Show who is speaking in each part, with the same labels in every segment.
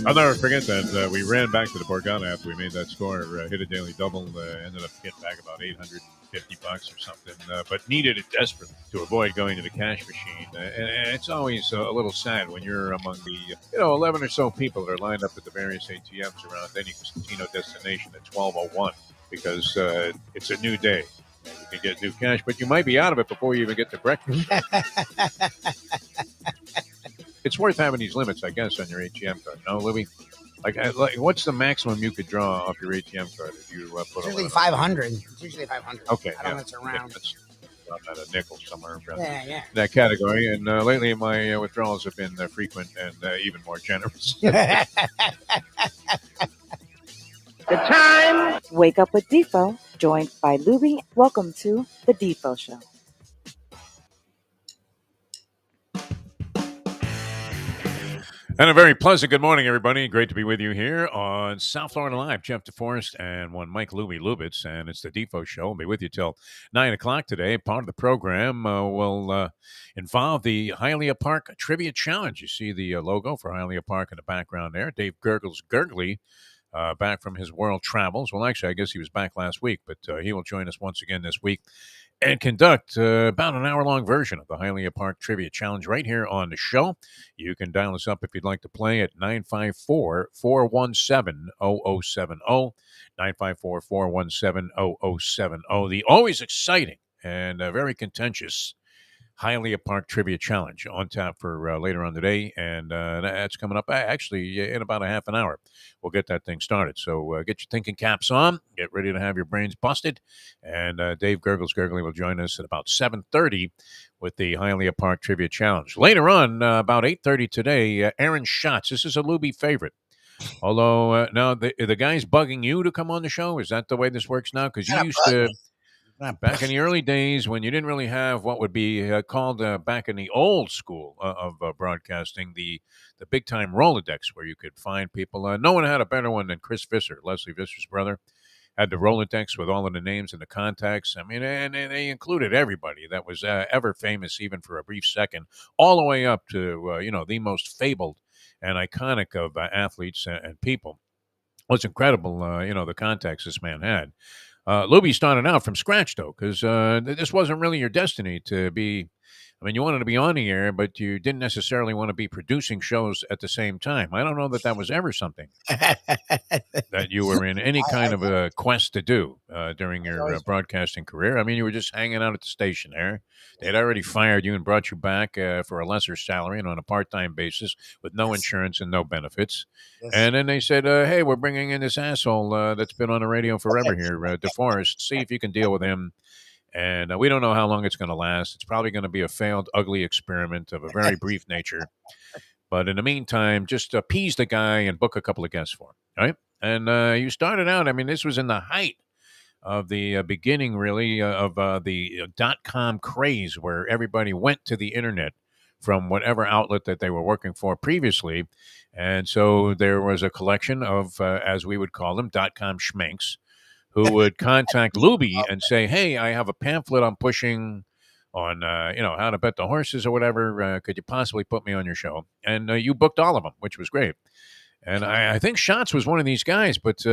Speaker 1: I'll never forget that. We ran back to the Borgata after we made that score, hit a daily double, ended up getting back about $850 or something, but needed it desperately to avoid going to the cash machine. And it's always a little sad when you're among the 11 or so people that are lined up at the various ATMs around any casino destination at 12:01 because it's a new day. And you can get new cash, but you might be out of it before you even get to breakfast. It's worth having these limits, I guess, on your ATM card. No, Lubie? Like, what's the maximum you could draw off your ATM card if you put
Speaker 2: it's usually 500. It's usually 500.
Speaker 1: Okay,
Speaker 2: I don't know it's around.
Speaker 1: That's about a nickel somewhere around
Speaker 2: that
Speaker 1: category. And lately, my withdrawals have been frequent and even more generous.
Speaker 3: The time. Wake up with Defo, joined by Lubie. Welcome to the Defo Show.
Speaker 1: And a very pleasant good morning, everybody. Great to be with you here on South Florida Live. Jeff DeForest and one Mike Lubie Lubitz, and it's the Defo Show. I'll be with you till 9 o'clock today. Part of the program will involve the Hialeah Park Trivia Challenge. You see the logo for Hialeah Park in the background there. Dave Gurgly, back from his world travels. Well, actually, I guess he was back last week, but he will join us once again this week and conduct about an hour-long version of the Hialeah Park Trivia Challenge right here on the show. You can dial us up if you'd like to play at 954-417-0070, 954-417-0070. The always exciting and very contentious Hialeah Park Trivia Challenge on tap for later on today, and that's coming up actually in about a half an hour. We'll get that thing started. So get your thinking caps on, get ready to have your brains busted, and Dave Gurgly will join us at about 7:30 with the Hialeah Park Trivia Challenge. Later on, about 8:30 today, Aaron Schatz. This is a Lubie favorite. Although now the guy's bugging you to come on the show. Is that the way this works now? Because you used to. Back in the early days when you didn't really have what would be called back in the old school of broadcasting, the big-time Rolodex where you could find people. No one had a better one than Chris Visser, Leslie Visser's brother, had the Rolodex with all of the names and the contacts. I mean, and they included everybody that was ever famous, even for a brief second, all the way up to, the most fabled and iconic of athletes and people. Well, it's incredible, the contacts this man had. Lubie started out from scratch, though, because this wasn't really your destiny to be. I mean, you wanted to be on the air, but you didn't necessarily want to be producing shows at the same time. I don't know that was ever something that you were in any kind of a quest to do during your broadcasting career. I mean, you were just hanging out at the station there. They'd already fired you and brought you back for a lesser salary and on a part-time basis with no insurance and no benefits. Yes. And then they said, hey, we're bringing in this asshole that's been on the radio forever here, DeForest. See if you can deal with him. And we don't know how long it's going to last. It's probably going to be a failed, ugly experiment of a very brief nature. But in the meantime, just appease the guy and book a couple of guests for him, right? And you started out, I mean, this was in the height of the beginning, really, of the .com craze where everybody went to the internet from whatever outlet that they were working for previously. And so there was a collection of, as we would call them, .com schminks, who would contact Lubie and say, hey, I have a pamphlet I'm pushing on, how to bet the horses or whatever. Could you possibly put me on your show? And you booked all of them, which was great. And I think Schatz was one of these guys, but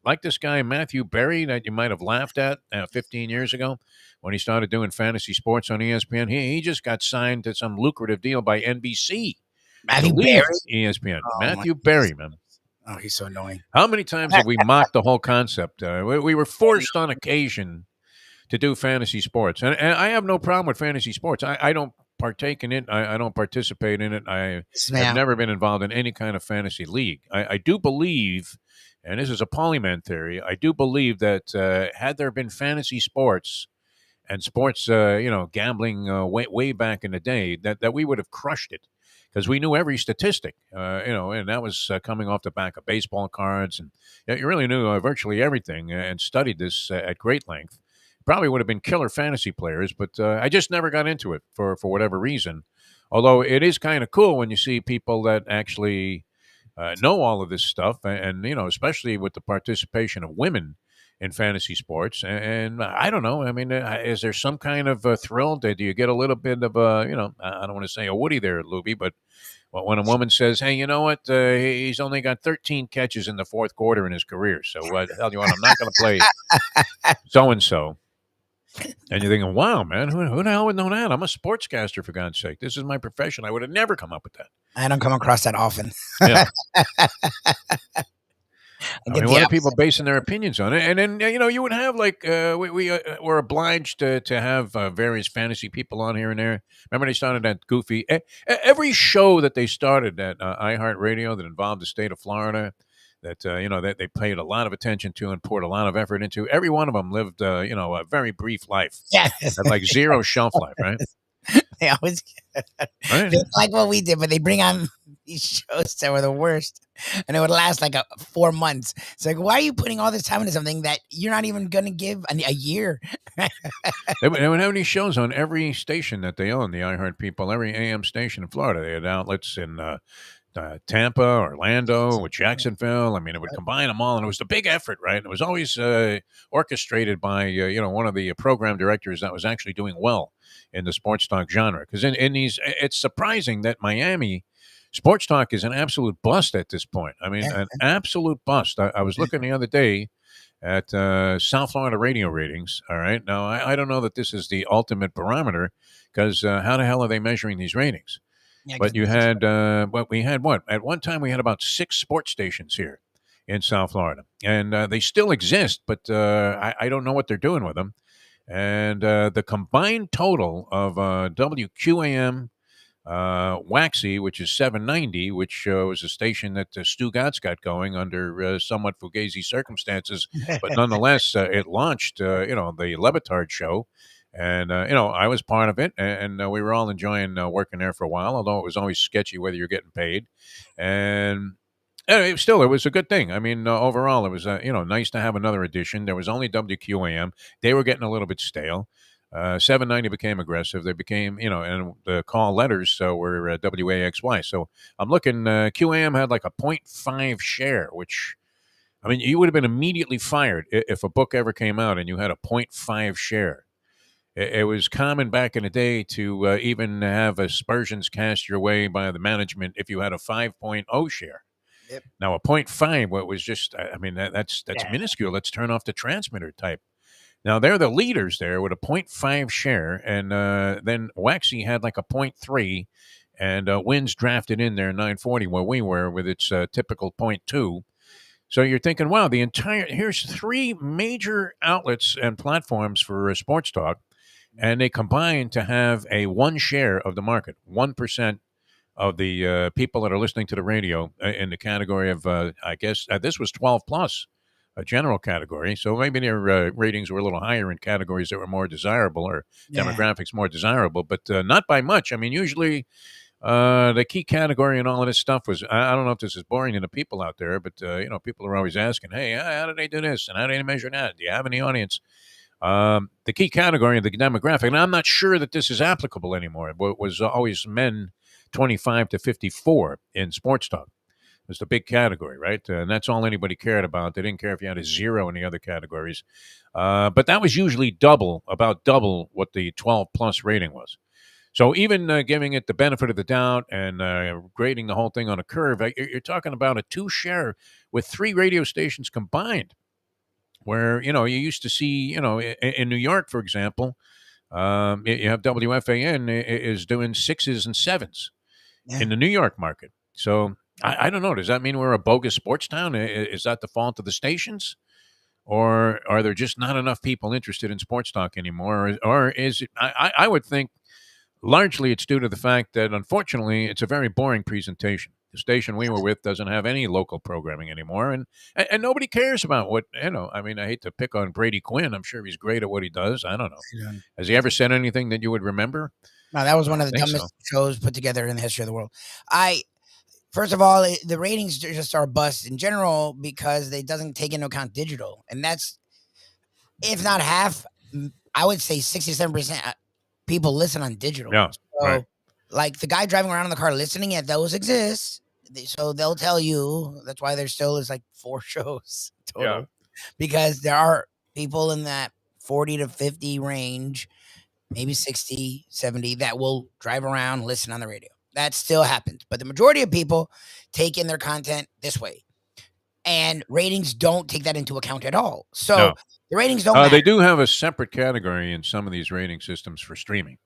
Speaker 1: like this guy, Matthew Berry, that you might have laughed at 15 years ago when he started doing fantasy sports on ESPN, he just got signed to some lucrative deal by NBC.
Speaker 2: Matthew Berry?
Speaker 1: ESPN. Matthew Berry, man.
Speaker 2: Oh, he's so annoying.
Speaker 1: How many times have we mocked the whole concept? We were forced on occasion to do fantasy sports. And I have no problem with fantasy sports. I don't partake in it. I don't participate in it. I have never been involved in any kind of fantasy league. I do believe, and this is a polyman theory, I do believe that had there been fantasy sports and sports, gambling way back in the day, that we would have crushed it. Because we knew every statistic, and that was coming off the back of baseball cards. And you really knew virtually everything and studied this at great length. Probably would have been killer fantasy players, but I just never got into it for whatever reason. Although it is kind of cool when you see people that actually know all of this stuff, and especially with the participation of women in fantasy sports. And I don't know. I mean, is there some kind of thrill? Do you get a little bit of a, I don't want to say a Woody there, Lubie, but when a woman says, "Hey, you know what? He's only got 13 catches in the fourth quarter in his career. So hell, you want? I'm not going to play so and so." And you're thinking, "Wow, man, who the hell would know that? I'm a sportscaster, for God's sake. This is my profession. I would have never come up with that."
Speaker 2: I don't come across that often.
Speaker 1: Yeah.
Speaker 2: I
Speaker 1: I
Speaker 2: get
Speaker 1: mean,
Speaker 2: the
Speaker 1: what are
Speaker 2: opposite.
Speaker 1: people basing their opinions on? And then you would have like we were obliged to have various fantasy people on here and there. Remember, they started that goofy every show that they started at iHeartRadio that involved the state of Florida. That that they paid a lot of attention to and poured a lot of effort into. Every one of them lived a very brief life.
Speaker 2: Yes.
Speaker 1: Had like zero shelf life, right?
Speaker 2: They always
Speaker 1: Right.
Speaker 2: they like what we did, but they bring on these shows that were the worst, and it would last like 4 months. It's like, why are you putting all this time into something that you're not even going to give a year?
Speaker 1: They would have these shows on every station that they own. The iHeart people, every AM station in Florida, they had outlets in Tampa, Orlando, with Jacksonville. I mean, it would combine them all, and it was a big effort, right? And it was always orchestrated by one of the program directors that was actually doing well in the sports talk genre. Because in these, it's surprising that Miami sports talk is an absolute bust at this point. I mean, an absolute bust. I was looking the other day at South Florida radio ratings. All right, now I don't know that this is the ultimate barometer because how the hell are they measuring these ratings?
Speaker 2: Yeah,
Speaker 1: But you had we had what? At one time we had about 6 sports stations here in South Florida, and they still exist, but I don't know what they're doing with them. And the combined total of WQAM, Waxy, which is 790, which was a station that Stu Gatz got going under somewhat fugazi circumstances, but nonetheless, it launched, the Levitard show. And, I was part of it, and we were all enjoying working there for a while, although it was always sketchy whether you're getting paid. And anyway, still, it was a good thing. I mean, overall, it was, nice to have another edition. There was only WQAM. They were getting a little bit stale. 790 became aggressive. They became, and the call letters were WAXY. So I'm looking, QAM had like a 0.5 share, which, I mean, you would have been immediately fired if a book ever came out and you had a 0.5 share. It was common back in the day to even have aspersions cast your way by the management if you had a 5.0 share.
Speaker 2: Yep.
Speaker 1: Now, a 0.5, what was just, I mean, that's minuscule. Let's turn off the transmitter type. Now, they're the leaders there with a 0.5 share, and then Waxy had like a 0.3, and Winds drafted in there 940 where we were with its typical 0.2. So you're thinking, wow, here's 3 major outlets and platforms for sports talk, and they combine to have a 1 share of the market, 1% of the people that are listening to the radio in the category of, I guess, this was 12 plus, a general category. So maybe their ratings were a little higher in categories that were more desirable or demographics more desirable, but not by much. I mean, usually the key category and all of this stuff was, I don't know if this is boring to the people out there, but, people are always asking, hey, how do they do this? And how do they measure that? Do you have any audience? The key category of the demographic, and I'm not sure that this is applicable anymore, but was always men 25 to 54 in sports talk. It was the big category, right? And that's all anybody cared about. They didn't care if you had a 0 in the other categories. But that was usually about double what the 12 plus rating was. So even giving it the benefit of the doubt and grading the whole thing on a curve, you're talking about a 2 share with 3 radio stations combined. Where, you used to see, in New York, for example, you have WFAN is doing 6s and 7s in the New York market. So I don't know. Does that mean we're a bogus sports town? Is that the fault of the stations? Or are there just not enough people interested in sports talk anymore? Or is it, I would think largely it's due to the fact that, unfortunately, it's a very boring presentation. The station we were with doesn't have any local programming anymore, and nobody cares about what, I mean, I hate to pick on Brady Quinn. I'm sure he's great at what he does. I don't know.
Speaker 2: Yeah.
Speaker 1: Has he ever said anything that you would remember?
Speaker 2: No, that was one of the dumbest shows put together in the history of the world. First of all, the ratings just are a bust in general because they doesn't take into account digital, and that's, if not half, I would say 67% people listen on digital.
Speaker 1: Yeah,
Speaker 2: so,
Speaker 1: right.
Speaker 2: Like the guy driving around in the car listening, yeah, those exist. So they'll tell you that's why there still is like 4 shows total. because there are people in that 40 to 50 range, maybe 60, 70, that will drive around, listen on the radio. That still happens. But the majority of people take in their content this way. And ratings don't take that into account at all. So
Speaker 1: No.
Speaker 2: the ratings don't matter.
Speaker 1: They do have a separate category in some of these rating systems for streaming.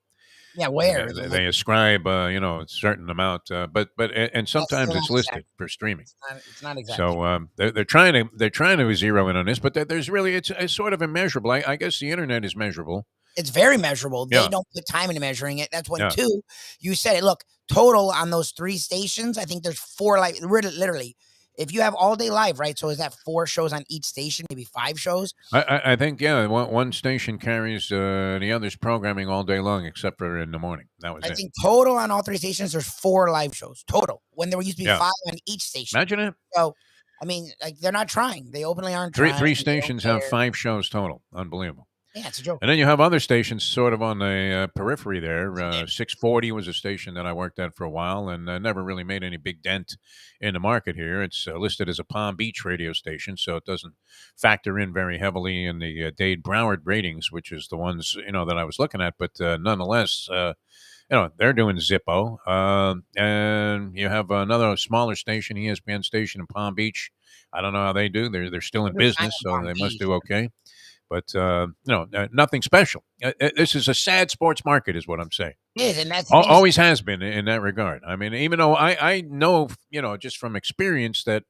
Speaker 2: Yeah, where?
Speaker 1: They ascribe, a certain amount, and sometimes it's listed for streaming.
Speaker 2: It's not exactly.
Speaker 1: So they're trying to zero in on this, but there's really it's sort of immeasurable. I guess the internet is measurable.
Speaker 2: It's very measurable.
Speaker 1: Yeah.
Speaker 2: They don't put time into measuring it. That's one.
Speaker 1: Yeah.
Speaker 2: Two, you said it. Look, total on those 3 stations, I think there's 4, like literally. If you have all day live, right? So is that 4 shows on each station, maybe 5 shows?
Speaker 1: I think, yeah, one station carries the other's programming all day long, except for in the morning. That was it.
Speaker 2: I think total on all 3 stations, there's 4 live shows total. When there used to be 5 on each station.
Speaker 1: Imagine it.
Speaker 2: So, I mean, like they're not trying. They openly aren't
Speaker 1: three
Speaker 2: trying.
Speaker 1: Three stations have 5 shows total. Unbelievable.
Speaker 2: Yeah, it's a joke.
Speaker 1: And then you have other stations sort of on the periphery there. 640 was a station that I worked at for a while and never really made any big dent in the market here. It's listed as a Palm Beach radio station, so it doesn't factor in very heavily in the Dade Broward ratings, which is the ones, that I was looking at. But nonetheless, they're doing Zippo. And you have another smaller station, ESPN station in Palm Beach. I don't know how they do. They're still in business, so they must do okay. But, nothing special. This is a sad sports market is what I'm saying.
Speaker 2: It is, and that's
Speaker 1: always has been in that regard. I mean, even though I know, just from experience that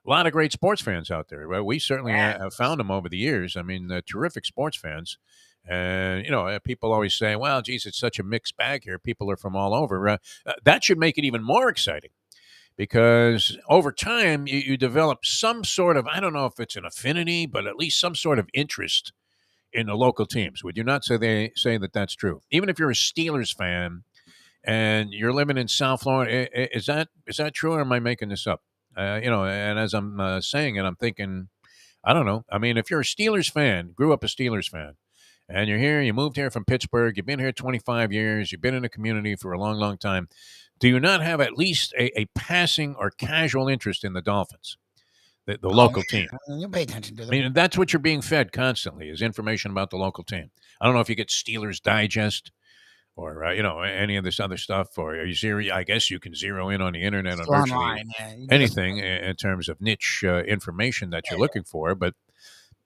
Speaker 1: a lot of great sports fans out there. Well, we certainly have found them over the years. I mean, terrific sports fans. And, people always say, well, geez, it's such a mixed bag here. People are from all over. That should make it even more exciting. Because over time, you develop some sort of, I don't know if it's an affinity, but at least some sort of interest in the local teams. Would you not say that that's true? Even if you're a Steelers fan and you're living in South Florida, is that true, or am I making this up? And as I'm saying it, I'm thinking, I don't know. I mean, if you're a Steelers fan, grew up a Steelers fan, and you're here, you moved here from Pittsburgh, you've been here 25 years, you've been in the community for a long, long time, do you not have at least a passing or casual interest in the Dolphins, the local team?
Speaker 2: You pay attention to them.
Speaker 1: I mean, that's what you're being fed constantly is information about the local team. I don't know if you get Steelers Digest or, any of this other stuff, or I guess you can zero in on the internet on virtually anything in terms of niche information that you're looking for. But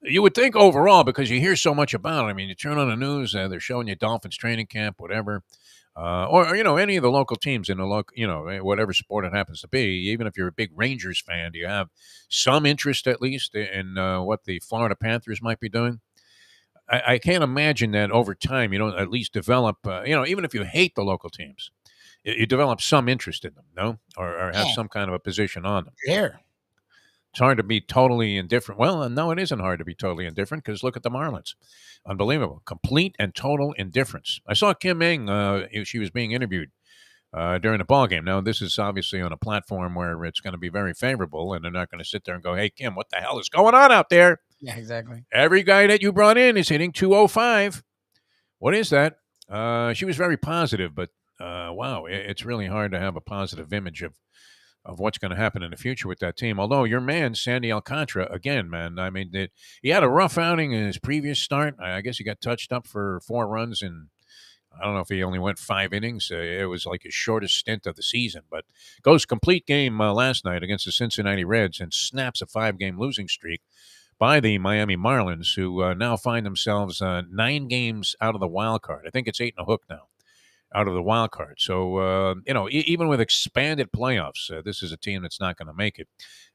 Speaker 1: you would think overall, because you hear so much about it, I mean, you turn on the news, they're showing you Dolphins training camp, whatever. Or any of the local teams in the local, whatever sport it happens to be. Even if you're a big Rangers fan, do you have some interest at least in what the Florida Panthers might be doing? I can't imagine that over time you don't at least develop, even if you hate the local teams, you develop some interest in them, no, or have some kind of a position on them.
Speaker 2: Sure.
Speaker 1: It's hard to be totally indifferent. Well, no, it isn't hard to be totally indifferent because look at the Marlins. Unbelievable. Complete and total indifference. I saw Kim Ng. She was being interviewed during the ball game. Now, this is obviously on a platform where it's going to be very favorable, and they're not going to sit there and go, hey, Kim, what the hell is going on out there?
Speaker 2: Yeah, exactly.
Speaker 1: Every guy that you brought in is hitting 205. What is that? She was very positive, but wow, it's really hard to have a positive image of what's going to happen in the future with that team. Although your man, Sandy Alcantara, again, man, I mean, he had a rough outing in his previous start. I guess he got touched up for 4 runs, and I don't know if he only went 5 innings. It was like his shortest stint of the season, but goes complete game last night against the Cincinnati Reds and snaps a 5-game losing streak by the Miami Marlins, who now find themselves 9 games out of the wild card. I think it's 8 and a hook now. Out of the wild card. So, even with expanded playoffs, this is a team that's not going to make it.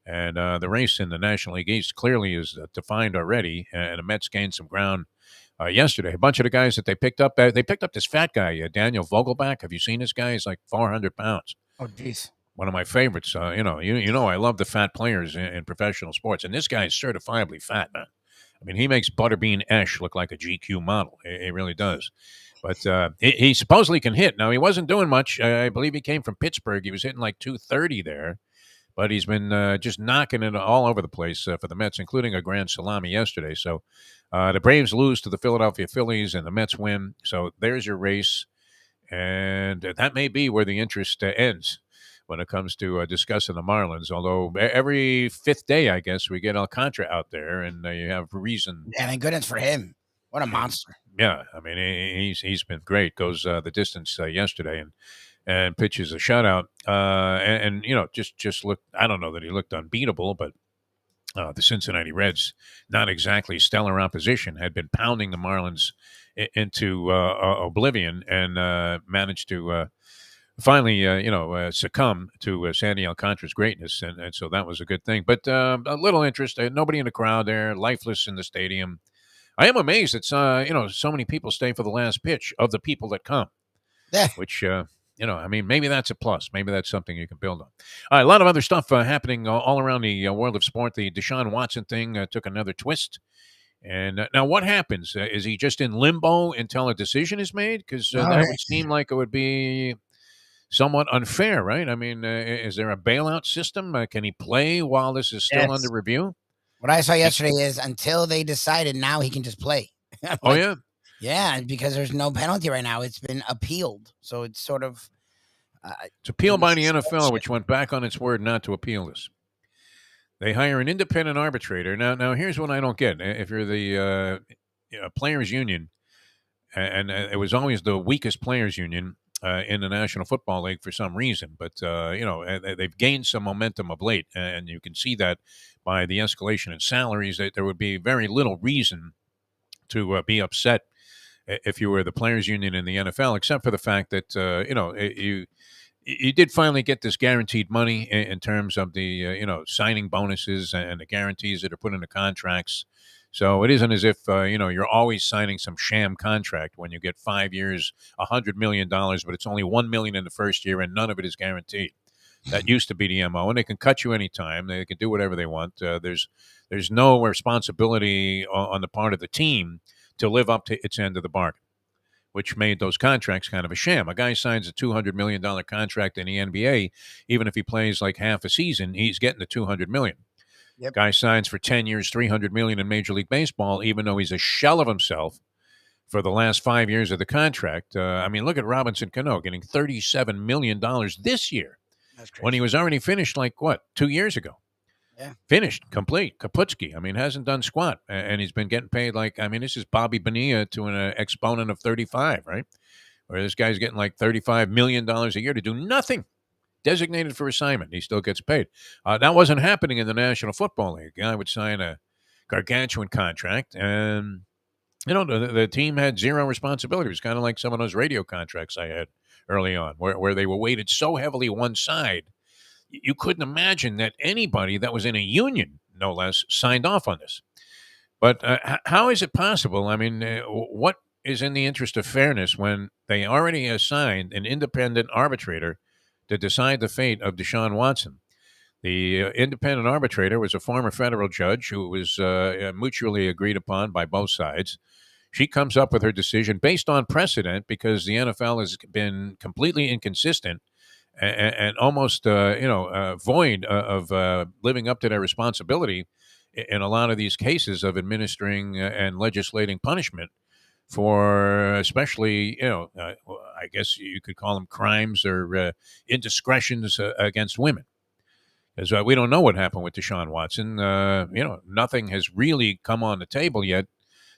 Speaker 1: And the race in the National League East clearly is defined already. And the Mets gained some ground yesterday. A bunch of the guys that they picked up this fat guy, Daniel Vogelback. Have you seen this guy? He's like 400 pounds.
Speaker 2: Oh, geez.
Speaker 1: One of my favorites. I love the fat players in professional sports. And this guy is certifiably fat, man. I mean, he makes Butterbean Esch look like a GQ model. He really does. But he supposedly can hit. Now, he wasn't doing much. I believe he came from Pittsburgh. He was hitting like 230 there. But he's been just knocking it all over the place for the Mets, including a grand salami yesterday. So the Braves lose to the Philadelphia Phillies, and the Mets win. So there's your race. And that may be where the interest ends. when it comes to discussing the Marlins. Although every fifth day, I guess, we get Alcantara out there, and you have reason.
Speaker 2: Yeah, thank goodness for him. What a monster!
Speaker 1: Yeah, I mean, he's been great. Goes the distance yesterday and pitches a shutout. And just looked. I don't know that he looked unbeatable, but the Cincinnati Reds, not exactly stellar opposition, had been pounding the Marlins into oblivion and managed to finally, succumb to Sandy Alcantara's greatness. And so that was a good thing. But a little interest. Nobody in the crowd there, lifeless in the stadium. I am amazed that, so many people stay for the last pitch of the people that come,
Speaker 2: Yeah.
Speaker 1: which, maybe that's a plus. Maybe that's something you can build on. A lot of other stuff happening all around the world of sport. The Deshaun Watson thing took another twist. And now what happens? Is he just in limbo until a decision is made? Because that would seem like it would be somewhat unfair, right? I mean, is there a bailout system? Can he play while this is still under review?
Speaker 2: What I saw yesterday is until they decided, now he can just play.
Speaker 1: Oh, yeah?
Speaker 2: Yeah, because there's no penalty right now. It's been appealed. So it's sort of...
Speaker 1: it's appealed by the NFL, which went back on its word not to appeal this. They hire an independent arbitrator. Now here's what I don't get. If you're the players' union, and it was always the weakest players' union in the National Football League for some reason, but they've gained some momentum of late, and you can see that by the escalation in salaries. That there would be very little reason to be upset if you were the players' union in the NFL, except for the fact that you did finally get this guaranteed money in terms of the signing bonuses and the guarantees that are put into contracts. So it isn't as if you're always signing some sham contract when you get 5 years, $100 million, but it's only $1 million in the first year, and none of it is guaranteed. That used to be the MO, and they can cut you anytime. They can do whatever they want. There's no responsibility on the part of the team to live up to its end of the bargain, which made those contracts kind of a sham. A guy signs a $200 million contract in the NBA, even if he plays like half a season, he's getting the $200 million. Yep. Guy signs for 10 years, $300 million in Major League Baseball, even though he's a shell of himself for the last 5 years of the contract. Look at Robinson Cano getting $37 million this year when he was already finished 2 years ago.
Speaker 2: Yeah.
Speaker 1: Finished, complete, Kaputski. Hasn't done squat, and he's been getting paid this is Bobby Bonilla to an exponent of 35, right? Where this guy's getting $35 million a year to do nothing. Designated for assignment. He still gets paid. That wasn't happening in the National Football League. A guy would sign a gargantuan contract, and the team had zero responsibility. It was kind of like some of those radio contracts I had early on, where they were weighted so heavily one side, you couldn't imagine that anybody that was in a union, no less, signed off on this. But how is it possible? What is in the interest of fairness when they already assigned an independent arbitrator to decide the fate of Deshaun Watson? The independent arbitrator was a former federal judge who was mutually agreed upon by both sides. She comes up with her decision based on precedent because the NFL has been completely inconsistent and almost, void of living up to their responsibility in a lot of these cases of administering and legislating punishment for especially, I guess you could call them crimes or indiscretions against women. Because we don't know what happened with Deshaun Watson. Nothing has really come on the table yet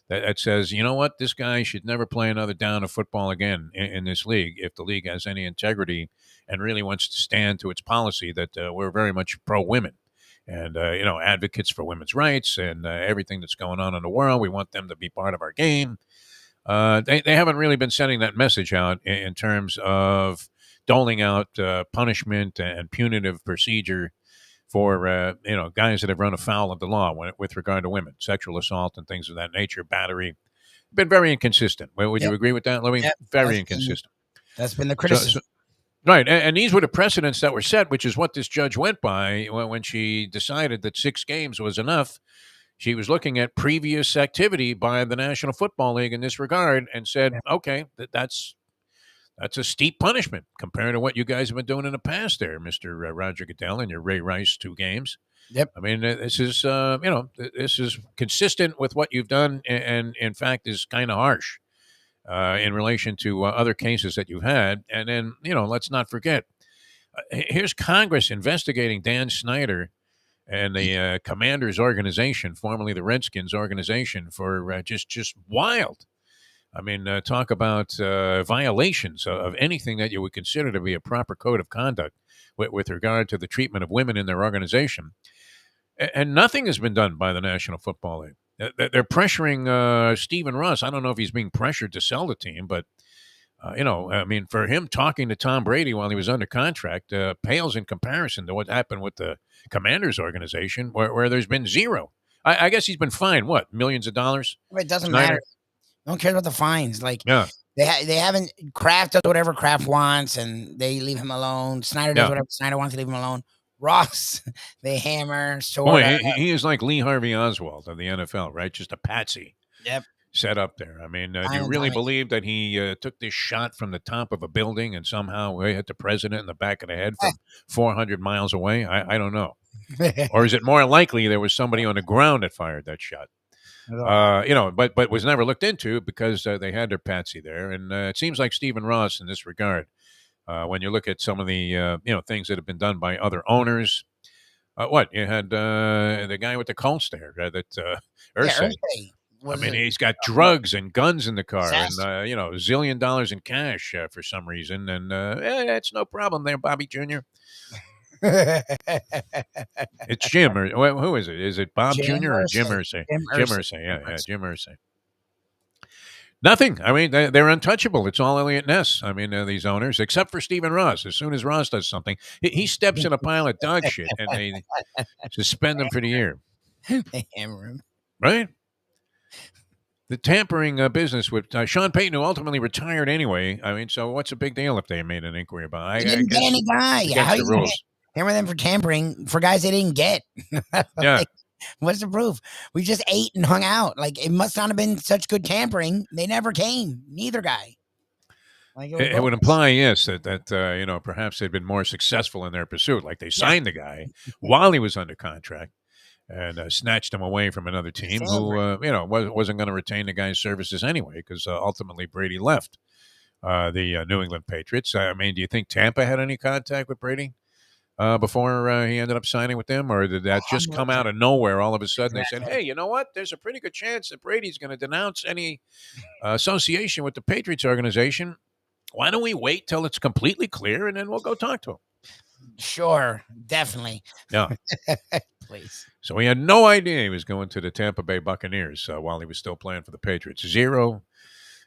Speaker 1: that says, you know what, this guy should never play another down of football again in this league if the league has any integrity and really wants to stand to its policy that we're very much pro-women and, advocates for women's rights and everything that's going on in the world. We want them to be part of our game. They haven't really been sending that message out in terms of doling out punishment and punitive procedure for guys that have run afoul of the law with regard to women, sexual assault and things of that nature, battery. Been very inconsistent. Would you agree with that, Louie?
Speaker 2: Yep.
Speaker 1: Very inconsistent.
Speaker 2: That's been the criticism.
Speaker 1: Right, and these were the precedents that were set, which is what this judge went by when she decided that 6 games was enough. She was looking at previous activity by the National Football League in this regard and said, okay, that's a steep punishment compared to what you guys have been doing in the past there, Mr. Roger Goodell, and your Ray Rice 2 games.
Speaker 2: Yep.
Speaker 1: This is, this is consistent with what you've done and in fact, is kind of harsh in relation to other cases that you've had. And then, let's not forget, Here's Congress investigating Dan Snyder and the Commanders organization, formerly the Redskins organization, for just wild. I mean, talk about violations of anything that you would consider to be a proper code of conduct with regard to the treatment of women in their organization. And nothing has been done by the National Football League. They're pressuring Stephen Ross. I don't know if he's being pressured to sell the team, but I mean, for him talking to Tom Brady while he was under contract pales in comparison to what happened with the Commanders organization, where there's been zero. I guess he's been fined, what, millions of dollars?
Speaker 2: It doesn't
Speaker 1: Snyder?
Speaker 2: matter. No one cares about the fines. Like,
Speaker 1: Yeah.
Speaker 2: They haven't. Kraft does whatever Kraft wants, and they leave him alone. Snyder does whatever Snyder wants, to leave him alone. Ross, they hammer.
Speaker 1: Boy, he is like Lee Harvey Oswald of the NFL, right? Just a patsy.
Speaker 2: Yep.
Speaker 1: Set up there. I mean, do you really believe that he took this shot from the top of a building and somehow hit the president in the back of the head from 400 miles away? I don't know. Or is it more likely there was somebody on the ground that fired that shot? But was never looked into because they had their patsy there. And it seems like Stephen Ross in this regard, when you look at some of the things that have been done by other owners. You had the guy with the Colts there, Irsay. I mean, he's got drugs and guns in the car and, $1 zillion in cash for some reason. And that's no problem there, Bobby Jr. It's Jim. Or who is it? Is it Bob Jr. or Jim Irsay? Jim Irsay. Yeah, Jim Irsay. Nothing. I mean, they're untouchable. It's all Elliot Ness. I mean, these owners, except for Stephen Ross. As soon as Ross does something, he steps in a pile of dog shit and they suspend him for the year.
Speaker 2: They hammer him.
Speaker 1: Right? The tampering business with Sean Payton, who ultimately retired anyway. I mean, so what's the big deal if they made an inquiry about it?
Speaker 2: They didn't get any guy. How
Speaker 1: the rules.
Speaker 2: Hammer them for tampering for guys they didn't get.
Speaker 1: Yeah.
Speaker 2: What's the proof? We just ate and hung out. Like, it must not have been such good tampering. They never came. Neither guy. Like,
Speaker 1: it would imply, yes, that perhaps they'd been more successful in their pursuit. Like they signed the guy while he was under contract and snatched him away from another team who, wasn't going to retain the guy's services anyway because ultimately Brady left the New England Patriots. I mean, do you think Tampa had any contact with Brady before he ended up signing with them? Or did that just come out of nowhere all of a sudden? They said, hey, you know what? There's a pretty good chance that Brady's going to denounce any association with the Patriots organization. Why don't we wait till it's completely clear and then we'll go talk to him?
Speaker 2: Sure, definitely.
Speaker 1: Yeah.
Speaker 2: Please.
Speaker 1: So he had no idea he was going to the Tampa Bay Buccaneers while he was still playing for the Patriots. Zero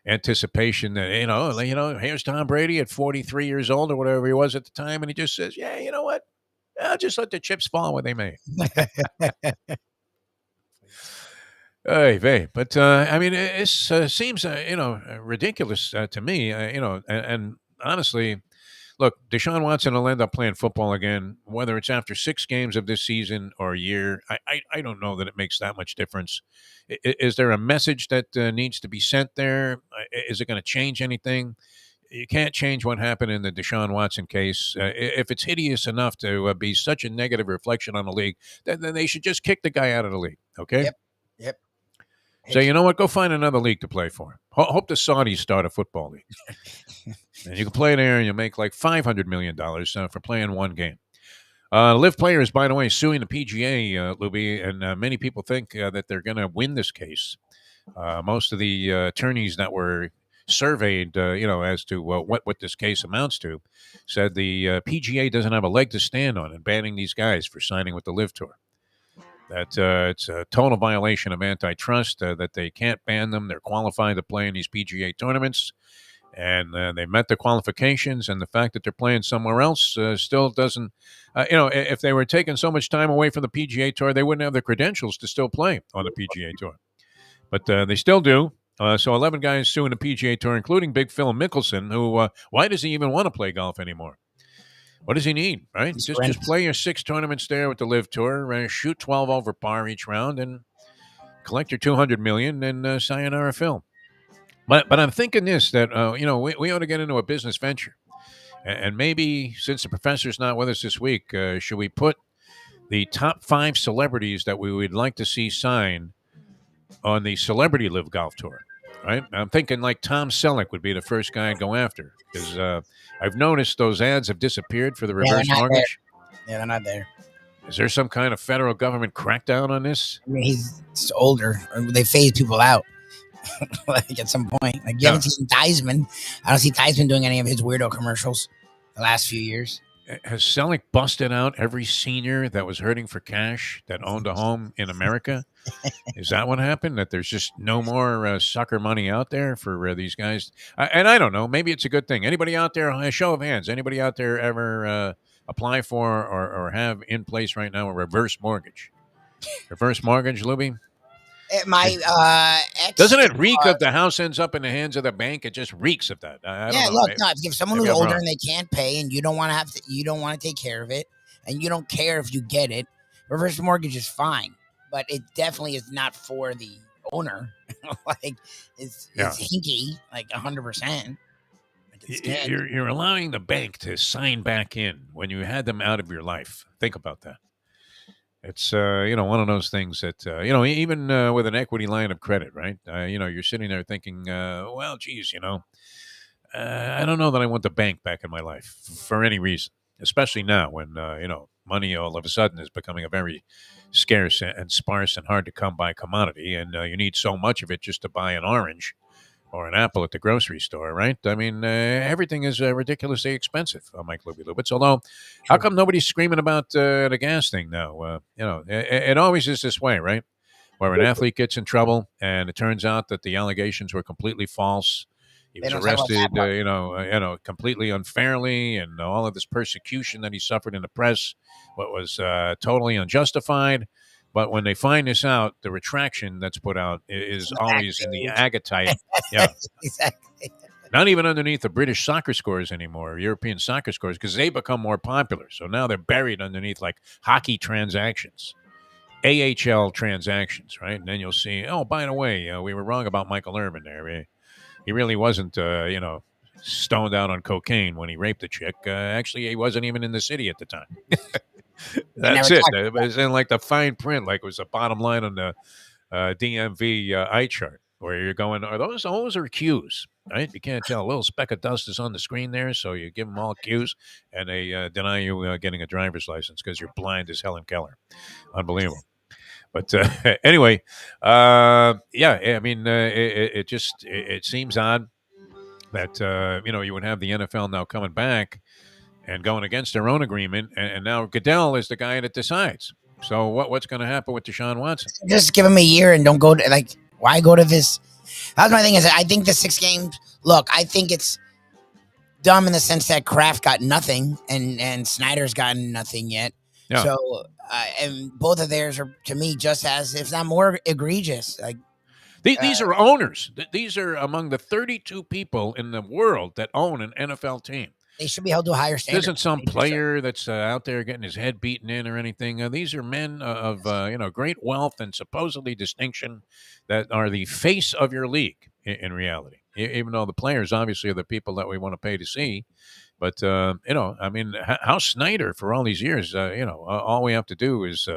Speaker 1: anticipation that, here's Tom Brady at 43 years old or whatever he was at the time. And he just says, yeah, you know what? I'll just let the chips fall where they may. But I mean, it seems ridiculous to me. And honestly, look, Deshaun Watson will end up playing football again, whether it's after 6 games of this season or a year. I don't know that it makes that much difference. Is there a message that needs to be sent there? Is it going to change anything? You can't change what happened in the Deshaun Watson case. If it's hideous enough to be such a negative reflection on the league, then they should just kick the guy out of the league. Okay?
Speaker 2: Yep.
Speaker 1: So you know what? Go find another league to play for. Hope the Saudis start a football league. And you can play there and you'll make like $500 million for playing one game. Live players, by the way, suing the PGA, Lubie, and many people think that they're going to win this case. Most of the attorneys that were surveyed, as to what this case amounts to, said the PGA doesn't have a leg to stand on in banning these guys for signing with the Live Tour. That it's a total violation of antitrust, that they can't ban them. They're qualified to play in these PGA tournaments, and they met the qualifications, and the fact that they're playing somewhere else still doesn't, if they were taking so much time away from the PGA Tour, they wouldn't have the credentials to still play on the PGA Tour. But they still do. So 11 guys suing the PGA Tour, including Big Phil Mickelson, who, why does he even want to play golf anymore? What does he need, right? Just play your 6 tournaments there with the Live Tour, shoot 12 over par each round, and collect your $200 million, and sayonara Phil. But I'm thinking this, that, we ought to get into a business venture. And maybe, since the professor's not with us this week, should we put the top 5 celebrities that we would like to see sign on the Celebrity Live Golf Tour? right? I'm thinking like Tom Selleck would be the first guy I'd go after because I've noticed those ads have disappeared for the
Speaker 2: Yeah, they're
Speaker 1: reverse
Speaker 2: not there.
Speaker 1: mortgage.
Speaker 2: Yeah, they're not there.
Speaker 1: Is there some kind of federal government crackdown on this?
Speaker 2: I mean, he's older. They phase people out. Like at some point, like you haven't seen Theismann. I don't see Theismann doing any of his weirdo commercials the last few years.
Speaker 1: Has Selleck busted out every senior that was hurting for cash that owned a home in America? Is that what happened? That there's just no more sucker money out there for these guys? And I don't know. Maybe it's a good thing. Anybody out there, a show of hands, anybody out there ever apply for or have in place right now a reverse mortgage? Reverse mortgage, Lubie?
Speaker 2: My ex
Speaker 1: Doesn't it reek if the house ends up in the hands of the bank? It just reeks of that. I don't know.
Speaker 2: Look, no, if someone who's
Speaker 1: Maybe I'm
Speaker 2: older
Speaker 1: wrong.
Speaker 2: and they can't pay, and you don't want to you don't want to take care of it, and you don't care if you get it, reverse mortgage is fine, but it definitely is not for the owner. Like it's hinky, like 100%.
Speaker 1: You're allowing the bank to sign back in when you had them out of your life. Think about that. It's one of those things that even with an equity line of credit, right? You're sitting there thinking, well, geez, I don't know that I want the bank back in my life for any reason, especially now when money all of a sudden is becoming a very scarce and sparse and hard to come by commodity, and you need so much of it just to buy an orange or an apple at the grocery store, right? I mean, everything is ridiculously expensive, Mike Lubitz. Although, how come nobody's screaming about the gas thing now? It always is this way, right? Where an athlete gets in trouble and it turns out that the allegations were completely false. He was arrested, completely unfairly, and all of this persecution that he suffered in the press, what was totally unjustified. But when they find this out, the retraction that's put out is always in the agatite. Yeah.
Speaker 2: Exactly.
Speaker 1: Not even underneath the British soccer scores anymore, European soccer scores, because they become more popular. So now they're buried underneath like hockey transactions, AHL transactions, right? And then you'll see, oh, by the way, we were wrong about Michael Irvin there. He really wasn't, stoned out on cocaine when he raped a chick. Actually, he wasn't even in the city at the time. That's it. It was in like the fine print, like it was the bottom line on the DMV eye chart, where you're going, are those are cues, right? You can't tell. A little speck of dust is on the screen there, so you give them all cues, and they deny you getting a driver's license because you're blind as Helen Keller. Unbelievable. But anyway, I mean, it seems odd that you would have the NFL now coming back and going against their own agreement, and now Goodell is the guy that decides. So what's going to happen with Deshaun Watson?
Speaker 2: Just give him a year and don't go to why go to this? That's my thing. Is I think the 6 games. Look, I think it's dumb in the sense that Kraft got nothing and Snyder's gotten nothing yet. Yeah. So and both of theirs are to me just as, if not more, egregious. Like
Speaker 1: these are owners. These are among the 32 people in the world that own an NFL team.
Speaker 2: They should be held to a higher standard.
Speaker 1: This isn't some player that's out there getting his head beaten in or anything. These are men of great wealth and supposedly distinction that are the face of your league in reality. Even though the players obviously are the people that we want to pay to see, but I mean, House Snyder for all these years, all we have to do is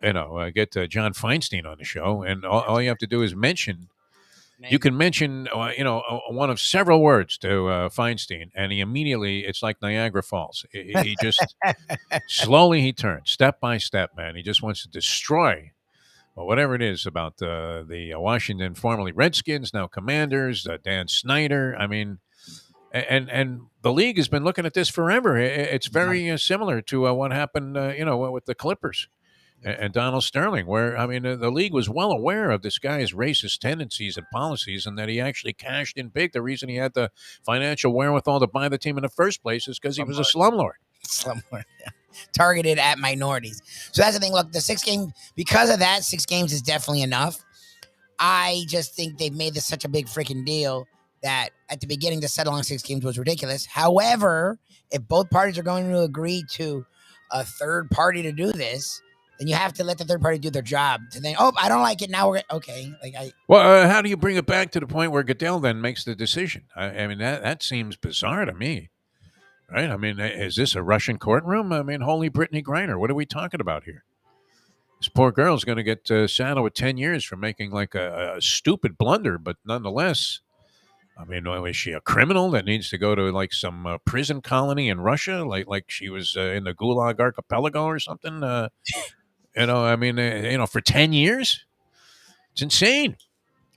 Speaker 1: get John Feinstein on the show, and all you have to do is mention. You can mention, one of several words to Feinstein, and he immediately, it's like Niagara Falls. He just, slowly he turns, step by step, man. He just wants to destroy whatever it is about the Washington, formerly Redskins, now Commanders, Dan Snyder. I mean, and the league has been looking at this forever. It's very similar to what happened, with the Clippers. And Donald Sterling, where, I mean, the league was well aware of this guy's racist tendencies and policies, and that he actually cashed in big. The reason he had the financial wherewithal to buy the team in the first place is because he was a slumlord.
Speaker 2: Slumlord, yeah. Targeted at minorities. So that's the thing. Look, the 6 games, because of that, 6 games is definitely enough. I just think they've made this such a big freaking deal that at the beginning to settle on 6 games was ridiculous. However, if both parties are going to agree to a third party to do this, then you have to let the third party do their job. To think, oh, I don't like it. Now we're okay.
Speaker 1: How do you bring it back to the point where Goodell then makes the decision? I mean, that seems bizarre to me, right? I mean, is this a Russian courtroom? I mean, holy Brittany Griner, what are we talking about here? This poor girl's going to get saddled with 10 years for making like a stupid blunder, but nonetheless, I mean, is she a criminal that needs to go to like some prison colony in Russia, like she was in the Gulag Archipelago or something? I mean, for 10 years, it's insane.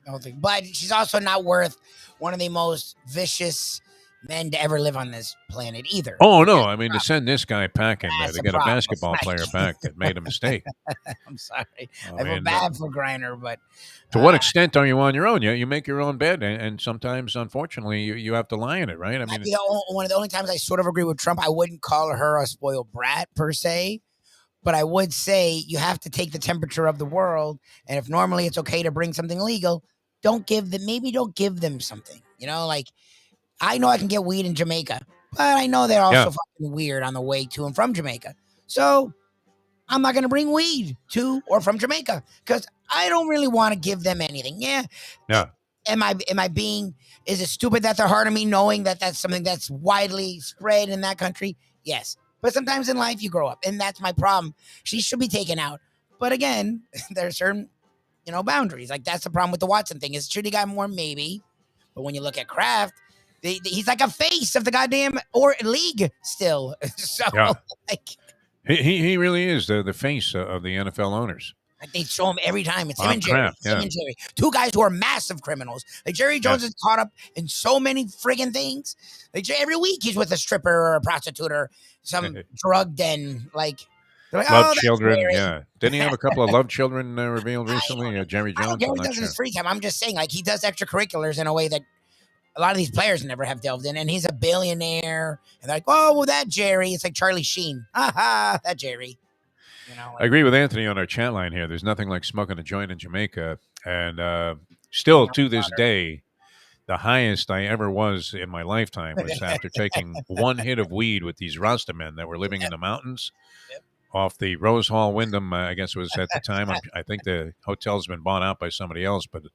Speaker 2: I don't think, but she's also not worth one of the most vicious men to ever live on this planet either.
Speaker 1: Oh no! I mean, to send this guy packing
Speaker 2: That's
Speaker 1: to
Speaker 2: a
Speaker 1: get a
Speaker 2: problem.
Speaker 1: basketball player back that made a mistake.
Speaker 2: I'm sorry.
Speaker 1: I
Speaker 2: I feel
Speaker 1: mean,
Speaker 2: bad for Griner, but
Speaker 1: to what extent are you on your own? You make your own bed, and sometimes, unfortunately, you have to lie in it, right? I mean,
Speaker 2: one of the only times I sort of agree with Trump, I wouldn't call her a spoiled brat per se, but I would say you have to take the temperature of the world, and if normally it's okay to bring something illegal, don't give them something. Like I know I can get weed in Jamaica, but I know they're also fucking weird on the way to and from Jamaica. So I'm not going to bring weed to or from Jamaica because I don't really want to give them anything. Yeah. Is it stupid that they're hard on me knowing that that's something that's widely spread in that country? Yes. But sometimes in life you grow up, and that's my problem. She should be taken out. But again, there's certain, boundaries. Like that's the problem with the Watson thing. Should he got more? Maybe. But when you look at Kraft, he's like a face of the goddamn league still. So like
Speaker 1: he really is the face of the NFL owners.
Speaker 2: Like they show him every time. It's him and
Speaker 1: Kraft,
Speaker 2: Jerry. Two guys who are massive criminals. Like Jerry Jones is caught up in so many friggin' things. Like every week he's with a stripper or a prostitute or some drug den. Like
Speaker 1: love children. Yeah. Didn't he have a couple of love children revealed recently? Jerry Jones.
Speaker 2: Jerry does his free time. I'm just saying, like he does extracurriculars in a way that a lot of these players never have delved in, and he's a billionaire. And they're like, oh, well, that Jerry. It's like Charlie Sheen. That Jerry.
Speaker 1: I agree with Anthony on our chat line here. There's nothing like smoking a joint in Jamaica. And still to this day, the highest I ever was in my lifetime was after taking one hit of weed with these Rasta men that were living in the mountains off the Rose Hall Wyndham, I guess it was at the time. I think the hotel's been bought out by somebody else, but it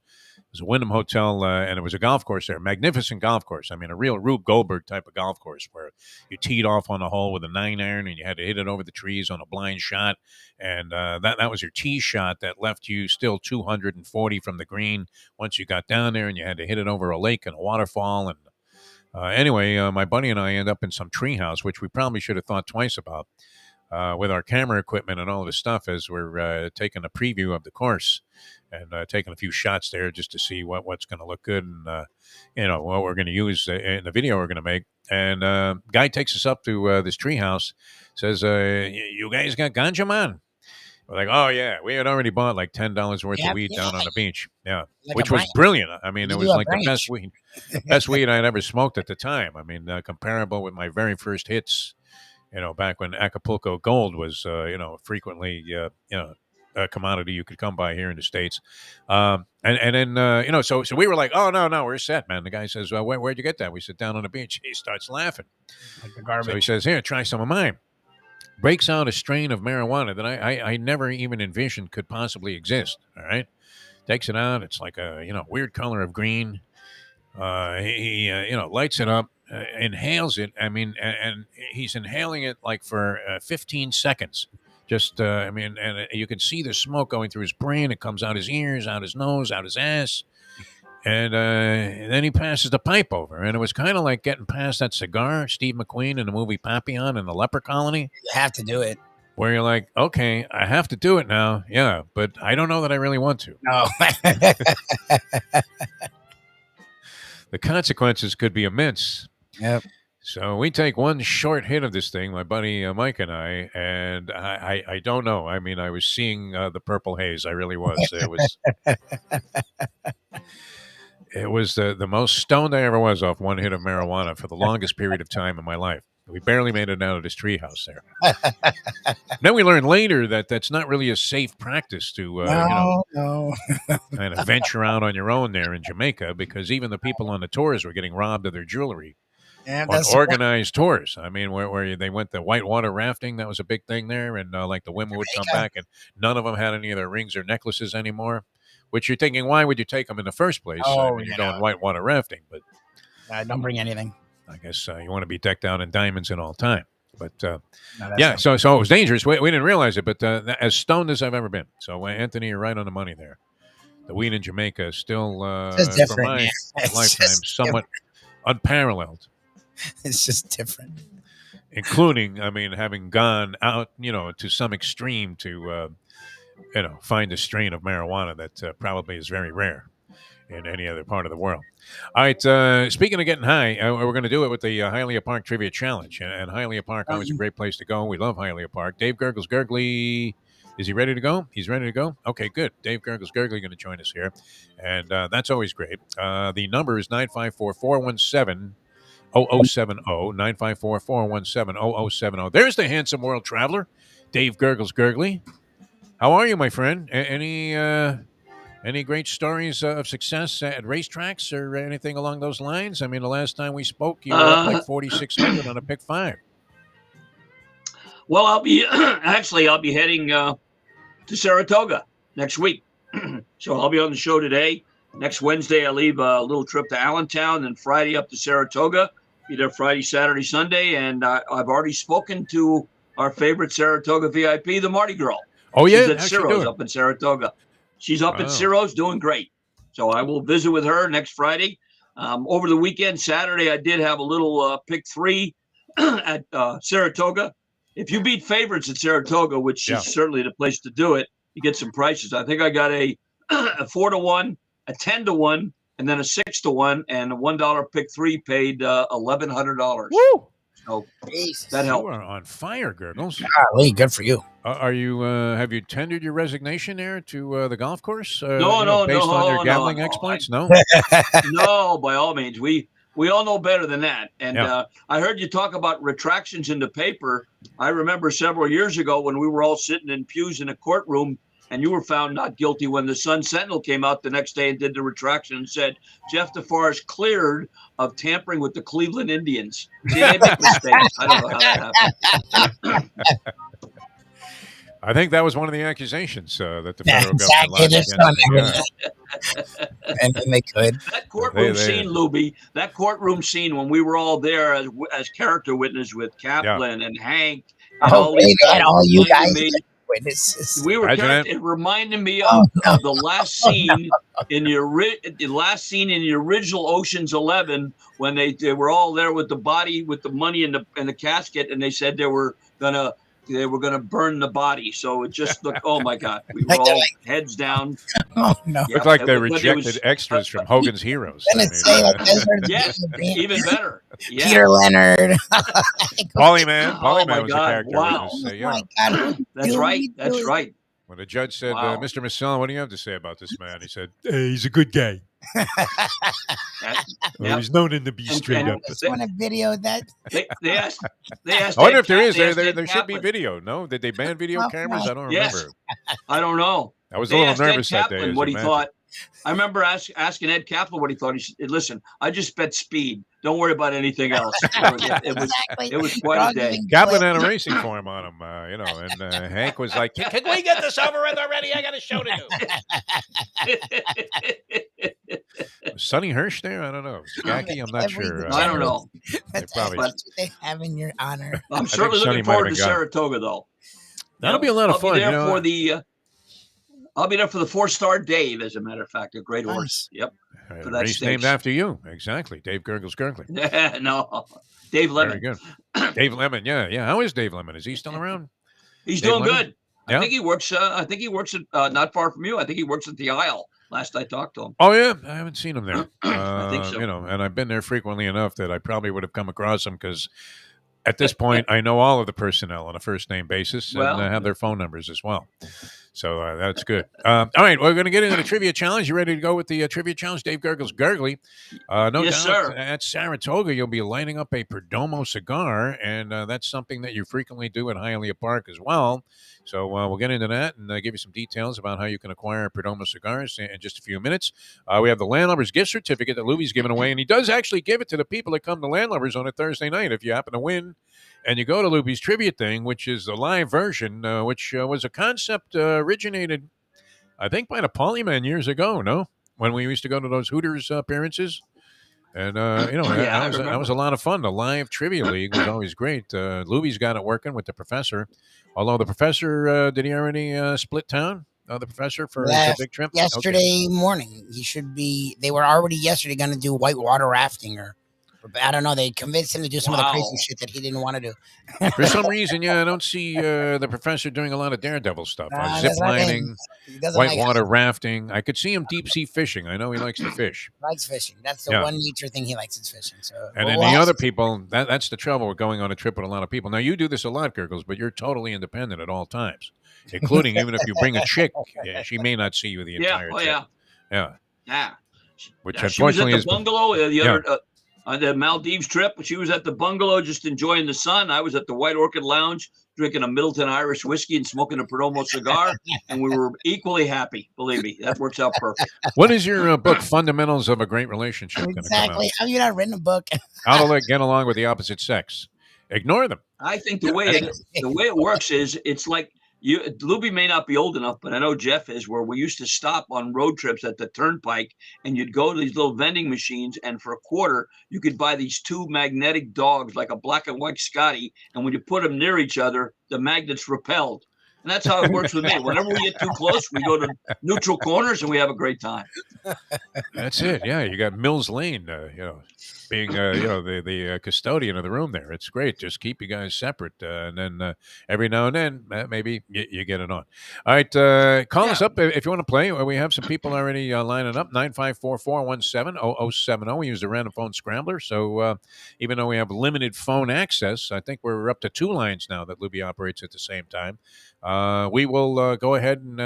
Speaker 1: was a Wyndham hotel, and it was a golf course there, magnificent golf course. I mean, a real Rube Goldberg type of golf course where you teed off on the hole with a 9-iron and you had to hit it over the trees on a blind shot, and that was your tee shot that left you still 240 from the green once you got down there, and you had to hit it over a lake and a waterfall. And anyway, my buddy and I end up in some treehouse, which we probably should have thought twice about. With our camera equipment and all this stuff as we're taking a preview of the course and taking a few shots there just to see what's going to look good and, what we're going to use in the video we're going to make. And guy takes us up to this treehouse, says, you guys got ganja, man? We're like, oh, yeah. We had already bought like $10 worth of weed down on the beach. Yeah, like which was brilliant. I mean, it was like the best weed I'd ever smoked at the time. I mean, comparable with my very first hits. Back when Acapulco Gold was, frequently, a commodity you could come by here in the States. And then, so we were like, oh, no, we're set, man. The guy says, well, where'd you get that? We sit down on the beach. He starts laughing.
Speaker 2: Like the garbage.
Speaker 1: So he says, here, try some of mine. Breaks out a strain of marijuana that I never even envisioned could possibly exist. All right. Takes it out. It's like a, weird color of green. He lights it up. Inhales it. I mean, and he's inhaling it like for 15 seconds. Just, and you can see the smoke going through his brain. It comes out his ears, out his nose, out his ass. And then he passes the pipe over. And it was kind of like getting past that cigar, Steve McQueen in the movie Papillon in the leper colony.
Speaker 2: You have to do it.
Speaker 1: Where you're like, okay, I have to do it now. Yeah, but I don't know that I really want to.
Speaker 2: No.
Speaker 1: The consequences could be immense.
Speaker 2: Yep.
Speaker 1: So we take one short hit of this thing, my buddy Mike and I don't know. I mean, I was seeing the purple haze. I really was. It was the most stoned I ever was off one hit of marijuana for the longest period of time in my life. We barely made it out of this treehouse there. Then we learned later that that's not really a safe practice to kind of venture out on your own there in Jamaica, because even the people on the tours were getting robbed of their jewelry.
Speaker 2: Yeah,
Speaker 1: on organized tours. I mean, where they went the whitewater rafting, that was a big thing there, and like the women would come back, and none of them had any of their rings or necklaces anymore. Which you're thinking, why would you take them in the first place when you're going whitewater rafting? But
Speaker 2: don't bring anything.
Speaker 1: I guess you want to be decked out in diamonds at all time. But
Speaker 2: No,
Speaker 1: so it was dangerous. We didn't realize it, but as stoned as I've ever been. So Anthony, you're right on the money there. The weed in Jamaica is still,
Speaker 2: it's just
Speaker 1: for
Speaker 2: different.
Speaker 1: my
Speaker 2: It's
Speaker 1: lifetime,
Speaker 2: just
Speaker 1: somewhat unparalleled.
Speaker 2: It's just different.
Speaker 1: Including, I mean, having gone out, to some extreme to, find a strain of marijuana that probably is very rare in any other part of the world. All right, speaking of getting high, we're going to do it with the Hialeah Park Trivia Challenge. And Hialeah Park, always a great place to go. We love Hialeah Park. Dave Gurgles Gurgley, is he ready to go? He's ready to go? Okay, good. Dave Gurgles Gurgley going to join us here. And that's always great. The number is 954-417 0070, 954-417 0070. There's the handsome world traveler, Dave Gurgles Gurgley. How are you, my friend? Any great stories of success at racetracks or anything along those lines? I mean, the last time we spoke, you were up like 4,600 on a pick 5.
Speaker 4: Well, I'll be heading to Saratoga next week. So I'll be on the show today. Next Wednesday, I leave a little trip to Allentown, and Friday up to Saratoga. Be there Friday, Saturday, Sunday, and I've already spoken to our favorite Saratoga VIP, the Marty Girl.
Speaker 1: Oh, yeah?
Speaker 4: She's at Ciro's up in Saratoga. She's up at Ciro's doing great. So I will visit with her next Friday. Over the weekend, Saturday, I did have a little pick 3 at Saratoga. If you beat favorites at Saratoga, which is certainly the place to do it, you get some prices. I think I got a 4-1, a 10-1, and then a 6-1, and a $1 pick 3 paid $1,100.
Speaker 1: Woo!
Speaker 4: So that helped.
Speaker 1: You are on fire, Gurgles.
Speaker 2: Golly, good for you.
Speaker 1: Are you? Have you tendered your resignation there to the golf course?
Speaker 4: No,
Speaker 1: based on your gambling
Speaker 4: no.
Speaker 1: exploits. No,
Speaker 4: no, by all means. We all know better than that. And I heard you talk about retractions in the paper. I remember several years ago when we were all sitting in pews in a courtroom, and you were found not guilty when the Sun Sentinel came out the next day and did the retraction and said, Jeff DeForest cleared of tampering with the Cleveland Indians. See, they make mistakes. I don't know how that happened.
Speaker 1: I think that was one of the accusations that the federal government lodged against me.
Speaker 2: And they could.
Speaker 4: That courtroom scene, Lubie, that courtroom scene when we were all there as character witness with Kaplan and Hank. And
Speaker 2: all you guys. Witnesses.
Speaker 4: We were. It reminded me of the last scene in the original Ocean's 11 when they were all there with the body, with the money in the casket, and they said they were gonna burn the body. So it just looked. Oh my God, we were all heads down.
Speaker 2: Oh no!
Speaker 1: Looked like they rejected extras from Hogan's Heroes.
Speaker 4: Yes, even better. Yes.
Speaker 2: Peter Leonard.
Speaker 1: Paulie Man was a character.
Speaker 4: Wow.
Speaker 2: My God.
Speaker 4: That's right. That's right.
Speaker 1: When the judge said, Mr. Masson, what do you have to say about this man? He said, hey, he's a good guy. He's known him to be straight up.
Speaker 2: I just want to video that.
Speaker 4: They asked.
Speaker 1: I wonder if there is. There should be video. No? Did they ban video cameras? I don't remember.
Speaker 4: Yes. I don't know.
Speaker 1: I was a little nervous that day.
Speaker 4: What he thought. I remember asking Ed Kaplan what he thought. He said, listen, I just bet speed. Don't worry about anything else. It was quite a day.
Speaker 1: Kaplan had a racing form on him, and Hank was like, can we get this over with already? I got a show to do. Was Sonny Hirsch there? I don't know. Jackie? I'm not sure.
Speaker 4: I don't know.
Speaker 2: That's what they have in your honor.
Speaker 4: I'm certainly looking forward to Saratoga, though.
Speaker 1: That'll be a lot of fun.
Speaker 4: I'll be there for the 4-star Dave, as a matter of fact, a great horse. Yep.
Speaker 1: For that race named after you. Exactly. Dave Gurgles Gurgley.
Speaker 4: No. Dave Lemon.
Speaker 1: Very good. Dave Lemon, yeah. How is Dave Lemon? Is he still around?
Speaker 4: He's doing good. Yeah? I think he works at not far from you. I think he works at the Isle. Last I talked to him.
Speaker 1: Oh, yeah. I haven't seen him there.
Speaker 4: I think so.
Speaker 1: And I've been there frequently enough that I probably would have come across him because at this point, I know all of the personnel on a first-name basis and have their phone numbers as well. So that's good. All right, we're going to get into the trivia challenge. You ready to go with the trivia challenge? Dave Gurgles Gurgley. No
Speaker 4: yes,
Speaker 1: doubt
Speaker 4: sir.
Speaker 1: At Saratoga, you'll be lighting up a Perdomo cigar, and that's something that you frequently do at Hialeah Park as well. So we'll get into that and give you some details about how you can acquire Perdomo cigars in just a few minutes. We have the Landlubber's gift certificate that Lubie's giving away, and he does actually give it to the people that come to Landlubbers on a Thursday night. If you happen to win and you go to Lubie's Trivia Thing, which is the live version, which was a concept originated, I think, by the Paulie Man years ago, no? When we used to go to those Hooters appearances. And
Speaker 4: Yeah,
Speaker 1: that was a lot of fun. The live trivia league was always great. Lubie's got it working with the professor. Although the professor did he already split town? The professor for his big trip
Speaker 2: yesterday morning. He should be. They were already yesterday going to do whitewater rafting or I don't know. They convinced him to do some of the crazy shit that he didn't want to do.
Speaker 1: For some reason, I don't see the professor doing a lot of daredevil stuff. Zip lining, whitewater rafting. I could see him deep sea fishing. I know he likes to fish.
Speaker 2: Likes fishing. That's the one nature thing he likes is fishing. So,
Speaker 1: and then the other people, that's the trouble with going on a trip with a lot of people. Now, you do this a lot, Gurgles, but you're totally independent at all times, including even if you bring a chick, she may not see you the entire trip.
Speaker 4: Yeah.
Speaker 1: Which
Speaker 4: she was at the bungalow the other on the Maldives trip. She was at the bungalow just enjoying the sun. I was at the White Orchid Lounge drinking a Middleton Irish whiskey and smoking a Perdomo cigar, and we were equally happy. Believe me, that works out perfect.
Speaker 1: What is your book, Fundamentals of a Great Relationship?
Speaker 2: Exactly. Have you not written a book?
Speaker 1: How to get along with the opposite sex. Ignore them.
Speaker 4: I think the way it works is it's like Lubie may not be old enough, but I know Jeff is, where we used to stop on road trips at the turnpike and you'd go to these little vending machines, and for $0.25 you could buy these two magnetic dogs like a black and white Scotty, and when you put them near each other, the magnets repelled. And that's how it works with me. Whenever we get too close, we go to neutral corners and we have a great time.
Speaker 1: That's it. Yeah, you got Mills Lane, being the custodian of the room there. It's great. Just keep you guys separate, and then every now and then maybe you get it on. All right, call us up if you want to play. We have some people already lining up. 954-417-0070. We use the random phone scrambler, so even though we have limited phone access, I think we're up to 2 lines now that Lubie operates at the same time. We will go ahead and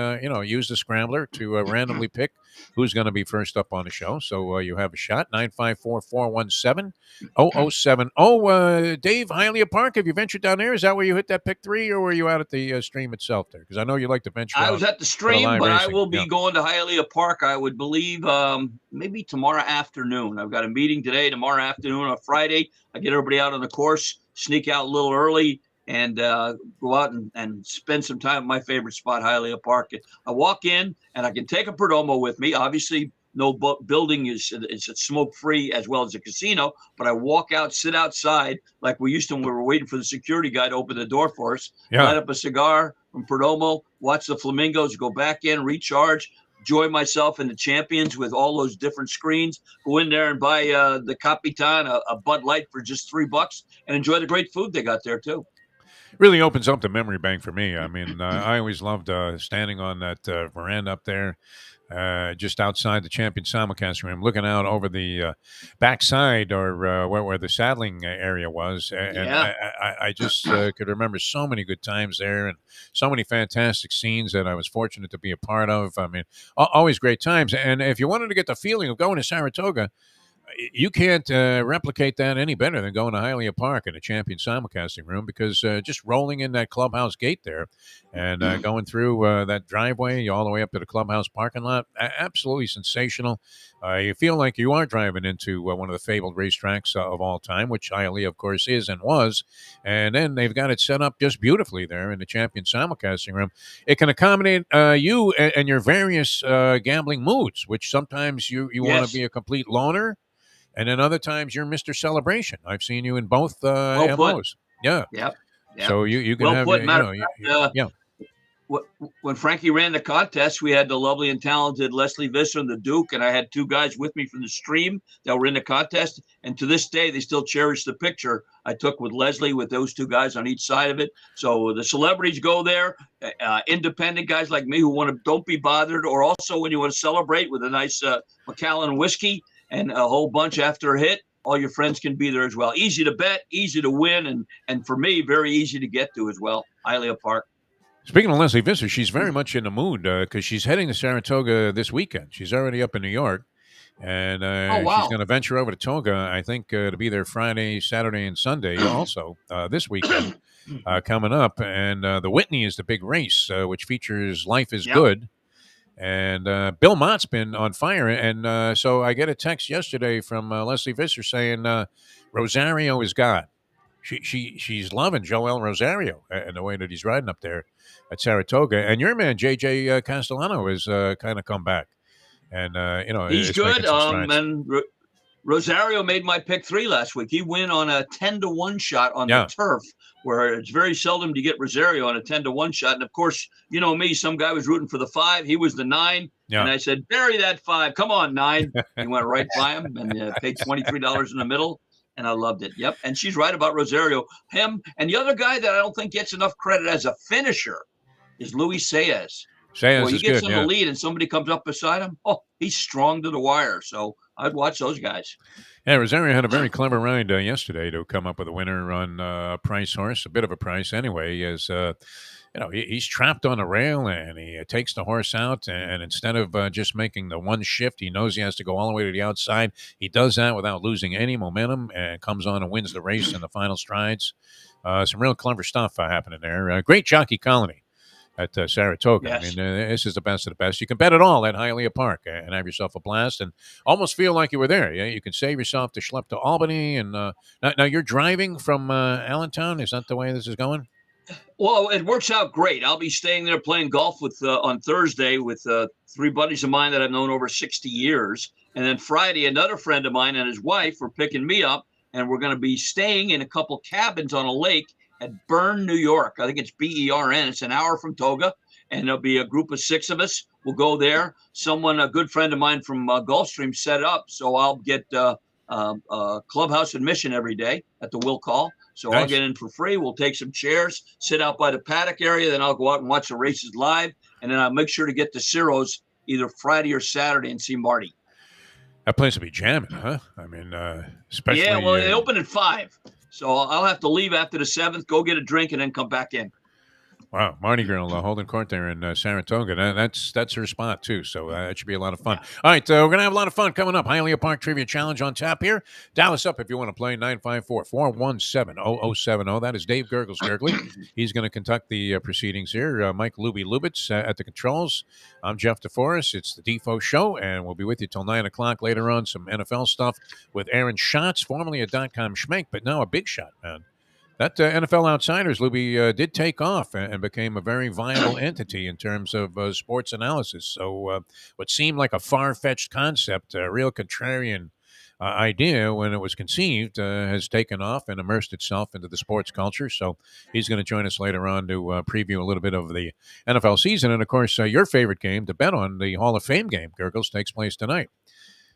Speaker 1: use the scrambler to randomly pick who's going to be first up on the show. So you have a shot. 954-417-0070. Dave, Hialeah Park, have you ventured down there? Is that where you hit that pick 3, or were you out at the stream itself there? Because I know you like to venture.
Speaker 4: I was at the stream, but racing. I will be going to Hialeah Park, I would believe, maybe tomorrow afternoon. I've got a meeting today, tomorrow afternoon on Friday. I get everybody out on the course, sneak out a little early, and go out and spend some time at my favorite spot, Hialeah Park. I walk in, and I can take a Perdomo with me. Obviously, no building is smoke-free as well as a casino, but I walk out, sit outside like we used to when we were waiting for the security guy to open the door for us, light up a cigar from Perdomo, watch the flamingos, go back in, recharge, enjoy myself and the champions with all those different screens, go in there and buy the Capitan, a Bud Light for just $3, and enjoy the great food they got there, too.
Speaker 1: Really opens up the memory bank for me. I mean, I always loved standing on that veranda up there, just outside the champion simulcast room, looking out over the backside or where the saddling area was. And I just could remember so many good times there and so many fantastic scenes that I was fortunate to be a part of. I mean, always great times. And if you wanted to get the feeling of going to Saratoga, you can't replicate that any better than going to Hialeah Park in a champion simulcasting room, because just rolling in that clubhouse gate there and going through that driveway all the way up to the clubhouse parking lot, absolutely sensational. You feel like you are driving into one of the fabled racetracks of all time, which Hialeah, of course, is and was. And then they've got it set up just beautifully there in the champion simulcasting room. It can accommodate you and your various gambling moods, which sometimes you want to be a complete loner. And then other times you're Mr. Celebration. I've seen you in both MOs. Yeah.
Speaker 4: Yep.
Speaker 1: So you can have
Speaker 4: when Frankie ran the contest, we had the lovely and talented Leslie Visser and the Duke, and I had 2 guys with me from the stream that were in the contest. And to this day, they still cherish the picture I took with Leslie with those 2 guys on each side of it. So the celebrities go there, independent guys like me who don't be bothered, or also when you want to celebrate with a nice Macallan whiskey and a whole bunch after a hit, all your friends can be there as well. Easy to bet, easy to win, and for me, very easy to get to as well. Hialeah Park.
Speaker 1: Speaking of Leslie Visser, she's very much in the mood because she's heading to Saratoga this weekend. She's already up in New York, and she's going to venture over to Toga, I think, to be there Friday, Saturday, and Sunday also this weekend coming up. And the Whitney is the big race, which features Life is Good. And Bill Mott's been on fire. And so I get a text yesterday from Leslie Visser saying Rosario is God. She's loving Joel Rosario and the way that he's riding up there at Saratoga. And your man, J.J. Castellano, has kind of come back. And,
Speaker 4: he's good. And Rosario made my pick 3 last week. He went on a 10-1 shot on the turf, where it's very seldom to get Rosario on a 10-1 shot. And of course, you know me, some guy was rooting for the 5. He was the 9. Yeah. And I said, bury that 5. Come on, 9. He went right by him and paid $23 in the middle. And I loved it. Yep. And she's right about Rosario. Him and the other guy that I don't think gets enough credit as a finisher is Luis Saez.
Speaker 1: Saez
Speaker 4: he
Speaker 1: is
Speaker 4: gets
Speaker 1: good,
Speaker 4: in the lead and somebody comes up beside him. Oh, he's strong to the wire. So I'd watch those guys.
Speaker 1: Yeah, Rosario had a very clever ride yesterday to come up with a winner on Price Horse, a bit of a price anyway, as he's trapped on a rail and he takes the horse out, and instead of just making the one shift, he knows he has to go all the way to the outside. He does that without losing any momentum and comes on and wins the race in the final strides. Some real clever stuff happening there. Great jockey colony at Saratoga.
Speaker 4: Yes.
Speaker 1: I mean, this is the best of the best. You can bet it all at Hialeah Park and have yourself a blast and almost feel like you were there. Yeah, you can save yourself the schlep to Albany. And now you're driving from Allentown. Is that the way this is going?
Speaker 4: Well, it works out great. I'll be staying there playing golf with on Thursday with 3 buddies of mine that I've known over 60 years. And then Friday, another friend of mine and his wife are picking me up, and we're going to be staying in a couple cabins on a lake at Bern, New York. I think it's Bern. It's an hour from Toga, and there'll be a group of 6 of us. We'll go there. A good friend of mine from Gulfstream, set up, so I'll get clubhouse admission every day at the will call. So nice. I'll get in for free. We'll take some chairs, sit out by the paddock area. Then I'll go out and watch the races live, and then I'll make sure to get to Ciro's either Friday or Saturday and see Marty.
Speaker 1: That place will be jamming, huh? I mean, especially.
Speaker 4: Yeah, well, they open at 5. So I'll have to leave after the 7th, go get a drink, and then come back in.
Speaker 1: Wow, Marty Girl holding court there in Saratoga. That's her spot, too, so that should be a lot of fun. Yeah. All right, we're going to have a lot of fun coming up. Hialeah Park Trivia Challenge on tap here. Dial us up if you want to play, 954-417-0070. That is Dave Gurgles Gurgley. He's going to conduct the proceedings here. Mike Lubie Lubitz at the controls. I'm Jeff DeForest. It's the Defo Show, and we'll be with you till 9 o'clock. Later on, some NFL stuff with Aaron Schatz, formerly a .com schmink, but now a big shot, man. That NFL Outsiders, Lubie, did take off and became a very viable entity in terms of sports analysis. So what seemed like a far-fetched concept, a real contrarian idea when it was conceived, has taken off and immersed itself into the sports culture. So he's going to join us later on to preview a little bit of the NFL season. And, of course, your favorite game to bet on, the Hall of Fame game, Gurgles, takes place tonight,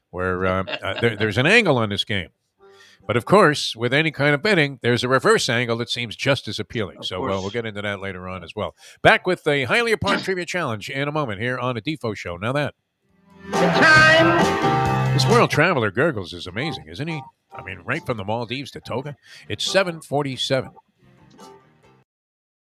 Speaker 1: where there's an angle on this game. But, of course, with any kind of betting, there's a reverse angle that seems just as appealing. So we'll get into that later on as well. Back with the Hialeah Park Trivia Challenge in a moment here on the Defo Show. Now that. Time. This world traveler Gurgles is amazing, isn't he? I mean, right from the Maldives to Toga. It's 7:47.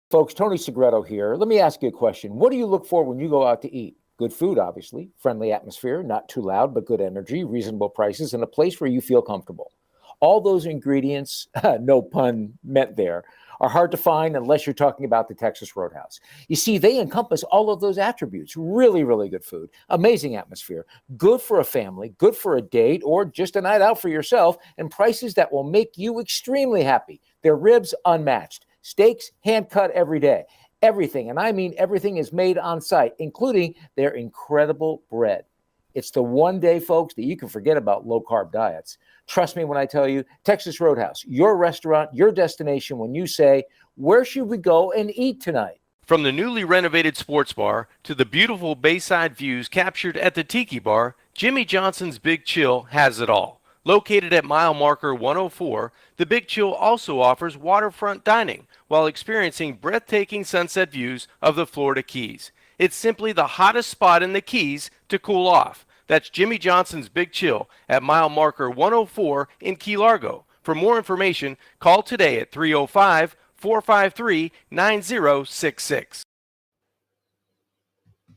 Speaker 5: Folks, Tony Segreto here. Let me ask you a question. What do you look for when you go out to eat? Good food, obviously. Friendly atmosphere, not too loud, but good energy, reasonable prices, and a place where you feel comfortable. All those ingredients, no pun meant there, are hard to find unless you're talking about the Texas Roadhouse. You see, they encompass all of those attributes. Really, really good food, amazing atmosphere, good for a family, good for a date, or just a night out for yourself, and prices that will make you extremely happy. Their ribs unmatched, steaks hand-cut every day. Everything, and I mean everything, is made on site, including their incredible bread. It's the one day, folks, that you can forget about low-carb diets. Trust me when I tell you, Texas Roadhouse, your restaurant, your destination when you say, where should we go and eat tonight?
Speaker 6: From the newly renovated sports bar to the beautiful bayside views captured at the Tiki Bar, Jimmy Johnson's Big Chill has it all. Located at mile marker 104, the Big Chill also offers waterfront dining while experiencing breathtaking sunset views of the Florida Keys. It's simply the hottest spot in the Keys to cool off. That's Jimmy Johnson's Big Chill at mile marker 104 in Key Largo. For more information, call today at 305-453-9066.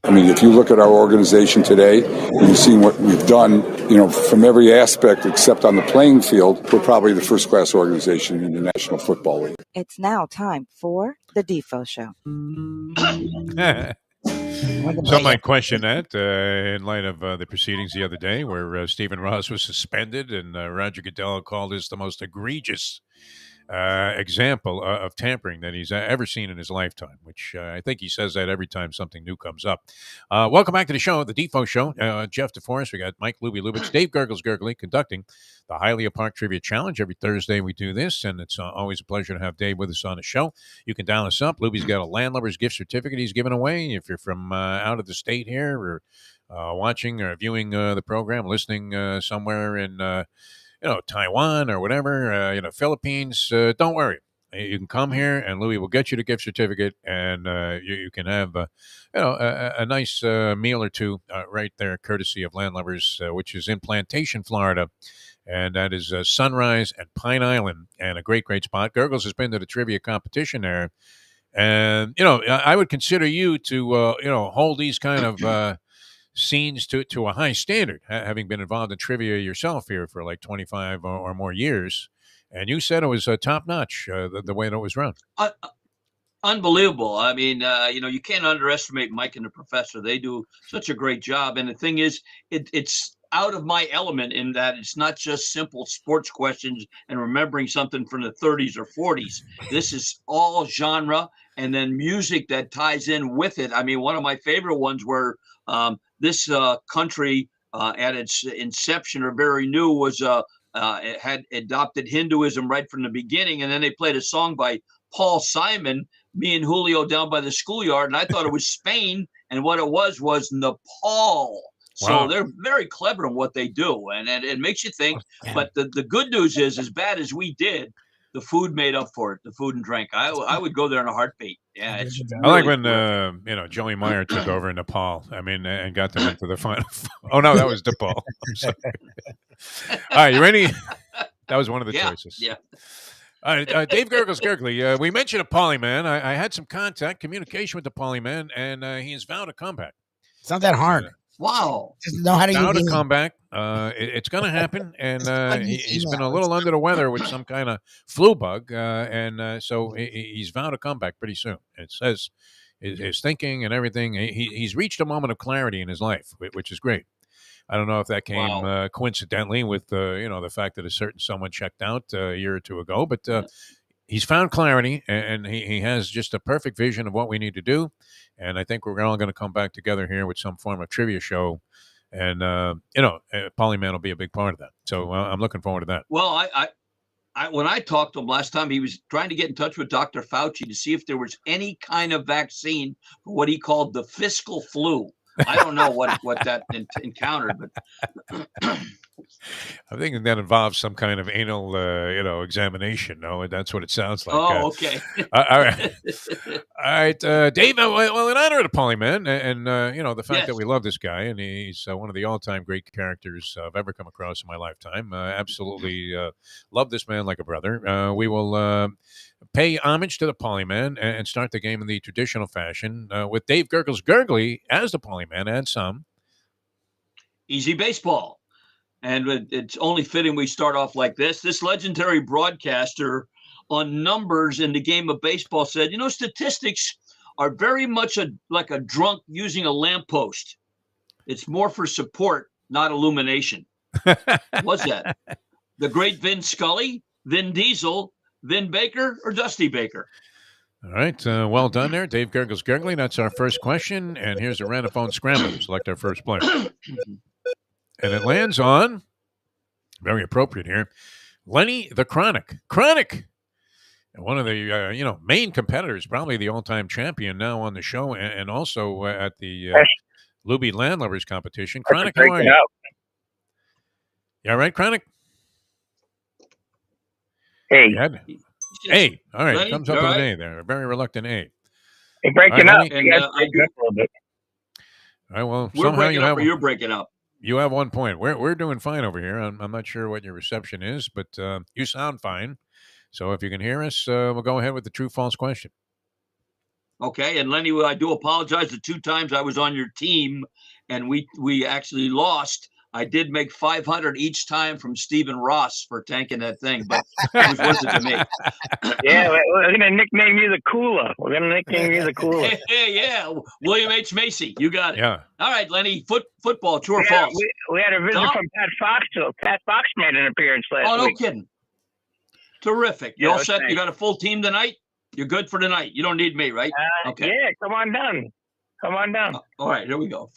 Speaker 7: I mean, if you look at our organization today, and you've seen what we've done, from every aspect except on the playing field, we're probably the first-class organization in the National Football League.
Speaker 3: It's now time for the Defo Show.
Speaker 1: Some might question that in light of the proceedings the other day where Stephen Ross was suspended and Roger Goodell called this the most egregious example of tampering that he's ever seen in his lifetime, which I think he says that every time something new comes up. Welcome back to the show, the Defo Show. Jeff DeForest, we got Mike Lubie Lubitz, Dave Gurgly conducting the Hialeah Park Trivia Challenge. Every Thursday we do this, and it's always a pleasure to have Dave with us on the show. You can dial us up. Lubie's got a Landlubber's gift certificate he's giving away. If you're from out of the state here or watching or viewing the program, listening somewhere in Taiwan or whatever, Philippines, don't worry. You can come here, and Louis will get you the gift certificate, and you can have a nice meal or two right there, courtesy of Landlubbers, which is in Plantation, Florida, and that is Sunrise and Pine Island, and a great spot. Gurgles has been to the trivia competition there, and I would consider you to hold these kind of scenes to a high standard, having been involved in trivia yourself here for like 25 or more years. And you said it was top notch, the way that it was run.
Speaker 4: Unbelievable. I mean, you can't underestimate Mike and the professor. They do such a great job. And the thing is, it's out of my element in that it's not just simple sports questions and remembering something from the 30s or 40s. This is all genre and then music that ties in with it. I mean, one of my favorite ones were this country at its inception or very new was it had adopted Hinduism right from the beginning. And then they played a song by Paul Simon, me and Julio down by the schoolyard. And I thought it was Spain. And what it was Nepal. So
Speaker 1: Wow.
Speaker 4: they're very clever in what they do. And it makes you think. But the good news is, as bad as we did, the food made up for it, the food and drink. I would go there in a heartbeat. Yeah, it's
Speaker 1: I like
Speaker 4: really
Speaker 1: when Joey Meyer took over in Nepal. I mean, and got them into the final. Oh no, that was DePaul. I'm sorry. All right, you ready? That was one of the choices.
Speaker 4: Yeah.
Speaker 1: All right, Dave Gurgly. We mentioned a Polyman. I had some communication with the Polyman, and he has vowed a comeback.
Speaker 2: It's not that hard.
Speaker 4: Wow.
Speaker 2: Just know how to
Speaker 1: Vowed a
Speaker 2: use
Speaker 1: comeback. It's going to happen, and he's been a little under the weather with some kind of flu bug, and so he's vowed a comeback pretty soon. It says his thinking and everything. He's reached a moment of clarity in his life, which is great. I don't know if that came coincidentally with the fact that a certain someone checked out a year or two ago, but he's found clarity, and he has just a perfect vision of what we need to do. And I think we're all going to come back together here with some form of trivia show, and Polyman will be a big part of that. So I'm looking forward to that.
Speaker 4: Well, I when I talked to him last time, he was trying to get in touch with Dr. Fauci to see if there was any kind of vaccine for what he called the fiscal flu. I don't know what that encountered, but
Speaker 1: I think that involves some kind of anal, examination. No, that's what it sounds like.
Speaker 4: Oh, okay.
Speaker 1: All right, Dave. Well, in honor of the Polyman, and the fact that we love this guy, and he's one of the all-time great characters I've ever come across in my lifetime. Absolutely love this man like a brother. We will pay homage to the Polyman and start the game in the traditional fashion with Dave Gurgly as the Polyman and some
Speaker 4: easy baseball. And it's only fitting we start off like this. This legendary broadcaster on numbers in the game of baseball said, statistics are very much like a drunk using a lamppost. It's more for support, not illumination. What's that? The great Vin Scully, Vin Diesel, Vin Baker, or Dusty Baker?
Speaker 1: All right. Well done there, Dave Gurgly. That's our first question. And here's a random phone scramble to select our first player. And it lands on, very appropriate here, Lenny the Chronic. Chronic! One of the main competitors, probably the all-time champion now on the show, and also at the Lubie Landlubbers competition. Chronic, how are you? You all right, Chronic?
Speaker 8: Hey.
Speaker 1: A. All right.
Speaker 4: Lenny,
Speaker 1: Comes up with an A there. A very reluctant A.
Speaker 8: Hey, breaking
Speaker 1: up.
Speaker 8: You guys breaking up a little bit.
Speaker 1: All right. Well,
Speaker 4: we're
Speaker 1: somehow
Speaker 4: breaking up or you're breaking up.
Speaker 1: You have 1 point. We're doing fine over here. I'm not sure what your reception is, but you sound fine. So if you can hear us, we'll go ahead with the true-false question.
Speaker 4: Okay, and Lenny, I do apologize. The 2 times I was on your team and we actually lost. I did make 500 each time from Stephen Ross for tanking that thing, but it was worth it to me.
Speaker 8: Yeah, we're going to nickname you the Cooler.
Speaker 4: Yeah, William H. Macy. You got it.
Speaker 1: Yeah.
Speaker 4: All right, Lenny, football, true or false?
Speaker 8: We had a visit from Pat Fox. Pat Fox made an appearance last week.
Speaker 4: Oh, no kidding. Terrific. You
Speaker 8: Yeah,
Speaker 4: all set?
Speaker 8: thanks.
Speaker 4: You got a full team tonight? You're good for tonight. You don't need me, right? Okay.
Speaker 8: Yeah, come on down. Come on down.
Speaker 4: All right, here we go.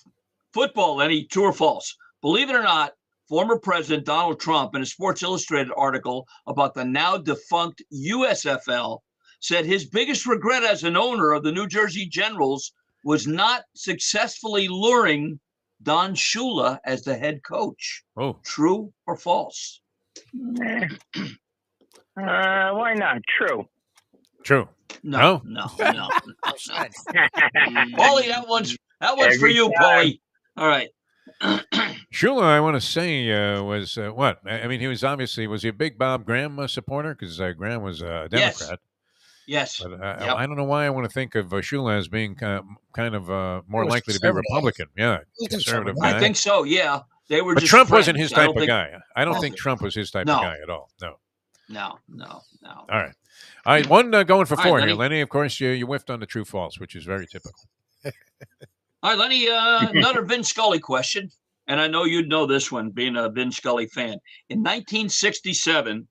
Speaker 4: Football, Lenny, true or false? Believe it or not, former President Donald Trump, in a Sports Illustrated article about the now defunct USFL, said his biggest regret as an owner of the New Jersey Generals was not successfully luring Don Shula as the head coach.
Speaker 1: Oh,
Speaker 4: true or false?
Speaker 8: Why not? True.
Speaker 1: True.
Speaker 4: No. Paulie, that one's for you, Paulie. All right.
Speaker 1: Shula, I want to say, was what? I mean, he was a big Bob Graham supporter because Graham was a Democrat.
Speaker 4: Yes.
Speaker 1: But I don't know why I want to think of Shula as being kind of more likely to be Republican. Yeah, conservative guy.
Speaker 4: I think so. Yeah, they were.
Speaker 1: But
Speaker 4: just
Speaker 1: Trump
Speaker 4: friends.
Speaker 1: wasn't his type of guy. I don't think Trump was his type of guy at all. No.
Speaker 4: All
Speaker 1: right. One going for four here,
Speaker 4: Lenny.
Speaker 1: Lenny. Of course, you whiffed on the true false, which is very typical.
Speaker 4: All right, Lenny. Another Vin Scully question, and I know you'd know this one, being a Vin Scully fan. In 1967,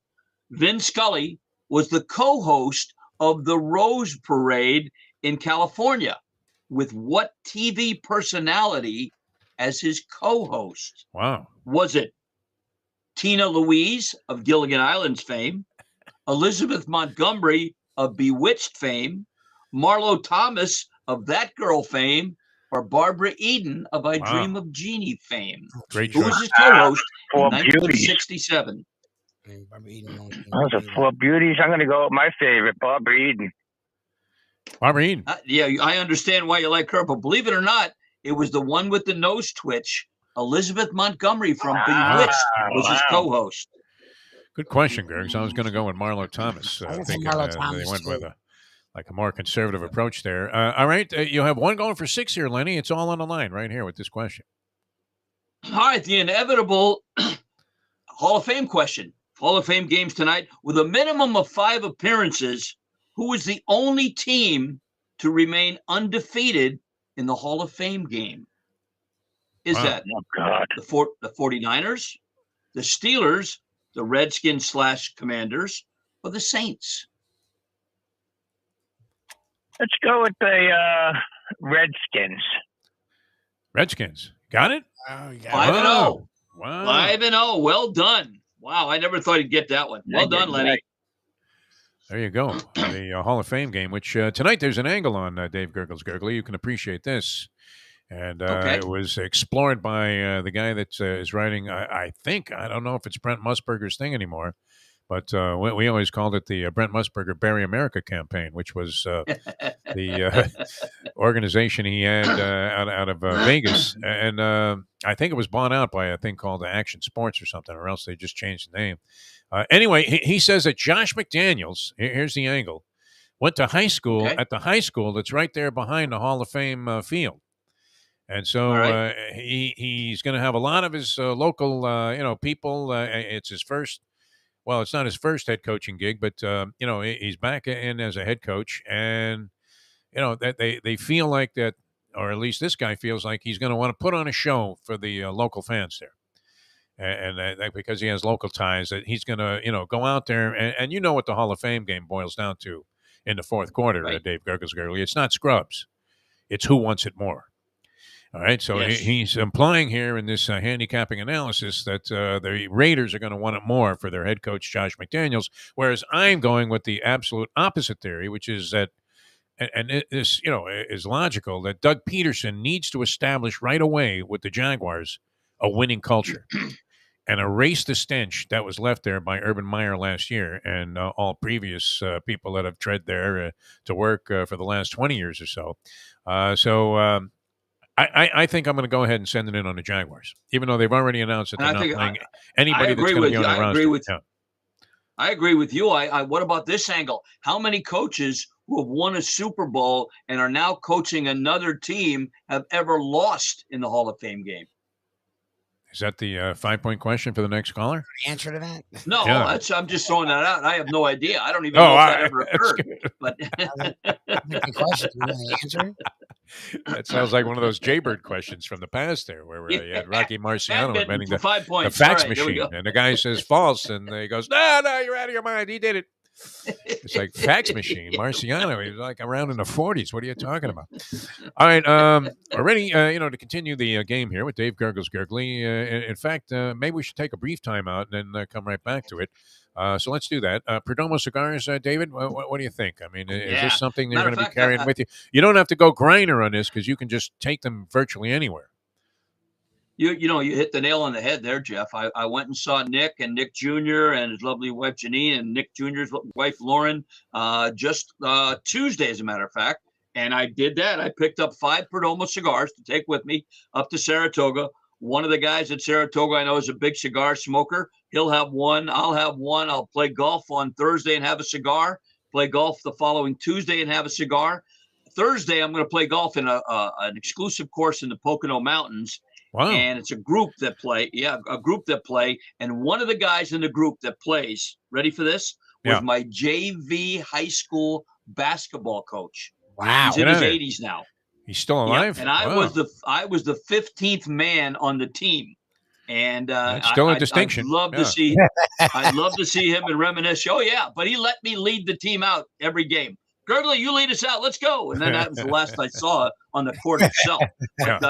Speaker 4: Vin Scully was the co-host of the Rose Parade in California, with what TV personality as his co-host?
Speaker 1: Wow.
Speaker 4: Was it Tina Louise of Gilligan Islands fame, Elizabeth Montgomery of Bewitched fame, Marlo Thomas of That Girl fame, or Barbara Eden of I Dream of Jeannie fame?
Speaker 1: Great
Speaker 4: Who
Speaker 1: choice.
Speaker 4: was his co-host in
Speaker 8: Four beauties.
Speaker 4: 1967?
Speaker 8: Those are four beauties. I'm going to go with my favorite, Barbara Eden.
Speaker 1: Barbara Eden.
Speaker 4: Yeah, I understand why you like her, but believe it or not, it was the one with the nose twitch. Elizabeth Montgomery from Bewitched was his co-host.
Speaker 1: Good question, Gergs. I was going to go with Marlo Thomas. I think they went with a more conservative approach there. All right, you have one going for six here, Lenny. It's all on the line right here with this question.
Speaker 4: All right, the inevitable Hall of Fame question. Hall of Fame games tonight. With a minimum of 5 appearances, who was the only team to remain undefeated in the Hall of Fame game? Is that the 49ers, the Steelers, the Redskins / Commanders, or the Saints?
Speaker 8: Let's go with the Redskins.
Speaker 1: Redskins. Got it?
Speaker 2: Oh, you
Speaker 4: 5-0.
Speaker 1: Wow.
Speaker 4: 5-0. Well done. Wow, I never thought he'd get that one. Well done, Lenny.
Speaker 1: There you go. The Hall of Fame game, which tonight there's an angle on Dave Gurgle's Gurgley. You can appreciate this. And it was explored by the guy that is writing, I think, I don't know if it's Brent Musburger's thing anymore, but we always called it the Brent Musburger Bury America campaign, which was the organization he had out of Vegas. And I think it was bought out by a thing called Action Sports or something, or else they just changed the name. Anyway, he says that Josh McDaniels, here's the angle, went to high school at the high school that's right there behind the Hall of Fame field. And so he's going to have a lot of his local, people. It's his first. Well, it's not his first head coaching gig, but he's back in as a head coach, and that they feel like that, or at least this guy feels like he's going to want to put on a show for the local fans there, and because he has local ties, that he's going to go out there and you know what the Hall of Fame game boils down to in the fourth quarter, Dave Gurgles-Gurley. It's not scrubs, it's who wants it more. All right, so he's implying here in this handicapping analysis that the Raiders are going to want it more for their head coach, Josh McDaniels, whereas I'm going with the absolute opposite theory, which is that, and this, is logical, that Doug Peterson needs to establish right away with the Jaguars a winning culture and erase the stench that was left there by Urban Meyer last year and all previous people that have tread there to work for the last 20 years or so. I think I'm going to go ahead and send it in on the Jaguars, even though they've already announced that they're not playing anybody that's going to be on their roster.
Speaker 4: I agree with you. What about this angle? How many coaches who have won a Super Bowl and are now coaching another team have ever lost in the Hall of Fame game?
Speaker 1: Is that the 5-point question for the next caller?
Speaker 2: Answer to that?
Speaker 4: No, I'm just throwing that out. I have no idea. I don't even know if that ever occurred. But
Speaker 2: question. You know the answer?
Speaker 1: That sounds like one of those Jaybird questions from the past there, where you had Rocky Marciano inventing
Speaker 4: for 5
Speaker 1: the
Speaker 4: points.
Speaker 1: fax
Speaker 4: All right,
Speaker 1: machine. And the guy says false, and he goes, no, you're out of your mind. He did it. It's like fax machine. Marciano, he's like around in the 40s. What are you talking about? All right. Already, to continue the game here with Dave Gurgles Gurgley. In fact, maybe we should take a brief time out and then come right back to it. So let's do that. Perdomo Cigars, David, what do you think? I mean, is this something that you're going to be carrying with you? You don't have to go grinder on this because you can just take them virtually anywhere.
Speaker 4: You hit the nail on the head there, Jeff. I went and saw Nick Jr. and his lovely wife, Janine, and Nick Jr.'s wife, Lauren, just Tuesday, as a matter of fact. And I did that. I picked up 5 Perdomo cigars to take with me up to Saratoga. One of the guys at Saratoga I know is a big cigar smoker. He'll have one. I'll have one. I'll play golf on Thursday and have a cigar. Play golf the following Tuesday and have a cigar. Thursday, I'm going to play golf in an exclusive course in the Pocono Mountains.
Speaker 1: Wow.
Speaker 4: And it's a group that play. Yeah, a group that play. And one of the guys in the group that plays, ready for this, was my JV high school basketball coach.
Speaker 2: Wow.
Speaker 4: He's in his 80s now.
Speaker 1: He's still alive?
Speaker 4: Yeah, and I was the 15th man on the team. And
Speaker 1: that's still a distinction.
Speaker 4: I'd love to see him and reminisce. Oh, yeah. But he let me lead the team out every game. Gurgley, you lead us out. Let's go. And then that was the last I saw on the court itself. But,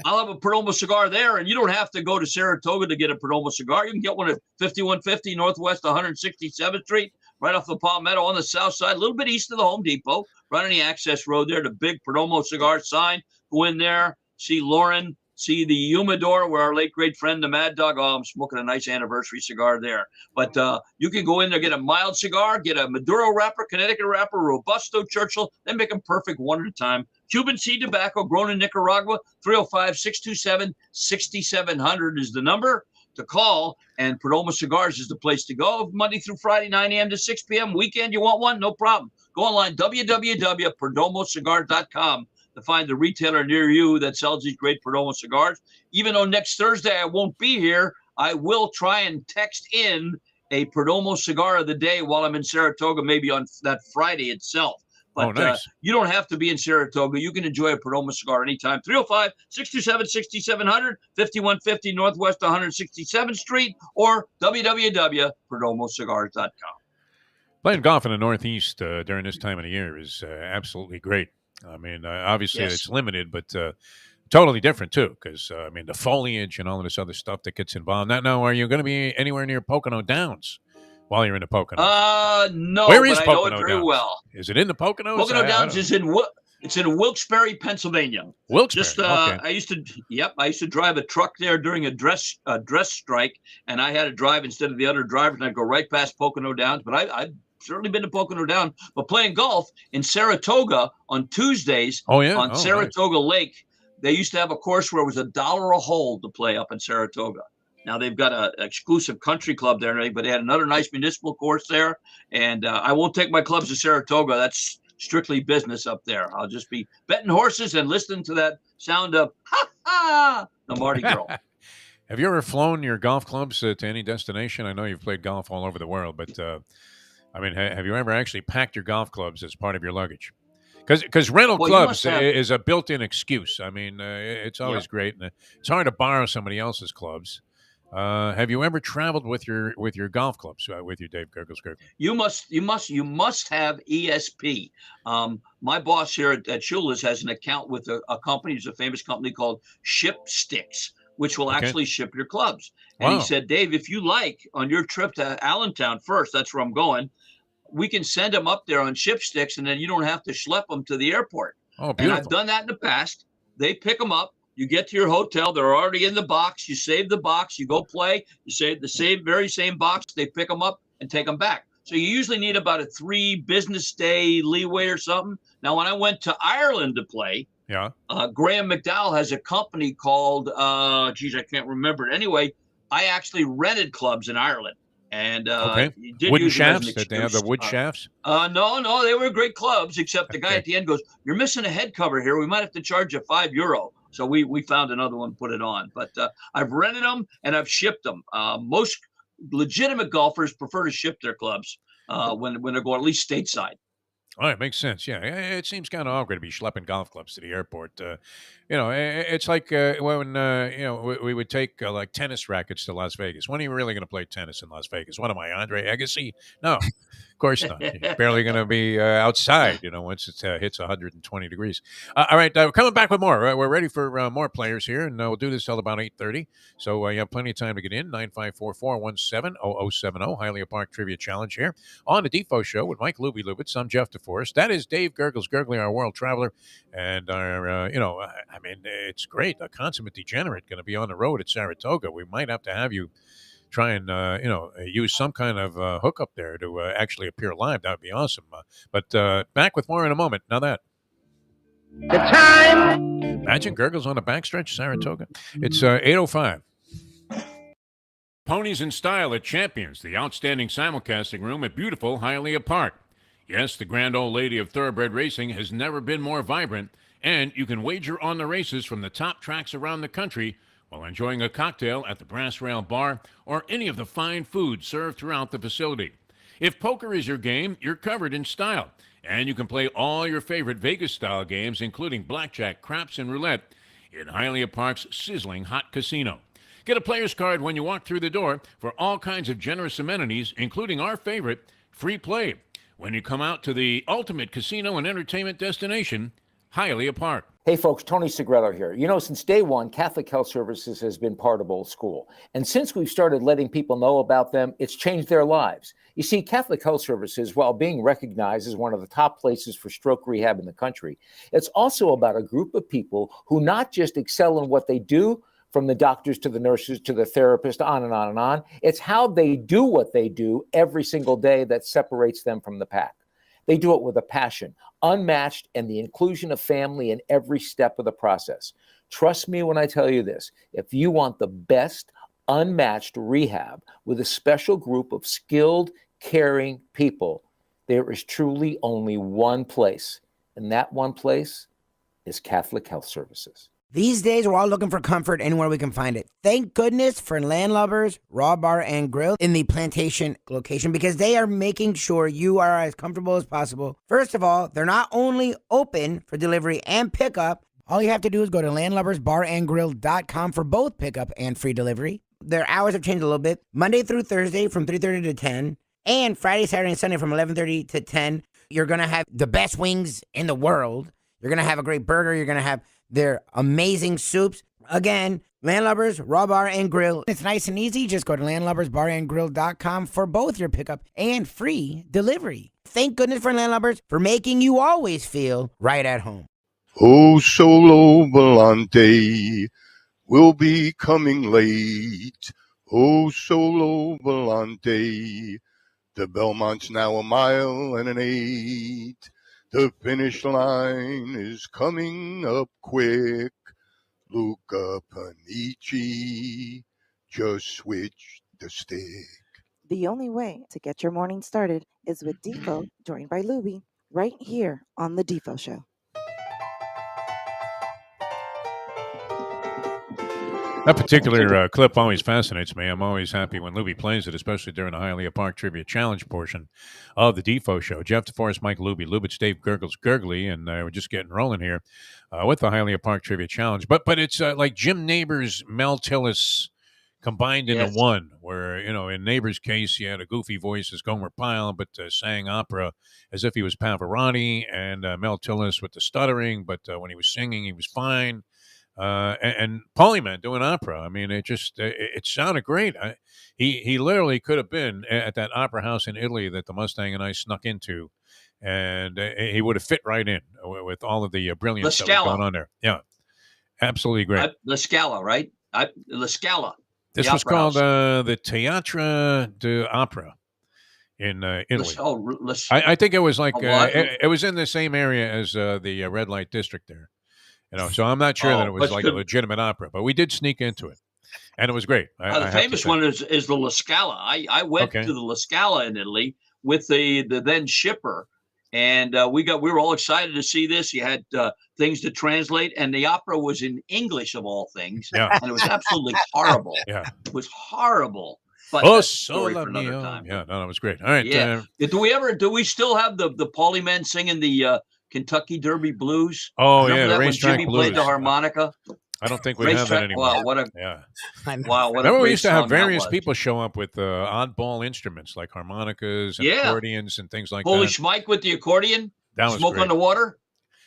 Speaker 4: I'll have a Perdomo cigar there, and you don't have to go to Saratoga to get a Perdomo cigar. You can get one at 5150 Northwest 167th Street, right off the Palmetto on the south side, a little bit east of the Home Depot, right on the access road there, the big Perdomo cigar sign. Go in there, see Lauren, see the Humidor where our late great friend, the Mad Dog, I'm smoking a nice anniversary cigar there. But you can go in there, get a mild cigar, get a Maduro wrapper, Connecticut wrapper, Robusto, Churchill. They make them perfect one at a time. Cuban seed tobacco grown in Nicaragua, 305-627-6700 is the number to call. And Perdomo Cigars is the place to go. Monday through Friday, 9 a.m. to 6 p.m. Weekend, you want one? No problem. Go online, www.perdomocigar.com. to find the retailer near you that sells these great Perdomo cigars. Even though next Thursday I won't be here, I will try and text in a Perdomo cigar of the day while I'm in Saratoga, maybe on that Friday itself. But
Speaker 1: nice.
Speaker 4: You don't have to be in Saratoga. You can enjoy a Perdomo cigar anytime. 305-627-6700, 5150 Northwest 167th Street, or www.perdomocigars.com.
Speaker 1: Playing golf in the Northeast during this time of the year is absolutely great. I mean, obviously it's limited, but totally different too. Because the foliage and all of this other stuff that gets involved. Now, are you going to be anywhere near Pocono Downs while you're in the Poconos?
Speaker 4: No.
Speaker 1: Where is
Speaker 4: Pocono?
Speaker 1: I know it very
Speaker 4: Downs?
Speaker 1: Well. Is it in the Poconos?
Speaker 4: Pocono Downs is in Wilkes-Barre, Pennsylvania.
Speaker 1: Wilkes-Barre. Okay.
Speaker 4: I used to drive a truck there during a dress strike, and I had to drive instead of the other drivers, and I'd go right past Pocono Downs. But I've certainly been to Pocono Downs. But playing golf in Saratoga on Tuesdays on Saratoga Lake, they used to have a course where it was $1 a hole to play up in Saratoga. Now they've got an exclusive country club there, but they had another nice municipal course there. And I won't take my clubs to Saratoga. That's strictly business up there. I'll just be betting horses and listening to that sound of the Mardi Gras.
Speaker 1: Have you ever flown your golf clubs to any destination? I know you've played golf all over the world, but have you ever actually packed your golf clubs as part of your luggage? Because rental clubs is a built-in excuse. I mean, it's always great, and it's hard to borrow somebody else's clubs. Have you ever traveled with your golf clubs with you, Dave Gurgles Gurgley?
Speaker 4: You must have ESP. My boss here at Shula's has an account with a company. It's a famous company called Ship Sticks, which will actually ship your clubs. And he said, Dave, if you like, on your trip to Allentown first, that's where I'm going, we can send them up there on Ship Sticks, and then you don't have to schlep them to the airport.
Speaker 1: Oh, beautiful.
Speaker 4: And I've done that in the past. They pick them up. You get to your hotel. They're already in the box. You save the box. You go play. You save the very same box. They pick them up and take them back. So you usually need about a 3 business day leeway or something. Now, when I went to Ireland to play, Graham McDowell has a company called, I can't remember it. Anyway, I actually rented clubs in Ireland. And
Speaker 1: wooden shafts? Did they have the wood shafts?
Speaker 4: No, they were great clubs, except the guy at the end goes, "You're missing a head cover here. We might have to charge you €5." So we found another one, put it on. But I've rented them and I've shipped them. Most legitimate golfers prefer to ship their clubs when they go at least stateside.
Speaker 1: All right, makes sense. Yeah, it seems kind of awkward to be schlepping golf clubs to the airport. It's like when we would take like tennis rackets to Las Vegas. When are you really going to play tennis in Las Vegas? What am I, Andre Agassi? No, of course not. You're barely going to be outside, once it hits 120 degrees. All right, we're coming back with more. We're ready for more players here, and we'll do this till about 8:30. So you have plenty of time to get in. 954-417-0070, Hialeah Park Trivia Challenge here on the Defo Show with Mike Lubie Lubitz. I'm Jeff DeForest. That is Dave Gurgles Gurgley, our world traveler, and our it's great. A consummate degenerate going to be on the road at Saratoga. We might have to have you try and use some kind of hookup there to actually appear live. That would be awesome. But back with more in a moment. Now that
Speaker 8: The time.
Speaker 1: imagine Gurgles on the backstretch, Saratoga. It's 8:05. Ponies in Style at Champions, the outstanding simulcasting room at beautiful Hialeah Park. Yes, the grand old lady of thoroughbred racing has never been more vibrant, and you can wager on the races from the top tracks around the country while enjoying a cocktail at the Brass Rail Bar or any of the fine food served throughout the facility. If poker is your game, you're covered in Style, and you can play all your favorite Vegas-style games, including blackjack, craps, and roulette, in Hialeah Park's sizzling hot casino. Get a player's card when you walk through the door for all kinds of generous amenities, including our favorite, free play, when you come out to the ultimate casino and entertainment destination, Hialeah Park.
Speaker 5: Hey folks, Tony Segreto here. Since day one, Catholic Health Services has been part of Old School. And since we've started letting people know about them, it's changed their lives. You see, Catholic Health Services, while being recognized as one of the top places for stroke rehab in the country, it's also about a group of people who not just excel in what they do, from the doctors to the nurses to the therapist, on and on and on. It's how they do what they do every single day that separates them from the pack. They do it with a passion, unmatched, and the inclusion of family in every step of the process. Trust me when I tell you this. If you want the best, unmatched rehab with a special group of skilled, caring people, there is truly only one place, and that one place is Catholic Health Services.
Speaker 2: These days, we're all looking for comfort anywhere we can find it. Thank goodness for Landlubbers Raw Bar and Grill in the Plantation location, because they are making sure you are as comfortable as possible. First of all, they're not only open for delivery and pickup. All you have to do is go to landlubbersbarandgrill.com for both pickup and free delivery. Their hours have changed a little bit. Monday through Thursday from 3:30 to 10, and Friday, Saturday, and Sunday from 11:30 to 10. You're going to have the best wings in the world. You're going to have a great burger. You're going to have their amazing soups. Again, Landlubbers, Raw Bar and Grill. It's nice and easy. Just go to landlubbersbarandgrill.com for both your pickup and free delivery. Thank goodness for Landlubbers for making you always feel right at home.
Speaker 9: Oh, Solo Volante will be coming late. Oh, Solo Volante, the Belmont's now 1.8 miles. The finish line is coming up quick. Luca Panici just switched the stick.
Speaker 3: The only way to get your morning started is with Defo, joined by Lubie, right here on the Defo Show.
Speaker 1: That particular clip always fascinates me. I'm always happy when Lubie plays it, especially during the Hialeah Park Trivia Challenge portion of the Defo Show. Jeff DeForest, Mike Lubie, Lubitz, Dave Gurgles Gurgley, and we're just getting rolling here with the Hialeah Park Trivia Challenge. But it's like Jim Neighbors, Mel Tillis combined into one, where, in Neighbors' case, he had a goofy voice as Gomer Pyle, but sang opera as if he was Pavarotti, and Mel Tillis with the stuttering, but when he was singing, he was fine. And Polyman doing opera. I mean, it sounded great. He literally could have been at that opera house in Italy that the Mustang and I snuck into, and he would have fit right in with all of the brilliance that was going on there. Yeah, absolutely great.
Speaker 4: La Scala, right? La Scala.
Speaker 1: This was called the Teatro d'Opera in Italy. I think it was like it was in the same area as the Red Light District there. So I'm not sure that it was like a legitimate opera, but we did sneak into it, and it was great.
Speaker 4: The famous one is the La Scala. I went to the La Scala in Italy with the then shipper, and we were all excited to see this. You had things to translate, and the opera was in English of all things, and it was absolutely horrible.
Speaker 1: Yeah,
Speaker 4: it was horrible. But
Speaker 1: Oh,
Speaker 4: that's a story
Speaker 1: sole
Speaker 4: for another
Speaker 1: mio.
Speaker 4: time.
Speaker 1: Yeah, no, that was great. All right.
Speaker 4: Yeah. Do we still have the Paulie men singing the Kentucky Derby blues?
Speaker 1: Oh,
Speaker 4: Remember
Speaker 1: yeah, the
Speaker 4: that when
Speaker 1: Racetrack
Speaker 4: Jimmy played the
Speaker 1: blues.
Speaker 4: harmonica?
Speaker 1: I don't think we have that
Speaker 4: Racetrack.
Speaker 1: anymore.
Speaker 4: Wow, what a
Speaker 1: Yeah.
Speaker 4: wow, what a
Speaker 1: Remember, we
Speaker 4: great
Speaker 1: used to have
Speaker 4: song that
Speaker 1: various
Speaker 4: was.
Speaker 1: people show up with oddball instruments like harmonicas and
Speaker 4: Yeah.
Speaker 1: accordions and things like
Speaker 4: Holy
Speaker 1: that.
Speaker 4: Schmike with the accordion.
Speaker 1: That was
Speaker 4: Smoke
Speaker 1: great.
Speaker 4: on the water.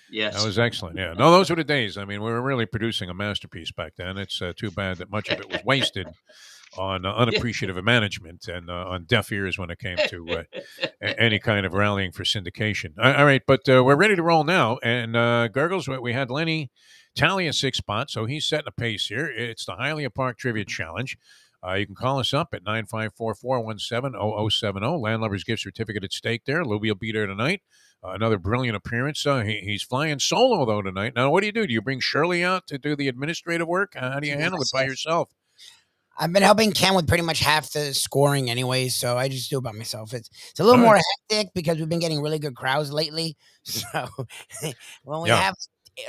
Speaker 4: Yes.
Speaker 1: That was excellent. Yeah. No, those were the days. I mean, we were really producing a masterpiece back then. It's too bad that much of it was wasted on unappreciative management and on deaf ears when it came to any kind of rallying for syndication. All right, but we're ready to roll now. And Gurgles, we had Lenny tally a 6 spot, so he's setting a pace here. It's the Hialeah Park Trivia Challenge. You can call us up at 954-417-0070. Landlubber's gift certificate at stake there. Lubie will be there tonight. Another brilliant appearance. He's flying solo, though, tonight. Now, what do? Do you bring Shirley out to do the administrative work? How do you handle it by yourself?
Speaker 2: I've been helping Ken with pretty much half the scoring anyway, so I just do it by myself. It's a little more hectic because we've been getting really good crowds lately. So when we have,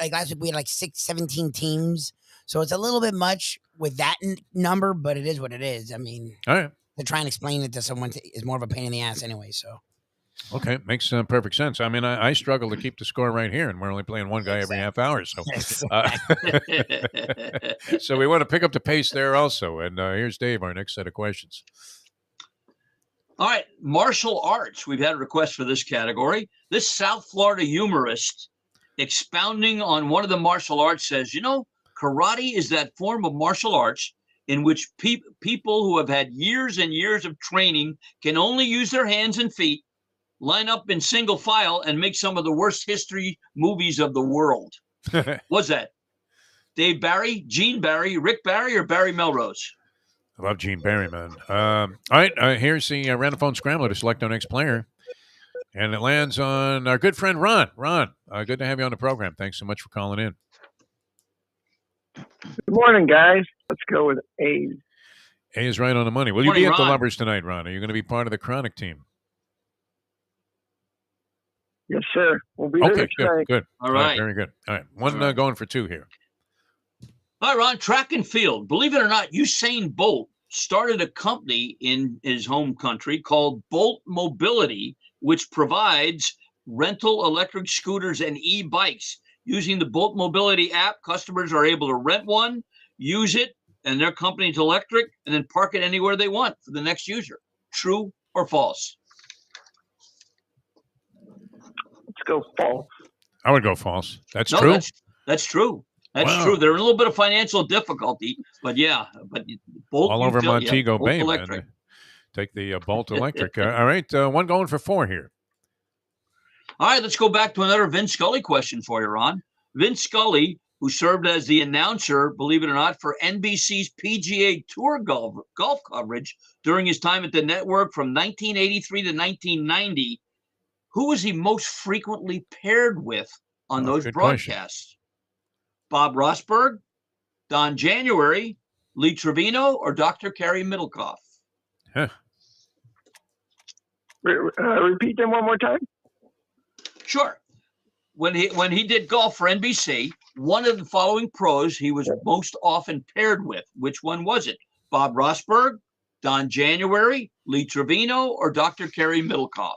Speaker 2: like last week, we had 17 teams. So it's a little bit much with that number, but it is what it is. I mean, to try and explain it to someone is more of a pain in the ass anyway, so.
Speaker 1: Okay, makes perfect sense. I mean, I struggle to keep the score right here, and we're only playing one guy every half hour. So, so we want to pick up the pace there also. And here's Dave, our next set of questions.
Speaker 4: All right, martial arts. We've had a request for this category. This South Florida humorist expounding on one of the martial arts says, karate is that form of martial arts in which people who have had years and years of training can only use their hands and feet, line up in single file, and make some of the worst history movies of the world. What's that? Dave Barry, Gene Barry, Rick Barry, or Barry Melrose?
Speaker 1: I love Gene Barry, man. All right, here's the random phone scrambler to select our next player. And it lands on our good friend Ron. Ron, good to have you on the program. Thanks so much for calling in.
Speaker 8: Good morning, guys. Let's go with A.
Speaker 1: A is right on the money. Will you be at the Lubbers tonight, Ron? Are you going to be part of the Chronic team?
Speaker 8: Yes, sir. We'll be there tonight.
Speaker 1: Good.
Speaker 4: All right.
Speaker 1: Very good. All right. One going for two here.
Speaker 4: All right, Ron, track and field. Believe it or not, Usain Bolt started a company in his home country called Bolt Mobility, which provides rental electric scooters and e-bikes. Using the Bolt Mobility app, customers are able to rent one, use it, and their company's electric, and then park it anywhere they want for the next user. True or false?
Speaker 8: Let's go false.
Speaker 1: I would go false. That's true?
Speaker 4: That's true. That's true. They're in a little bit of financial difficulty, but Bolt
Speaker 1: all over Montego Bay,
Speaker 4: Electric.
Speaker 1: man. Take the Bolt Electric. All right, one going for four here.
Speaker 4: All right, let's go back to another Vin Scully question for you, Ron. Vin Scully, who served as the announcer, believe it or not, for NBC's PGA Tour golf coverage during his time at the network from 1983 to 1990, who was he most frequently paired with on those broadcasts? Question. Bob Rosberg, Don January, Lee Trevino, or Dr. Kerry Middlecoff?
Speaker 1: Huh.
Speaker 8: Repeat them one more time.
Speaker 4: Sure. When he did golf for NBC, one of the following pros he was most often paired with. Which one was it? Bob Rosberg, Don January, Lee Trevino, or Dr. Kerry Middlecoff?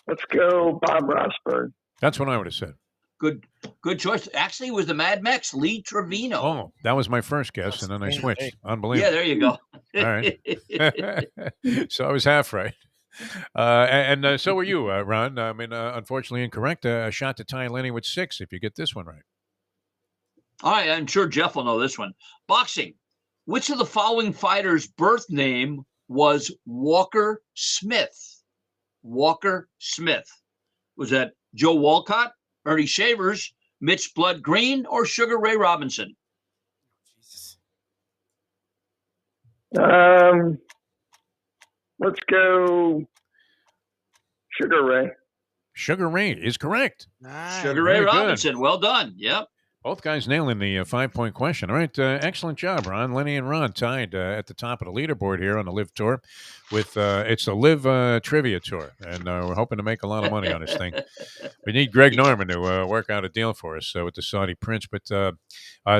Speaker 8: Let's go Bob Rosberg.
Speaker 1: That's what I would have said.
Speaker 4: Good choice. Actually, it was the Mad Max, Lee Trevino.
Speaker 1: Oh, that was my first guess, and then I switched. Unbelievable.
Speaker 4: Yeah, there you go.
Speaker 1: All right. So I was half right. And so were you, Ron. I mean, unfortunately incorrect. A shot to tie Lenny with 6 if you get this one right.
Speaker 4: All right, I'm sure Jeff will know this one. Boxing. Which of the following fighters' birth name was Walker Smith? Walker Smith. Was that Joe Walcott, Ernie Shavers, Mitch Blood Green, or Sugar Ray Robinson?
Speaker 8: Let's go Sugar Ray.
Speaker 1: Sugar Ray is correct.
Speaker 4: Sugar Ray Robinson. Well done. Yep.
Speaker 1: Both guys nailing the 5-point question. All right, excellent job, Ron. Lenny and Ron tied at the top of the leaderboard here on the Live Tour. With it's the Live Trivia Tour, and we're hoping to make a lot of money on this thing. We need Greg Norman to work out a deal for us with the Saudi Prince. But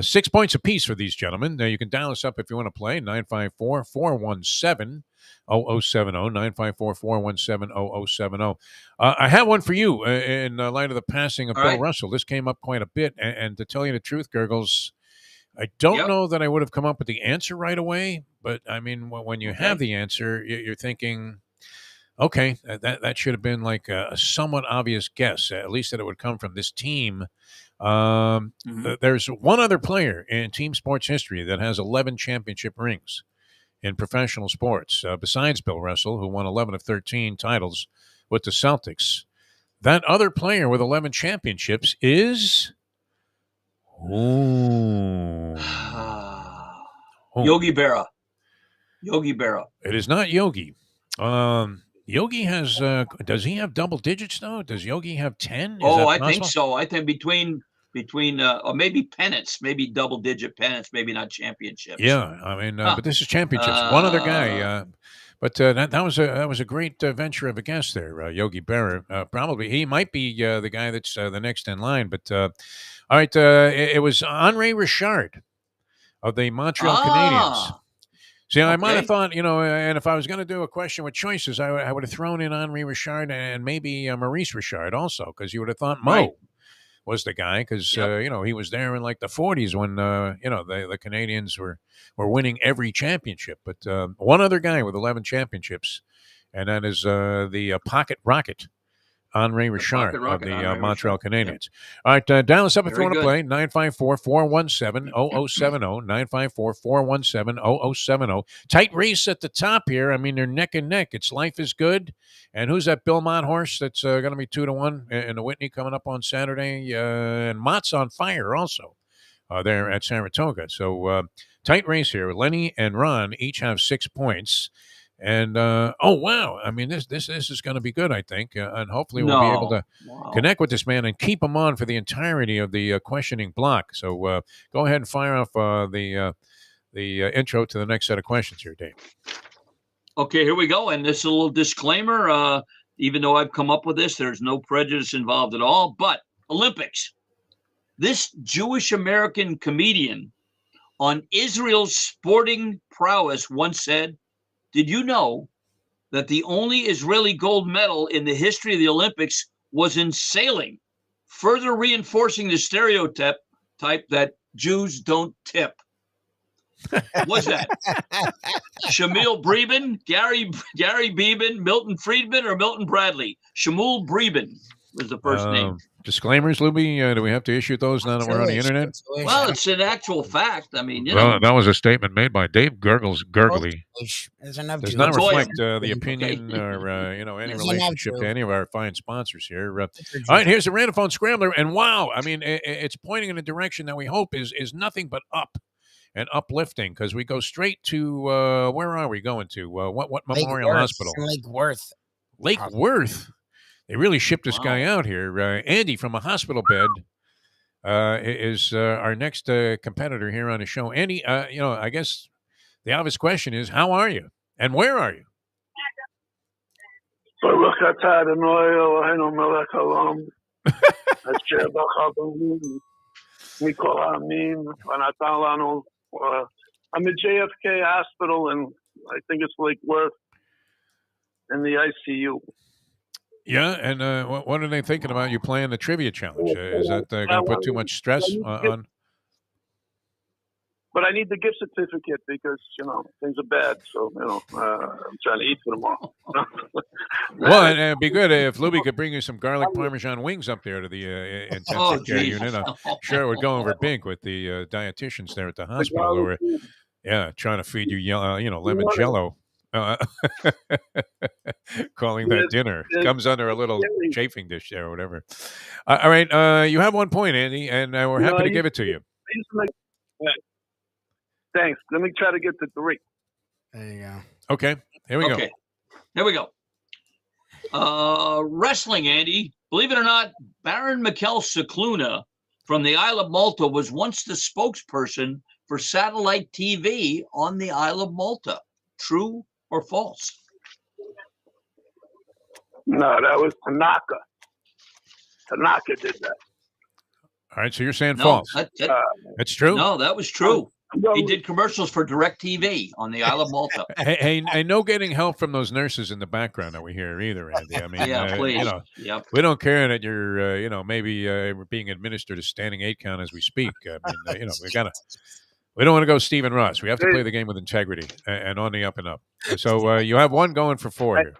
Speaker 1: 6 points apiece for these gentlemen. You can dial us up if you want to play, 954-417-0070, 954-417-0070. I have one for you in light of the passing of Bill Russell. This came up quite a bit. And to tell you the truth, Gurgles, I don't know that I would have come up with the answer right away. But, I mean, when you have the answer, you're thinking, okay, that should have been like a somewhat obvious guess, at least that it would come from this team. There's one other player in team sports history that has 11 championship rings in professional sports, besides Bill Russell, who won 11 of 13 titles with the Celtics. That other player with 11 championships is
Speaker 4: Yogi Berra. Yogi Berra.
Speaker 1: It is not Yogi. Yogi has, does he have double digits, though? Does Yogi have 10?
Speaker 4: I think so. I think between or maybe pennants, maybe double-digit pennants, maybe not championships.
Speaker 1: Yeah, I mean, but this is championships. One other guy, but that was a great venture of a guess there, Yogi Berra. Probably he might be the guy that's the next in line. But all right, it was Henri Richard of the Montreal Canadiens. See, I might have thought, and if I was going to do a question with choices, I would have thrown in Henri Richard and maybe Maurice Richard also, because you would have thought Mo was the guy, because he was there in like the 40s when the Canadians were winning every championship. But one other guy with 11 championships, and that is the Pocket Rocket, Henri Richard of the Montreal Canadiens. All right, dial us up if you want to play, 954-417-0070, 954-417-0070. Tight race at the top here. I mean, they're neck and neck. It's Life is Good. And who's that Bill Mott horse that's going to be 2-1 in the Whitney coming up on Saturday? And Mott's on fire also there at Saratoga. So tight race here. Lenny and Ron each have 6 points. And wow! I mean, this is going to be good, I think, and hopefully we'll be able to connect with this man and keep him on for the entirety of the questioning block. So go ahead and fire off the intro to the next set of questions here, Dave.
Speaker 4: Okay, here we go. And this is a little disclaimer. Even though I've come up with this, there's no prejudice involved at all. But Olympics. This Jewish American comedian on Israel's sporting prowess once said, "Did you know that the only Israeli gold medal in the history of the Olympics was in sailing, further reinforcing the stereotype that Jews don't tip?" What's that? Shamil Breben, Gary Beeben, Milton Friedman, or Milton Bradley? Shamul Breben was the first name.
Speaker 1: Disclaimers, Lubie, do we have to issue those now that we're on the internet?
Speaker 4: Well, it's an actual fact. I mean,
Speaker 1: that was a statement made by Dave Gurgley. Does not reflect the opinion or any relationship to any of our fine sponsors here. All right, here's the random phone scrambler, and wow, I mean, it's pointing in a direction that we hope is nothing but up and uplifting, because we go straight to where are we going to? What Memorial Hospital?
Speaker 2: Lake Worth.
Speaker 1: Lake Worth. They really shipped this guy out here. Andy from a hospital bed is our next competitor here on the show. Andy, I guess the obvious question is, how are you? And where are you?
Speaker 10: I'm at JFK Hospital, and I think it's Lake Worth in the ICU.
Speaker 1: Yeah, and what are they thinking about you playing the trivia challenge? Is that going to put too much stress on?
Speaker 10: But I need the gift certificate because, things are bad. So, I'm trying to eat for tomorrow.
Speaker 1: Well, and it'd be good if Lubie could bring you some garlic Parmesan wings up there to the intensive care unit. I'm sure it would go over big with the dietitians there at the hospital who are, trying to feed you, lemon jello. Calling that dinner. Comes under a little chafing dish there or whatever. All right, you have 1 point, Andy, and we're happy to give it to you.
Speaker 10: Thanks. Let me try to get to 3.
Speaker 2: There you go.
Speaker 1: Okay, here we go.
Speaker 4: Here we go. Wrestling, Andy. Believe it or not, Baron Mikel Cicluna from the Isle of Malta was once the spokesperson for satellite TV on the Isle of Malta. True or false?
Speaker 10: No, that was Tanaka. Tanaka did that.
Speaker 1: All right, so you're saying
Speaker 4: No,
Speaker 1: false. That's true?
Speaker 4: No, that was true. He did commercials for DirecTV on the Isle of Malta.
Speaker 1: Hey, no getting help from those nurses in the background that we hear either, Andy. I mean,
Speaker 4: Yeah, please.
Speaker 1: you know,
Speaker 4: Yep.
Speaker 1: we don't care that you're, maybe being administered a standing 8 count as we speak. I mean, we don't want to go Stephen Ross. We have to play the game with integrity and on the up and up. So you have one going for 4 here.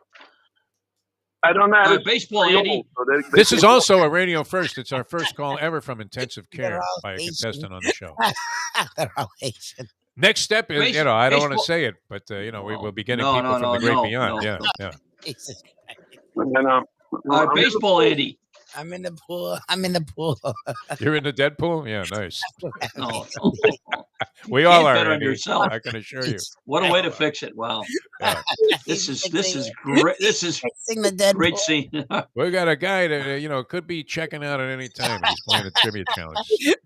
Speaker 10: I don't know how to
Speaker 4: baseball, Andy.
Speaker 1: This is also a radio first. It's our first call ever from intensive care by a contestant on the show.
Speaker 2: They're all Asian.
Speaker 1: Next step is, I don't want to say it, but we will be getting people from the great beyond. Yeah.
Speaker 4: Baseball, Andy.
Speaker 2: I'm in the pool.
Speaker 1: You're in the Deadpool? Yeah, nice.
Speaker 4: No.
Speaker 1: We all are.
Speaker 4: Bet on
Speaker 1: Andy,
Speaker 4: yourself.
Speaker 1: I can assure you.
Speaker 4: What a way to fix it! Wow.
Speaker 1: Yeah.
Speaker 4: This is great. This is great scene.
Speaker 1: We got a guy that could be checking out at any time. He's playing a trivia challenge.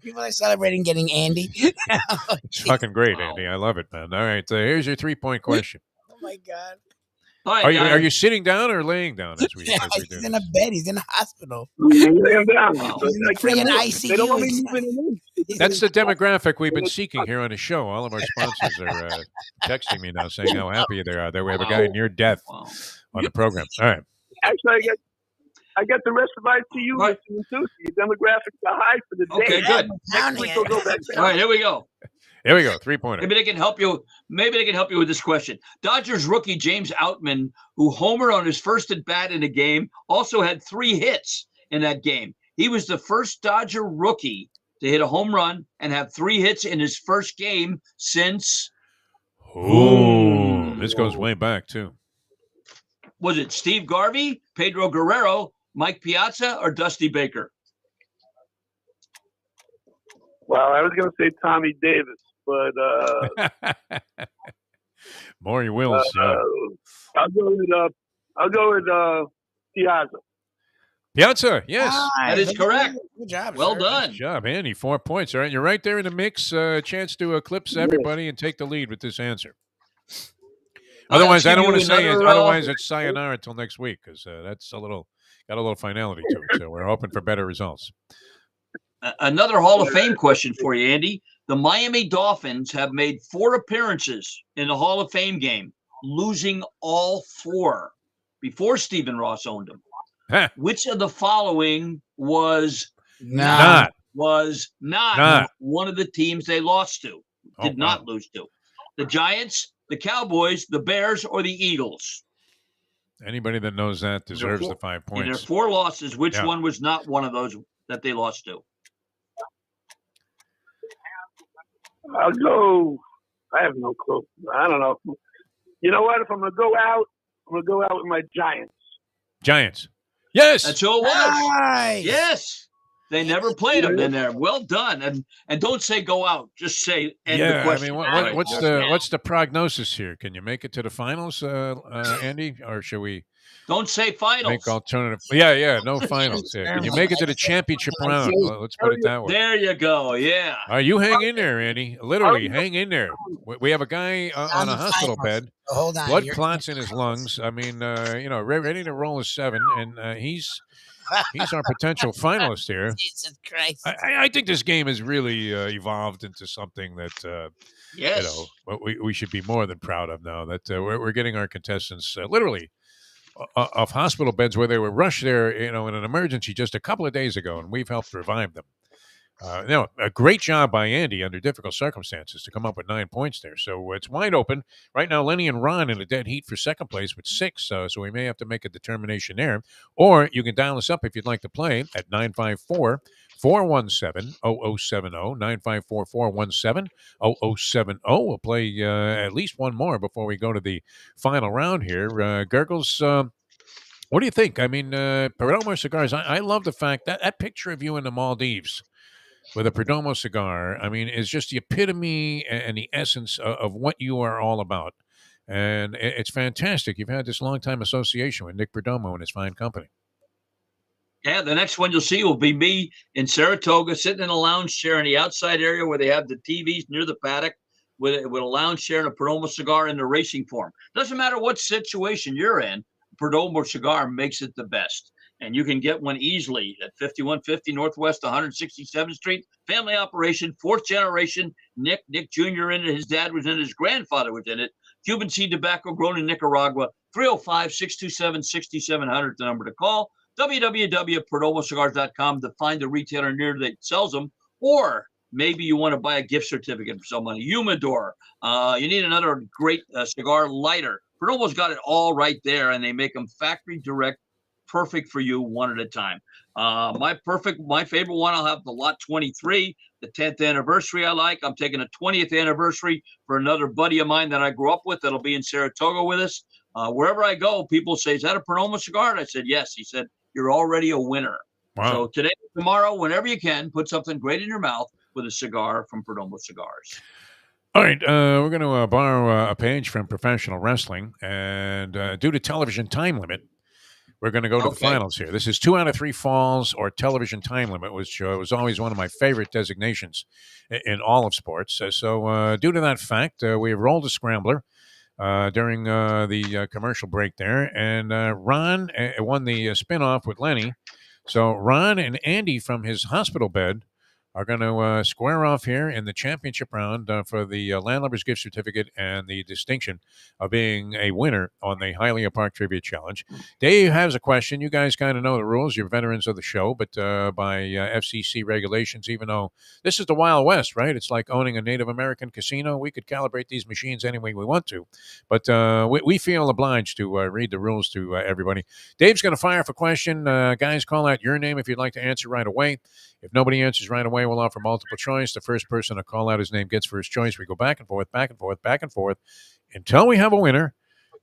Speaker 2: People are celebrating getting Andy.
Speaker 1: It's fucking great, Andy. I love it, man. All right, here's your 3-point question.
Speaker 2: Oh my God.
Speaker 4: Right,
Speaker 1: are you sitting down or laying down as we do?
Speaker 2: He's in a bed. He's in a hospital.
Speaker 10: Laying down.
Speaker 2: They don't want me
Speaker 10: moving.
Speaker 1: That's the demographic we've been seeking here on the show. All of our sponsors are texting me now saying how happy they are that we have a guy near death on the program. All right.
Speaker 10: Actually, I got the rest of ICU listening too. The demographics are high for the day.
Speaker 4: Okay, good.
Speaker 10: Next week we'll go back down.
Speaker 4: All right, here we go.
Speaker 1: Here we go. 3-pointer.
Speaker 4: Maybe they can help you. Maybe they can help you with this question. Dodgers rookie James Outman, who homered on his first at bat in a game, also had 3 hits in that game. He was the first Dodger rookie to hit a home run and have 3 hits in his first game since.
Speaker 1: Ooh, this goes way back too.
Speaker 4: Was it Steve Garvey, Pedro Guerrero, Mike Piazza, or Dusty Baker?
Speaker 10: Well, I was going to say Tommy Davis, but
Speaker 1: Maury Wills.
Speaker 10: I'll go with Piazza.
Speaker 1: Piazza, yes.
Speaker 4: That is correct.
Speaker 2: Good job.
Speaker 4: Well
Speaker 2: sir.
Speaker 4: done.
Speaker 1: Good job, Andy. 4 points. All right, you're right there in the mix. Chance to eclipse everybody and take the lead with this answer. Otherwise, I don't want to say it. Otherwise, it's sayonara until next week because that's got a little finality to it. So we're hoping for better results.
Speaker 4: Another Hall of Fame question for you, Andy. The Miami Dolphins have made 4 appearances in the Hall of Fame game, losing all 4 before Stephen Ross owned them.
Speaker 1: Huh.
Speaker 4: Which of the following was
Speaker 1: Not.
Speaker 4: not one of the teams they lost to, did not lose to? The Giants, the Cowboys, the Bears, or the Eagles?
Speaker 1: Anybody that knows that deserves the 5
Speaker 4: In their
Speaker 1: points.
Speaker 4: 4 losses, which one was not one of those that they lost to?
Speaker 10: I'll go. I have no clue. I don't know. You know what? If I'm going to go out, I'm going to go out with my Giants.
Speaker 1: Giants. Yes.
Speaker 4: That's who it was.
Speaker 2: Nice.
Speaker 4: Yes. They never played them in there. Well done. And don't say go out. Just say end the question.
Speaker 1: I mean, what's the prognosis here? Can you make it to the finals, Andy? Or should we
Speaker 4: don't say finals.
Speaker 1: make alternative? Yeah, no finals. Yeah. Can you make it to the championship round? Let's put it that way.
Speaker 4: There you go. Yeah.
Speaker 1: You hang in there, Andy. Literally, hang in there. We have a guy on a hospital bed.
Speaker 2: Hold on.
Speaker 1: Blood clots in his lungs. I mean, ready to roll a 7, and he's our potential finalist here.
Speaker 2: Jesus Christ.
Speaker 1: I think this game has really evolved into something that we should be more than proud of now. That we're getting our contestants literally off hospital beds where they were rushed there, in an emergency just a couple of days ago, and we've helped revive them. A great job by Andy under difficult circumstances to come up with 9 points there. So it's wide open. Right now, Lenny and Ron in a dead heat for second place with 6. So we may have to make a determination there. Or you can dial us up if you'd like to play at 954-417-0070, 954-417-0070. We'll play at least one more before we go to the final round here. Gurgles, what do you think? I mean, Perdomo Cigars, I love the fact that picture of you in the Maldives with a Perdomo cigar, I mean, is just the epitome and the essence of what you are all about. And it's fantastic. You've had this long-time association with Nick Perdomo and his fine company.
Speaker 4: Yeah, the next one you'll see will be me in Saratoga, sitting in a lounge chair in the outside area where they have the TVs near the paddock, with a lounge chair and a Perdomo cigar in the racing form. Doesn't matter what situation you're in, Perdomo cigar makes it the best. And you can get one easily at 5150 Northwest 167th Street. Family operation, fourth generation. Nick Jr. in it. His dad was in it. His grandfather was in it. Cuban seed tobacco grown in Nicaragua. 305-627-6700, the number to call. www.perdomocigars.com to find the retailer near that sells them. Or maybe you want to buy a gift certificate for someone. Humidor. You need another great cigar lighter. Perdomo's got it all right there, and they make them factory direct, perfect for you, one at a time. My favorite one, I'll have the Lot 23, the 10th anniversary I like. I'm taking a 20th anniversary for another buddy of mine that I grew up with that'll be in Saratoga with us. Wherever I go, people say, is that a Perdomo cigar? And I said, yes. He said, you're already a winner. Wow. So today, tomorrow, whenever you can, put something great in your mouth with a cigar from Perdomo Cigars.
Speaker 1: All right, we're going to borrow a page from Professional Wrestling, and due to television time limit, we're going to go to the finals here. This is 2 out of 3 falls or television time limit, which was always one of my favorite designations in all of sports. So due to that fact, we have rolled a scrambler during the commercial break there, and Ron won the spinoff with Lenny. So Ron and Andy from his hospital bed are going to square off here in the championship round for the Landlubber's gift certificate and the distinction of being a winner on the Hialeah Park Trivia Challenge. Dave has a question. You guys kind of know the rules. You're veterans of the show, but by FCC regulations, even though this is the Wild West, right? It's like owning a Native American casino. We could calibrate these machines any way we want to, but we feel obliged to read the rules to everybody. Dave's going to fire off a question. Guys, call out your name if you'd like to answer right away. If nobody answers right away, we'll offer multiple choice. The first person to call out his name gets first choice. We go back and forth, back and forth, back and forth until we have a winner.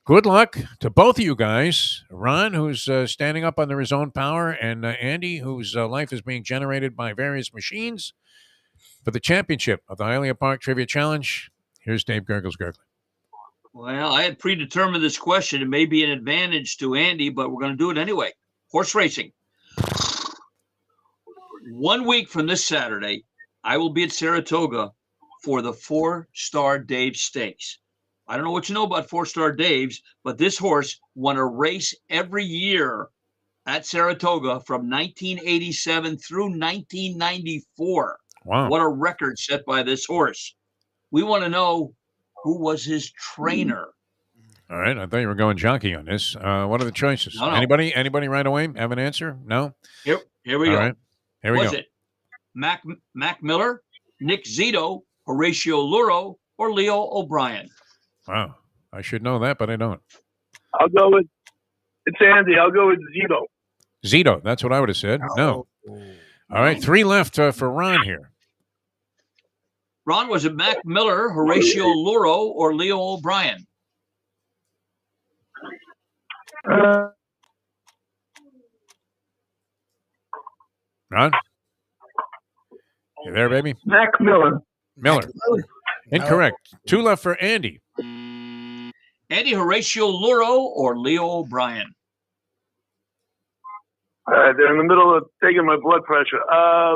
Speaker 1: Good luck to both of you guys. Ron, who's standing up under his own power, and Andy, whose life is being generated by various machines for the championship of the Hialeah Park Trivia Challenge. Here's Dave Gurgles Gurgling.
Speaker 4: Well, I had predetermined this question. It may be an advantage to Andy, but we're going to do it anyway. Horse racing. 1 week from this Saturday, I will be at Saratoga for the 4-Star Dave Stakes. I don't know what you know about 4-Star Dave's, but this horse won a race every year at Saratoga from 1987 through 1994.
Speaker 1: Wow.
Speaker 4: What a record set by this horse. We want to know who was his trainer.
Speaker 1: All right. I thought you were going jockey on this. What are the choices?
Speaker 4: No.
Speaker 1: Anybody right away have an answer? No?
Speaker 4: Here we go.
Speaker 1: All right. Here we go.
Speaker 4: Was it Mac Miller, Nick Zito, Horatio Luro, or Leo O'Brien?
Speaker 1: Wow. I should know that, but I don't.
Speaker 10: I'll go with, it's Andy. I'll go with Zito.
Speaker 1: Zito. That's what I would have said. No. All right. 3 left for Ron here.
Speaker 4: Ron, was it Mac Miller, Horatio Luro, or Leo O'Brien?
Speaker 1: Ron? You there, baby?
Speaker 10: Mac Miller.
Speaker 1: Miller. Incorrect. 2 left for Andy.
Speaker 4: Andy, Horatio Luro, or Leo O'Brien?
Speaker 10: They're in the middle of taking my blood pressure.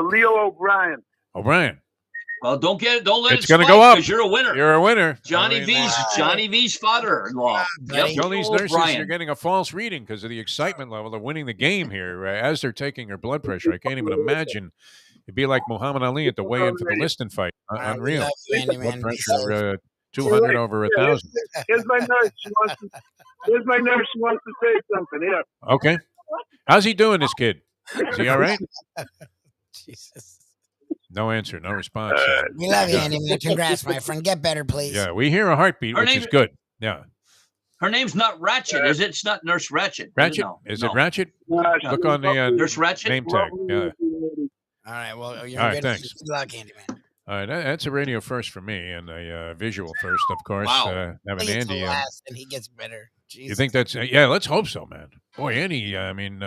Speaker 10: Leo O'Brien.
Speaker 1: O'Brien.
Speaker 4: Well, don't let
Speaker 1: it's
Speaker 4: it
Speaker 1: going to
Speaker 4: spike,
Speaker 1: go up.
Speaker 4: because you're a winner.
Speaker 1: You're a winner.
Speaker 4: Johnny V's father-in-law.
Speaker 1: All these nurses, you're getting a false reading because of the excitement level of winning the game here as they're taking your blood pressure. I can't even imagine. It'd be like Muhammad Ali at the weigh-in for the Liston fight. Unreal. Blood pressure 200 over 1,000.
Speaker 10: Here's my nurse. She wants to say something. Here.
Speaker 1: Okay. How's he doing, this kid? Is he all right?
Speaker 2: Jesus.
Speaker 1: No answer, no response.
Speaker 2: We love you, Andy. Congrats, my friend. Get better, please.
Speaker 1: Yeah, we hear a heartbeat, which is good. Yeah.
Speaker 4: Her name's not Ratchet, is it? It's not Nurse Ratchet.
Speaker 1: Ratchet? Is it Ratchet? Look on the
Speaker 4: Nurse Ratchet
Speaker 1: name tag. Yeah.
Speaker 2: All right. Well, you're
Speaker 1: all right,
Speaker 2: good.
Speaker 1: thanks.
Speaker 2: Good luck, Andy, man.
Speaker 1: All right, that's a radio first for me and a visual first, of course.
Speaker 4: Wow.
Speaker 1: Having Andy.
Speaker 2: Last and he gets better. Jesus.
Speaker 1: You think that's yeah? Let's hope so, man. Boy, Andy. I mean,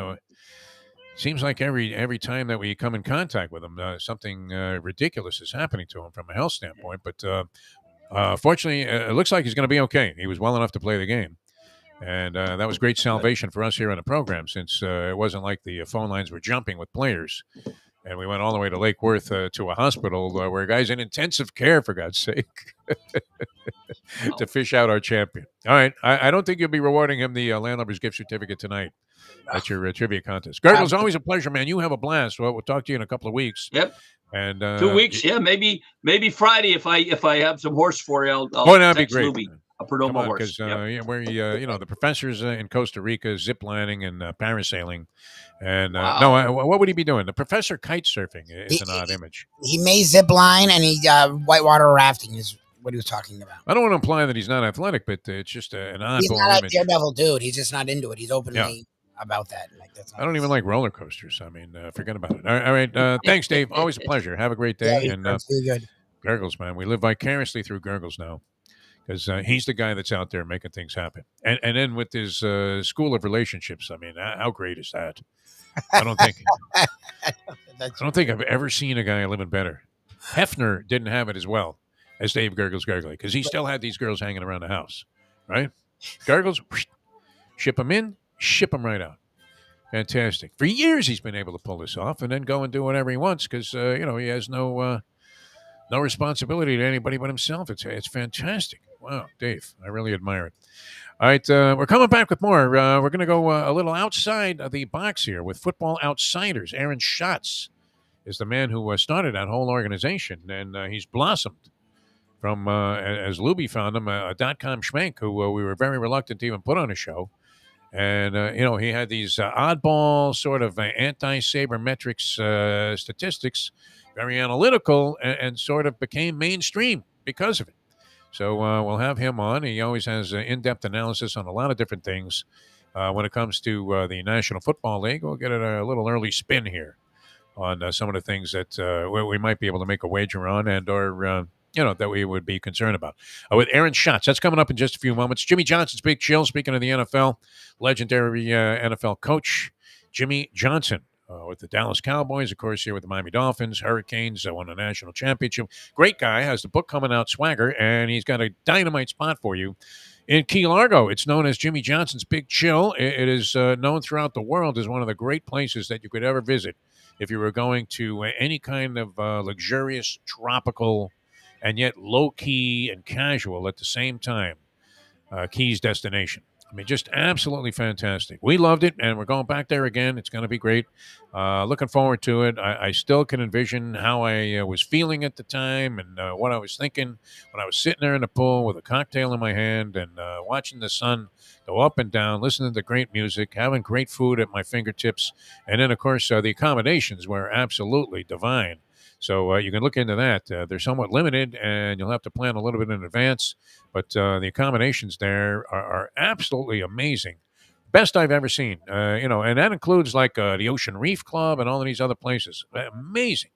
Speaker 1: seems like every time that we come in contact with him, something ridiculous is happening to him from a health standpoint. But fortunately, it looks like he's going to be okay. He was well enough to play the game. And that was great salvation for us here on the program, since it wasn't like the phone lines were jumping with players. And we went all the way to Lake Worth to a hospital where a guy's in intensive care, for God's sake, to fish out our champion. All right. I don't think you'll be rewarding him the Landlubber's gift certificate tonight at your trivia contest. Gurgles, always a pleasure, man. You have a blast. Well, we'll talk to you in a couple of weeks.
Speaker 4: Yep.
Speaker 1: And
Speaker 4: 2 weeks, yeah, maybe Friday if I have some horse for you. I'll
Speaker 1: that'd be great.
Speaker 4: Lubie. I'll put on my horse.
Speaker 1: Because we're the professor's in Costa Rica, zip lining and parasailing, and what would he be doing? The professor kite surfing is an odd image.
Speaker 2: He may zip line and he whitewater rafting is what he was talking about.
Speaker 1: I don't want to imply that he's not athletic, but it's just an oddball image.
Speaker 2: He's not a daredevil dude. He's just not into it. He's openly about that. Like,
Speaker 1: I don't even like roller coasters. I mean, forget about it. All right. Thanks, Dave. Always a pleasure. Have a great day.
Speaker 2: Yeah, and good.
Speaker 1: Gurgles, man. We live vicariously through Gurgles now, because he's the guy that's out there making things happen. And then with his school of relationships, I mean, how great is that? I don't think I've ever seen a guy living better. Hefner didn't have it as well as Dave Gurgles Gurgley, because he still had these girls hanging around the house, right? Gurgles, ship them in, ship them right out. Fantastic. For years he's been able to pull this off and then go and do whatever he wants, because he has no responsibility to anybody but himself. It's fantastic. Wow, Dave, I really admire it. All right, we're coming back with more. We're going to go a little outside of the box here with Football Outsiders. Aaron Schatz is the man who started that whole organization, and he's blossomed from, as Lubie found him, a .com schmank who we were very reluctant to even put on a show. And, he had these oddball sort of anti-sabermetrics statistics, very analytical, and sort of became mainstream because of it. So we'll have him on. He always has in-depth analysis on a lot of different things. When it comes to the National Football League, we'll get a little early spin here on some of the things that we might be able to make a wager on or that we would be concerned about. With Aaron Schatz, that's coming up in just a few moments. Jimmy Johnson's Big Chill, speaking of the NFL, legendary NFL coach, Jimmy Johnson. With the Dallas Cowboys, of course, here with the Miami Dolphins, Hurricanes, won a national championship. Great guy, has the book coming out, Swagger, and he's got a dynamite spot for you in Key Largo. It's known as Jimmy Johnson's Big Chill. It is known throughout the world as one of the great places that you could ever visit if you were going to any kind of luxurious, tropical, and yet low-key and casual at the same time Keys destination. I mean, just absolutely fantastic. We loved it, and we're going back there again. It's going to be great. Looking forward to it. I still can envision how I was feeling at the time and what I was thinking when I was sitting there in the pool with a cocktail in my hand and watching the sun go up and down, listening to great music, having great food at my fingertips. And then, of course, the accommodations were absolutely divine. So you can look into that. They're somewhat limited, and you'll have to plan a little bit in advance. But the accommodations there are absolutely amazing. Best I've ever seen. And that includes like the Ocean Reef Club and all of these other places. Amazing.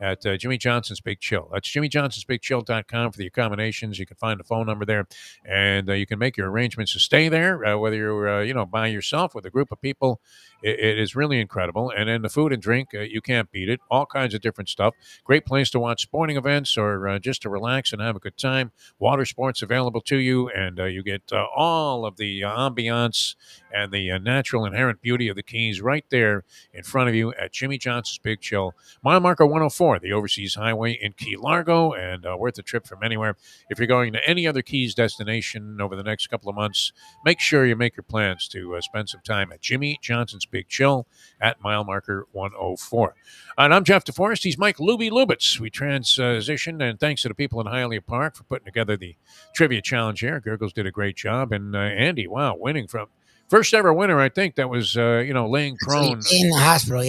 Speaker 1: At Jimmy Johnson's Big Chill. That's jimmyjohnsonsbigchill.com for the accommodations. You can find the phone number there, and you can make your arrangements to stay there, whether you're by yourself with a group of people. It is really incredible. And then the food and drink, you can't beat it. All kinds of different stuff. Great place to watch sporting events or just to relax and have a good time. Water sports available to you, and you get all of the ambiance and the natural inherent beauty of the Keys right there in front of you at Jimmy Johnson's Big Chill. Mile marker 104, the Overseas Highway in Key Largo, and worth a trip from anywhere. If you're going to any other Keys destination over the next couple of months, make sure you make your plans to spend some time at Jimmy Johnson's Big Chill at mile marker 104. And I'm Jeff DeForest. He's Mike Lubie Lubitz. We transitioned, and thanks to the people in Hialeah Park for putting together the trivia challenge here. Gurgles did a great job, and Andy, wow, winning from first ever winner, I think, that was laying prone
Speaker 2: in the hospital.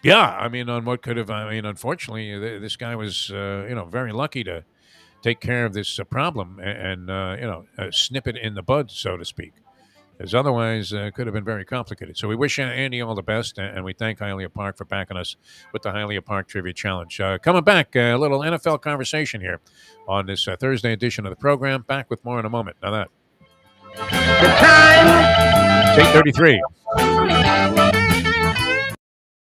Speaker 1: Yeah, I mean, on what could have, unfortunately, this guy was, very lucky to take care of this problem and snip it in the bud, so to speak. Because otherwise, it could have been very complicated. So we wish Andy all the best, and we thank Hialeah Park for backing us with the Hialeah Park Trivia Challenge. Coming back, a little NFL conversation here on this Thursday edition of the program. Back with more in a moment. Now that. The time! It's 8:33.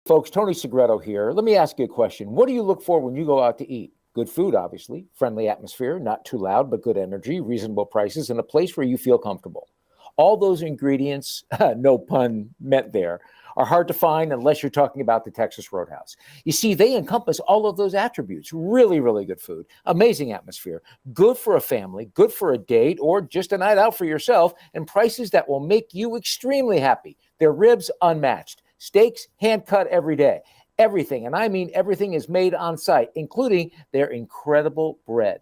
Speaker 5: Folks, Tony Segreto here. Let me ask you a question. What do you look for when you go out to eat? Good food, obviously, friendly atmosphere, not too loud, but good energy, reasonable prices, and a place where you feel comfortable. All those ingredients, no pun meant there, are hard to find unless you're talking about the Texas Roadhouse. You see, they encompass all of those attributes. Really, really good food, amazing atmosphere, good for a family, good for a date, or just a night out for yourself, and prices that will make you extremely happy. Their ribs, unmatched. Steaks, hand-cut every day. Everything, and I mean everything, is made on site, including their incredible bread.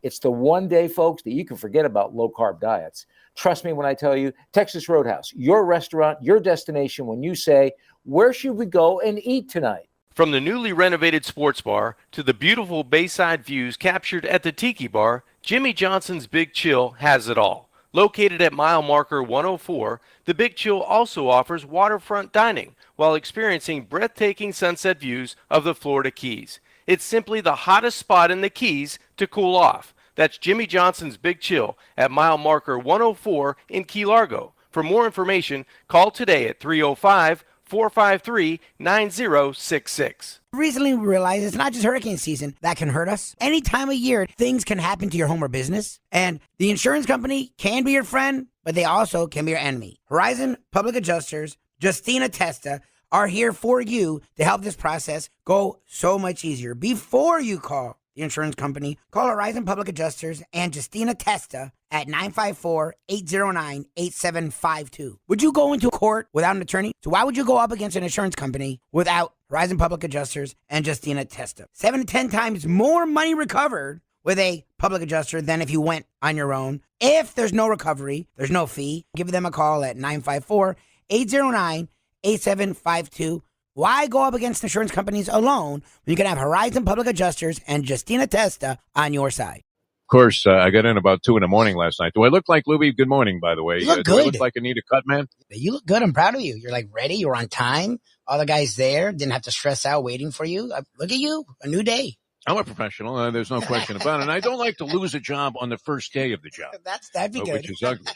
Speaker 5: It's the one day, folks, that you can forget about low-carb diets. Trust me when I tell you, Texas Roadhouse, your restaurant, your destination when you say, where should we go and eat tonight?
Speaker 6: From the newly renovated sports bar to the beautiful bayside views captured at the Tiki Bar, Jimmy Johnson's Big Chill has it all. Located at mile marker 104, the Big Chill also offers waterfront dining while experiencing breathtaking sunset views of the Florida Keys. It's simply the hottest spot in the Keys to cool off. That's Jimmy Johnson's Big Chill at mile marker 104 in Key Largo. For more information, call today at 305-453-9066.
Speaker 2: Recently, we realized it's not just hurricane season that can hurt us. Any time of year, things can happen to your home or business. And the insurance company can be your friend, but they also can be your enemy. Horizon Public Adjusters, Justina Testa, are here for you to help this process go so much easier. Before you call the insurance company, call Horizon Public Adjusters and Justina Testa at 954-809-8752. Would you go into court without an attorney? So why would you go up against an insurance company without Horizon Public Adjusters and Justina Testa? 7 to 10 times more money recovered with a public adjuster than if you went on your own. If there's no recovery, there's no fee. Give them a call at 954-809-8752. Why go up against insurance companies alone when you can have Horizon Public Adjusters and Justina Testa on your side?
Speaker 1: Of course, I got in about 2 a.m. last night. Do I look like Lubie? Good morning, by the way.
Speaker 2: You look
Speaker 1: do I
Speaker 2: good.
Speaker 1: look like I need a cut, man?
Speaker 2: You look good. I'm proud of you. You're like ready. You're on time. All the guys there didn't have to stress out waiting for you. Look at you. A new day.
Speaker 1: I'm a professional. There's no question about it. And I don't like to lose a job on the first day of the job.
Speaker 2: That'd be good.
Speaker 1: Which is ugly.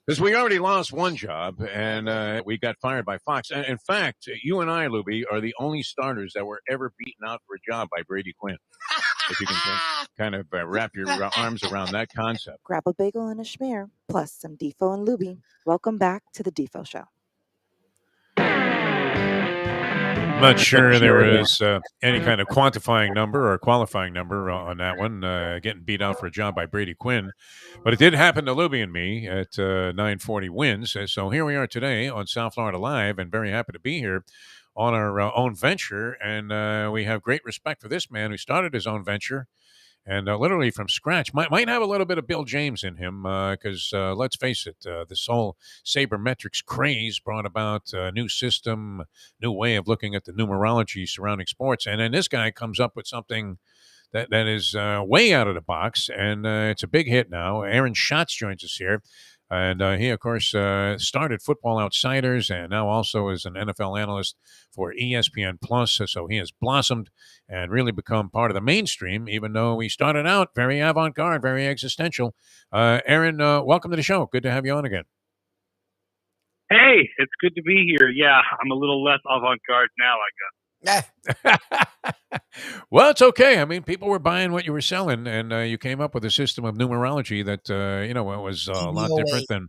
Speaker 1: Because we already lost one job, and we got fired by Fox. And in fact, you and I, Lubie, are the only starters that were ever beaten out for a job by Brady Quinn. If you can kind of wrap your arms around that concept.
Speaker 3: Grab a bagel and a schmear, plus some Defo and Lubie. Welcome back to the Defo Show.
Speaker 1: I'm not sure there is any kind of quantifying number or qualifying number on that one, getting beat out for a job by Brady Quinn. But it did happen to Lubie and me at 940 Wins. So here we are today on South Florida Live, and very happy to be here on our own venture. And we have great respect for this man who started his own venture and literally from scratch. Might have a little bit of Bill James in him because, let's face it, this whole sabermetrics craze brought about a new system, new way of looking at the numerology surrounding sports. And then this guy comes up with something that is way out of the box, and it's a big hit now. Aaron Schatz joins us here. And he, of course, started Football Outsiders and now also is an NFL analyst for ESPN Plus. So he has blossomed and really become part of the mainstream, even though he started out very avant-garde, very existential. Aaron, welcome to the show. Good to have you on again.
Speaker 11: Hey, it's good to be here. Yeah, I'm a little less avant-garde now, I guess.
Speaker 1: Well, it's okay. I mean, people were buying what you were selling, and you came up with a system of numerology that, was a lot different than,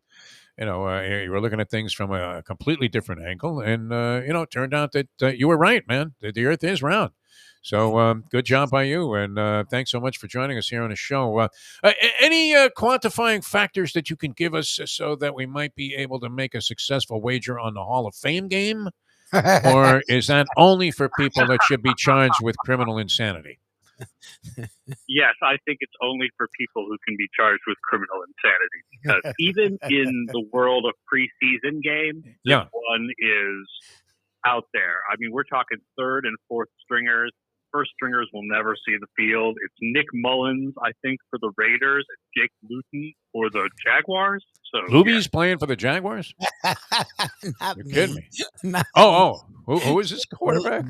Speaker 1: you were looking at things from a completely different angle. And, it turned out that you were right, man. The earth is round. So good job by you. And thanks so much for joining us here on the show. Any quantifying factors that you can give us so that we might be able to make a successful wager on the Hall of Fame game? Or is that only for people that should be charged with criminal insanity?
Speaker 11: Yes, I think it's only for people who can be charged with criminal insanity. Because even in the world of preseason games, this one is out there. I mean, we're talking third and fourth stringers. First stringers will never see the field. It's Nick Mullins, I think, for the Raiders. It's Jake Luton for the Jaguars. So
Speaker 1: Lubie's playing for the Jaguars? You're kidding me. Who is this quarterback?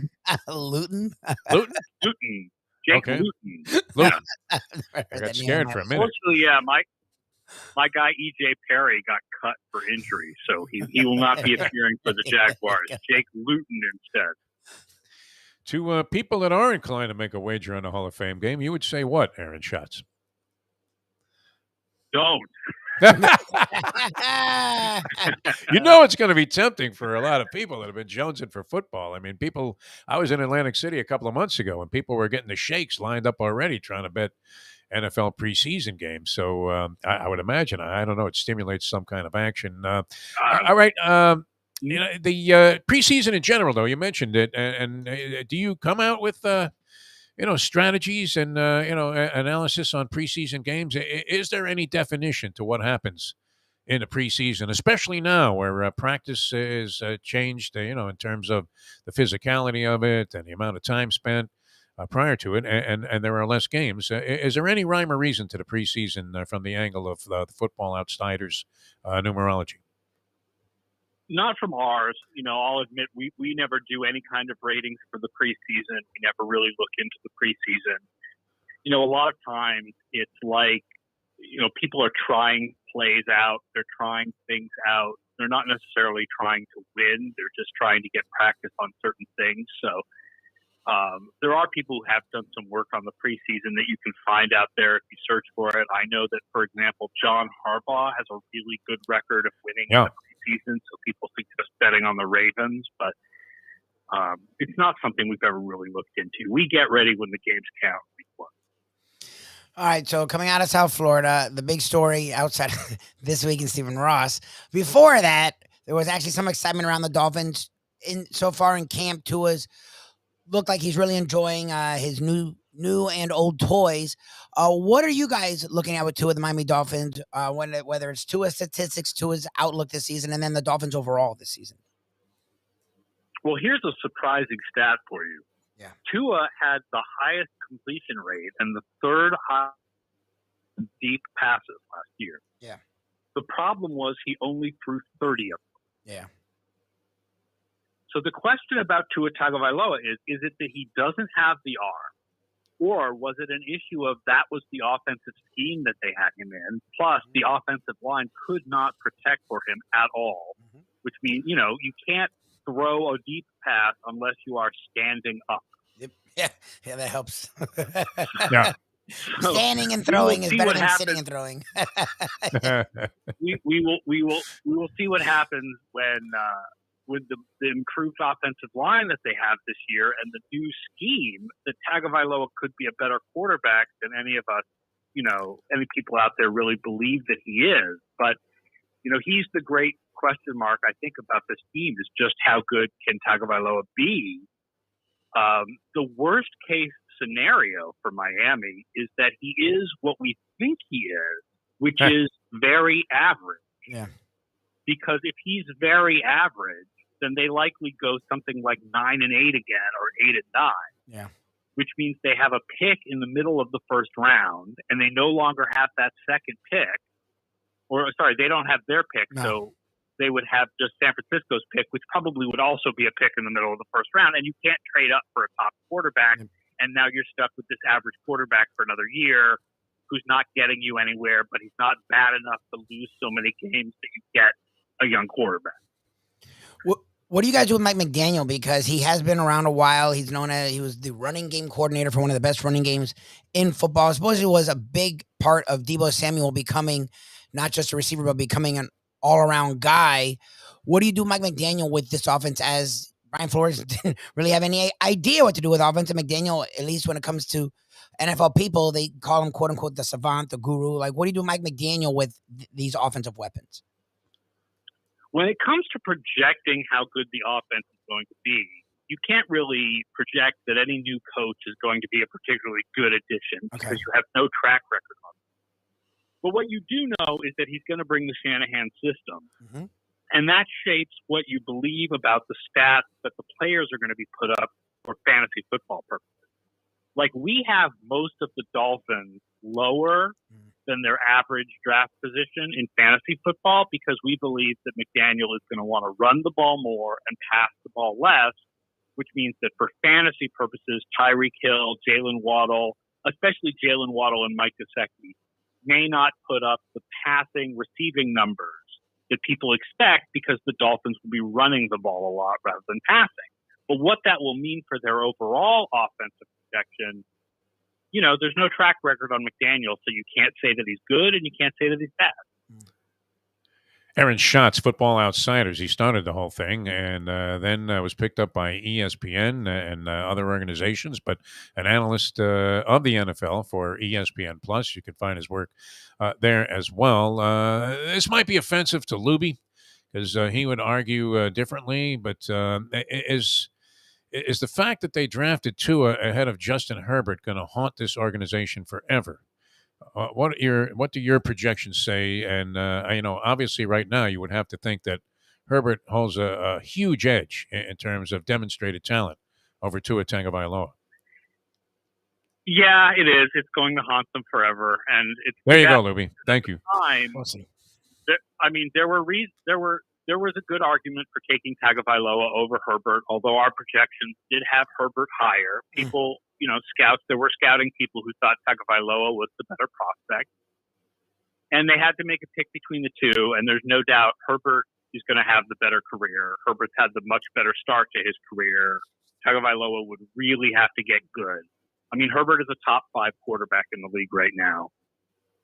Speaker 2: Luton.
Speaker 11: Luton. Jake Luton.
Speaker 1: Luton. I got scared for a minute.
Speaker 11: Unfortunately, my guy E.J. Perry got cut for injury, so he will not be appearing for the Jaguars. Jake Luton instead.
Speaker 1: To people that are inclined to make a wager on the Hall of Fame game, you would say what, Aaron Schatz?
Speaker 11: Don't.
Speaker 1: You know it's going to be tempting for a lot of people that have been jonesing for football. I mean, I was in Atlantic City a couple of months ago, and people were getting the shakes lined up already trying to bet NFL preseason games. So I would imagine, I don't know, it stimulates some kind of action. All right. The preseason in general, though, you mentioned it. And do you come out with strategies and analysis on preseason games? Is there any definition to what happens in the preseason, especially now where practice is changed, in terms of the physicality of it and the amount of time spent prior to it, and there are less games? Is there any rhyme or reason to the preseason from the angle of the Football Outsiders numerology?
Speaker 11: Not from ours. I'll admit we never do any kind of ratings for the preseason. We never really look into the preseason. A lot of times it's like, people are trying plays out. They're trying things out. They're not necessarily trying to win. They're just trying to get practice on certain things. So there are people who have done some work on the preseason that you can find out there if you search for it. I know that, for example, John Harbaugh has a really good record of winning in the preseason, so people suggest betting on the Ravens, but it's not something we've ever really looked into. We get ready when the games count. Week one.
Speaker 2: All right, so coming out of South Florida, the big story outside this week in Stephen Ross. Before that, there was actually some excitement around the Dolphins. So far in camp, Tua's looked like he's really enjoying his new and old toys. What are you guys looking at with Tua, the Miami Dolphins, whether it's Tua's statistics, Tua's outlook this season, and then the Dolphins overall this season?
Speaker 11: Well, here's a surprising stat for you.
Speaker 2: Yeah.
Speaker 11: Tua had the highest completion rate and the third highest deep passes last year.
Speaker 2: Yeah.
Speaker 11: The problem was he only threw 30 of them.
Speaker 2: Yeah.
Speaker 11: So the question about Tua Tagovailoa is it that he doesn't have the arm, or was it an issue of that was the offensive scheme that they had him in, plus the offensive line could not protect for him at all, which means, you can't throw a deep pass unless you are standing up.
Speaker 2: Yeah, that helps.
Speaker 1: Yeah.
Speaker 2: Standing and throwing is better than sitting and throwing.
Speaker 11: we will see what happens when with the improved offensive line that they have this year and the new scheme, that Tagovailoa could be a better quarterback than any of us, any people out there really believe that he is. But, he's the great question mark, I think, about this team is just how good can Tagovailoa be? The worst case scenario for Miami is that he is what we think he is, which is very average.
Speaker 2: Yeah.
Speaker 11: Because if he's very average, then they likely go something like 9-8 again, or 8-9.
Speaker 2: Yeah.
Speaker 11: Which means they have a pick in the middle of the first round, and they no longer have that second pick. They don't have their pick, so they would have just San Francisco's pick, which probably would also be a pick in the middle of the first round. And you can't trade up for a top quarterback, and now you're stuck with this average quarterback for another year who's not getting you anywhere, but he's not bad enough to lose so many games that you get a young quarterback.
Speaker 2: What do you guys do with Mike McDaniel? Because he has been around a while. He was the running game coordinator for one of the best running games in football. I suppose it was a big part of Deebo Samuel becoming not just a receiver, but becoming an all-around guy. What do you do, Mike McDaniel, with this offense, as Brian Flores didn't really have any idea what to do with offense? And McDaniel, at least when it comes to NFL people, they call him, quote unquote, the savant, the guru. Like, what do you do, Mike McDaniel, with these offensive weapons?
Speaker 11: When it comes to projecting how good the offense is going to be, you can't really project that any new coach is going to be a particularly good addition because you have no track record on it. But what you do know is that he's going to bring the Shanahan system. And that shapes what you believe about the stats that the players are going to be put up for fantasy football purposes. Like, we have most of the Dolphins lower than their average draft position in fantasy football because we believe that McDaniel is going to want to run the ball more and pass the ball less, which means that for fantasy purposes, Tyreek Hill, Jalen Waddle, especially Jalen Waddle and Mike Gesicki, may not put up the passing, receiving numbers that people expect because the Dolphins will be running the ball a lot rather than passing. But what that will mean for their overall offensive projection, there's no track record on McDaniel, so you can't say that he's good and you can't say that he's bad.
Speaker 1: Aaron Schatz, Football Outsiders. He started the whole thing and then was picked up by ESPN and other organizations, but an analyst of the NFL for ESPN Plus. You can find his work there as well. This might be offensive to Lubie because he would argue differently, but is the fact that they drafted Tua ahead of Justin Herbert going to haunt this organization forever? What do your projections say? And obviously, right now, you would have to think that Herbert holds a huge edge in terms of demonstrated talent over Tua Tagovailoa.
Speaker 11: Yeah, it is. It's going to haunt them forever, and it's
Speaker 1: there. You go, Lubie. Thank you.
Speaker 2: Awesome.
Speaker 11: There was a good argument for taking Tagovailoa over Herbert, although our projections did have Herbert higher. People, there were scouting people who thought Tagovailoa was the better prospect. And they had to make a pick between the two, and there's no doubt Herbert is going to have the better career. Herbert's had the much better start to his career. Tagovailoa would really have to get good. I mean, Herbert is a top 5 quarterback in the league right now.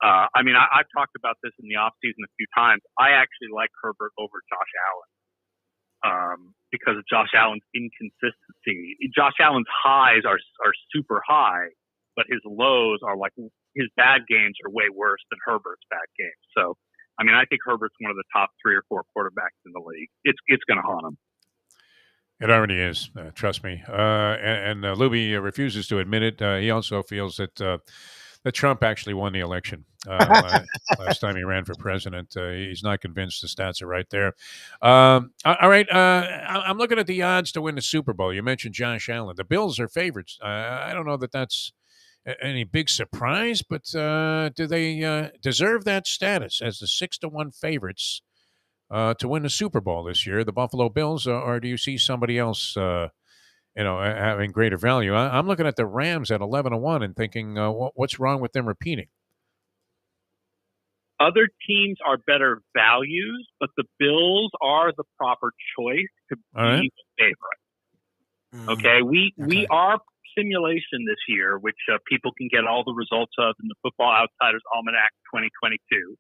Speaker 11: I've talked about this in the offseason a few times. I actually like Herbert over Josh Allen because of Josh Allen's inconsistency. Josh Allen's highs are super high, but his lows are like his bad games are way worse than Herbert's bad games. So, I think Herbert's one of the top 3 or 4 quarterbacks in the league. It's going to haunt him.
Speaker 1: It already is. Trust me. And Lubie refuses to admit it. He also feels that Trump actually won the election last time he ran for president. He's not convinced the stats are right there. All right. I'm looking at the odds to win the Super Bowl. You mentioned Josh Allen. The Bills are favorites. I don't know that that's any big surprise, but do they deserve that status as the 6-1 favorites to win the Super Bowl this year, the Buffalo Bills, or do you see somebody else having greater value? I'm looking at the Rams at 11-1 and thinking, what's wrong with them repeating?
Speaker 11: Other teams are better values, but the Bills are the proper choice to be the favorite. Okay, we are simulation this year, which people can get all the results of in the Football Outsiders Almanac 2022.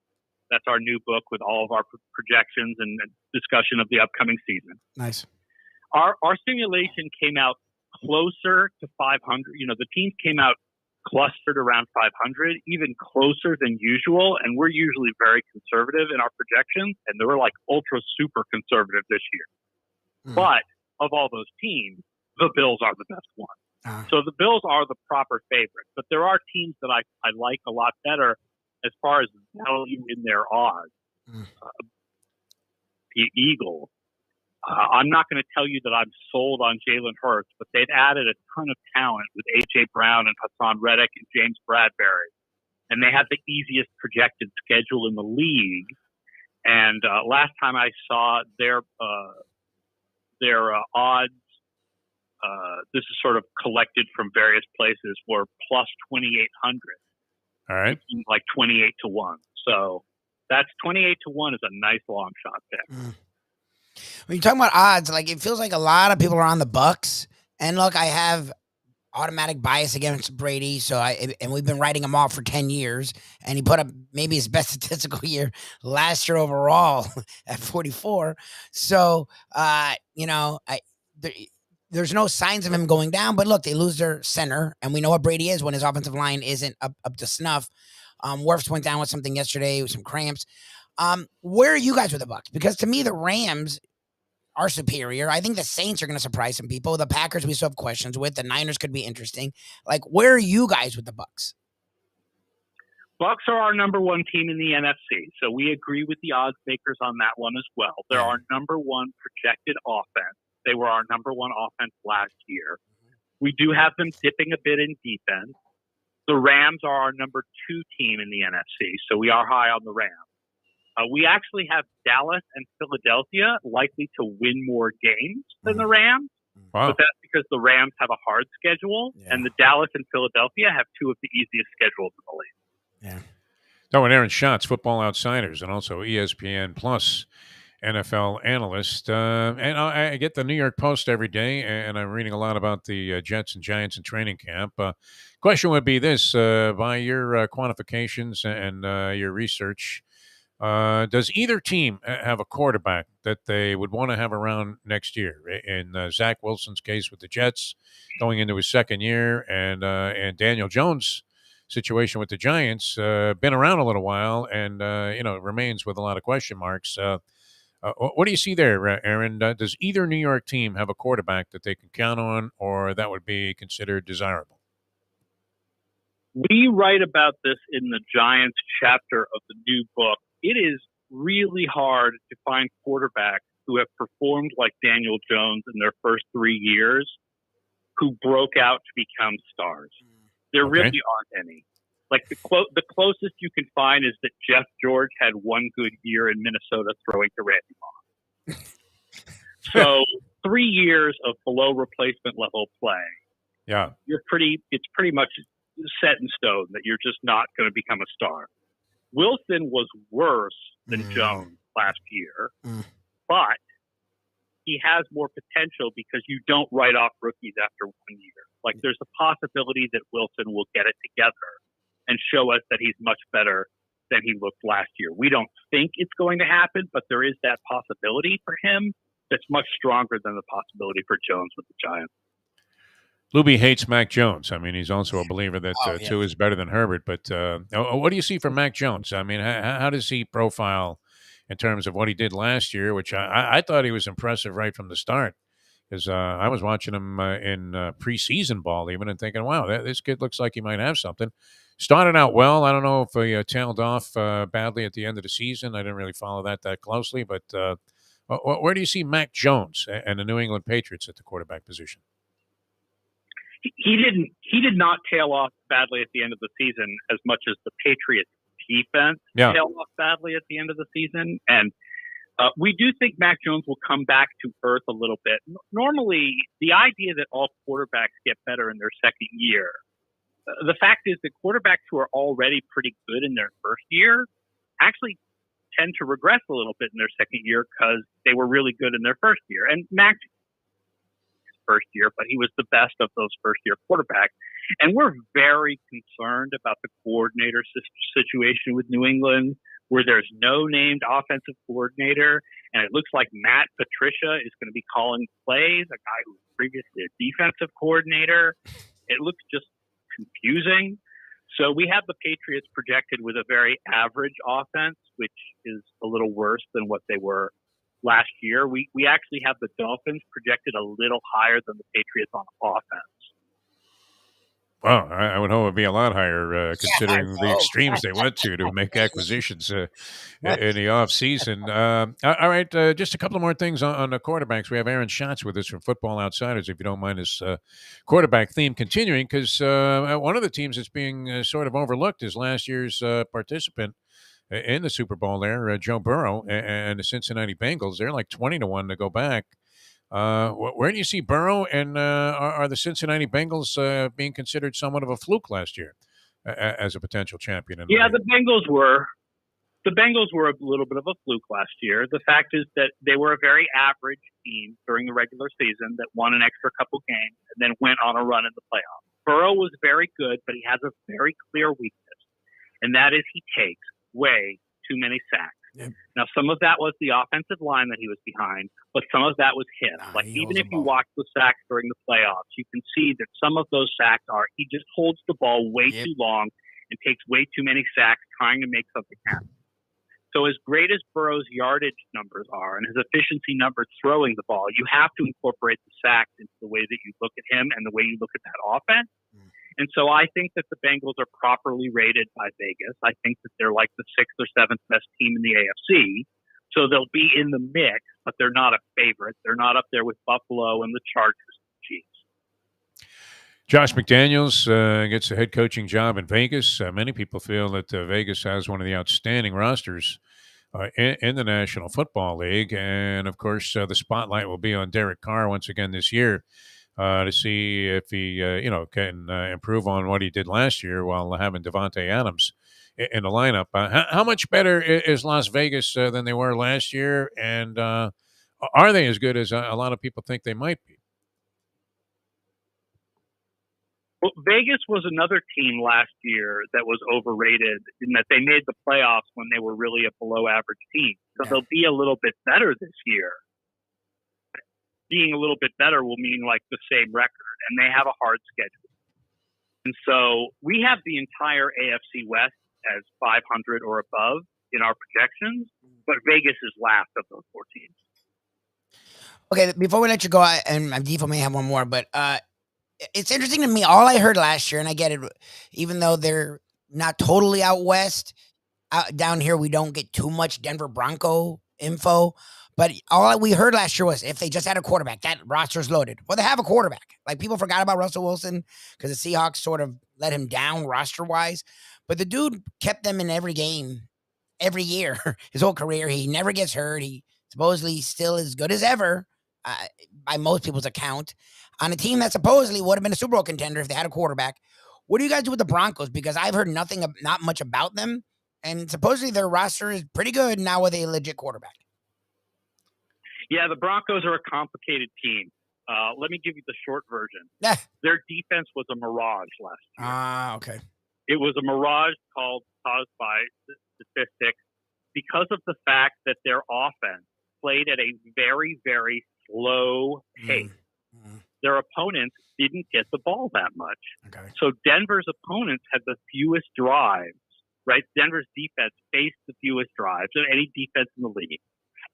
Speaker 11: That's our new book with all of our projections and discussion of the upcoming season.
Speaker 2: Nice.
Speaker 11: Our simulation came out closer to 500. The teams came out clustered around 500, even closer than usual. And we're usually very conservative in our projections, and they were like ultra super conservative this year. But of all those teams, the Bills are the best one. So the Bills are the proper favorite. But there are teams that I like a lot better as far as value in their odds. The Eagles. I'm not going to tell you that I'm sold on Jalen Hurts, but they've added a ton of talent with A.J. Brown and Hassan Reddick and James Bradbury. And they have the easiest projected schedule in the league. And last time I saw their odds, this is sort of collected from various places, were plus 2,800.
Speaker 1: All right.
Speaker 11: Like 28-1. So that's 28-1 is a nice long shot there.
Speaker 2: When you're talking about odds, like it feels like a lot of people are on the Bucks. And look, I have automatic bias against Brady, and we've been writing him off for 10 years, and he put up maybe his best statistical year last year overall at 44. So, there's no signs of him going down. But look, they lose their center, and we know what Brady is when his offensive line isn't up to snuff. Wirfs went down with something yesterday with some cramps. Where are you guys with the Bucks? Because to me, the Rams are superior. I think the Saints are going to surprise some people. The Packers we still have questions with. The Niners could be interesting. Like, where are you guys with the Bucks?
Speaker 11: Bucks are our number 1 team in the NFC, so we agree with the odds makers on that one as well. They're our number 1 projected offense. They were our number 1 offense last year. We do have them dipping a bit in defense. The Rams are our number 2 team in the NFC, so we are high on the Rams. We actually have Dallas and Philadelphia likely to win more games than the Rams.
Speaker 1: Wow.
Speaker 11: But that's because the Rams have a hard schedule, and the Dallas and Philadelphia have 2 of the easiest schedules in the league.
Speaker 2: Yeah.
Speaker 1: So, and Aaron Schatz, Football Outsiders, and also ESPN Plus. NFL analyst. And I get the New York Post every day, and I'm reading a lot about the Jets and Giants in training camp. Question would be this, by your quantifications and your research, does either team have a quarterback that they would want to have around next year? In Zach Wilson's case with the Jets going into his second year, and Daniel Jones' situation with the Giants, been around a little while and, remains with a lot of question marks. What do you see there, Aaron? Does either New York team have a quarterback that they can count on, or that would be considered desirable?
Speaker 11: We write about this in the Giants chapter of the new book. It is really hard to find quarterbacks who have performed like Daniel Jones in their first 3 years who broke out to become stars. There really aren't any. Like the closest you can find is that Jeff George had one good year in Minnesota throwing to Randy Moss. So 3 years of below replacement level play.
Speaker 1: Yeah.
Speaker 11: It's pretty much set in stone that you're just not going to become a star. Wilson was worse than Jones last year, but he has more potential because you don't write off rookies after 1 year. Like there's a possibility that Wilson will get it together and show us that he's much better than he looked last year. We don't think it's going to happen, but there is that possibility for him that's much stronger than the possibility for Jones with the Giants.
Speaker 1: Lubie hates Mac Jones. I mean, he's also a believer that Tua is better than Herbert. But what do you see from Mac Jones? I mean, how does he profile in terms of what he did last year, which I thought he was impressive right from the start. Because I was watching him in preseason ball even and thinking, wow, this kid looks like he might have something. Started out well. I don't know if he tailed off badly at the end of the season. I didn't really follow that closely. But where do you see Mac Jones and the New England Patriots at the quarterback position?
Speaker 11: He did not tail off badly at the end of the season as much as the Patriots defense tailed off badly at the end of the season. And we do think Mac Jones will come back to earth a little bit. Normally, the idea that all quarterbacks get better in their second year, the fact is that quarterbacks who are already pretty good in their first year actually tend to regress a little bit in their second year because they were really good in their first year. And Mac first year, but he was the best of those first year quarterbacks. And we're very concerned about the coordinator situation with New England, where there's no named offensive coordinator. And it looks like Matt Patricia is going to be calling plays, a guy who was previously a defensive coordinator. It looks just confusing. So we have the Patriots projected with a very average offense, which is a little worse than what they were last year. We actually have the Dolphins projected a little higher than the Patriots on offense.
Speaker 1: Well, I would hope it would be a lot higher considering the extremes they went to make acquisitions in the offseason. All right, just a couple of more things on the quarterbacks. We have Aaron Schatz with us from Football Outsiders, if you don't mind this quarterback theme continuing, because one of the teams that's being sort of overlooked is last year's participant in the Super Bowl there, Joe Burrow and the Cincinnati Bengals. They're like 20-1 to go back. Where do you see Burrow, and are the Cincinnati Bengals being considered somewhat of a fluke last year as a potential champion?
Speaker 11: The Bengals were a little bit of a fluke last year. The fact is that they were a very average team during the regular season that won an extra couple games and then went on a run in the playoffs. Burrow was very good, but he has a very clear weakness, and that is he takes way too many sacks. Yep. Now, some of that was the offensive line that he was behind, but some of that was him. Even if you watch the sacks during the playoffs, you can see that some of those sacks are he just holds the ball way too long and takes way too many sacks trying to make something happen. So as great as Burrow's yardage numbers are and his efficiency numbers throwing the ball, you have to incorporate the sacks into the way that you look at him and the way you look at that offense. And so I think that the Bengals are properly rated by Vegas. I think that they're like the 6th or 7th best team in the AFC. So they'll be in the mix, but they're not a favorite. They're not up there with Buffalo and the Chargers and the Chiefs.
Speaker 1: Josh McDaniels gets a head coaching job in Vegas. Many people feel that Vegas has one of the outstanding rosters in the National Football League. And, of course, the spotlight will be on Derek Carr once again this year. To see if he, can improve on what he did last year while having Devontae Adams in the lineup. How much better is Las Vegas than they were last year? And are they as good as a lot of people think they might be?
Speaker 11: Well, Vegas was another team last year that was overrated in that they made the playoffs when they were really a below-average team. So they'll be a little bit better this year. Being a little bit better will mean like the same record, and they have a hard schedule. And so we have the entire AFC West as 500 or above in our projections, but Vegas is last of those 4 teams.
Speaker 2: Okay, before we let you go, and Defo may have one more, but it's interesting to me. All I heard last year, and I get it, even though they're not totally out west, down here we don't get too much Denver Bronco info. But all we heard last year was if they just had a quarterback, that roster's loaded. Well, they have a quarterback. Like, people forgot about Russell Wilson because the Seahawks sort of let him down roster-wise. But the dude kept them in every game, every year, his whole career. He never gets hurt. He supposedly still as good as ever, by most people's account, on a team that supposedly would have been a Super Bowl contender if they had a quarterback. What do you guys do with the Broncos? Because I've heard not much about them, and supposedly their roster is pretty good now with a legit quarterback.
Speaker 11: Yeah, the Broncos are a complicated team. Let me give you the short version. Their defense was a mirage last year.
Speaker 2: Okay.
Speaker 11: It was a mirage caused by statistics because of the fact that their offense played at a very, very slow pace. Their opponents didn't get the ball that much.
Speaker 2: Okay.
Speaker 11: So Denver's opponents had the fewest drives, right? Denver's defense faced the fewest drives of any defense in the league.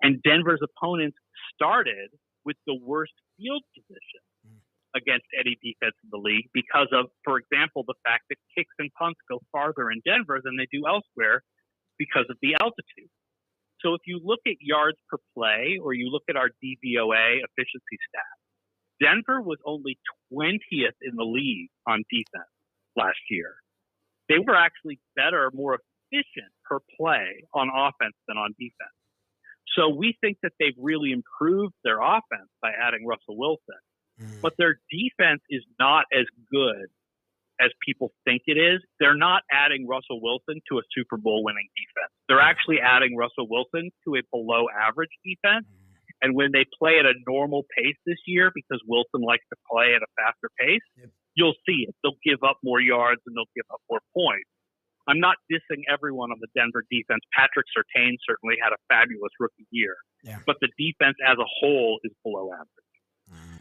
Speaker 11: And Denver's opponents started with the worst field position against any defense in the league because of, for example, the fact that kicks and punts go farther in Denver than they do elsewhere because of the altitude. So if you look at yards per play or you look at our DVOA efficiency stats, Denver was only 20th in the league on defense last year. They were actually better, more efficient per play on offense than on defense. So we think that they've really improved their offense by adding Russell Wilson. But their defense is not as good as people think it is. They're not adding Russell Wilson to a Super Bowl winning defense. They're actually adding Russell Wilson to a below average defense. And when they play at a normal pace this year, because Wilson likes to play at a faster pace, you'll see it. They'll give up more yards and they'll give up more points. I'm not dissing everyone on the Denver defense. Patrick Surtain certainly had a fabulous rookie year. But the defense as a whole is below average.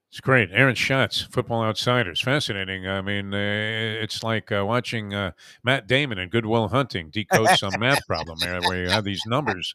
Speaker 1: It's great. Aaron Schatz, Football Outsiders. Fascinating. I mean, it's like watching Matt Damon in Good Will Hunting decode some math problem where you have these numbers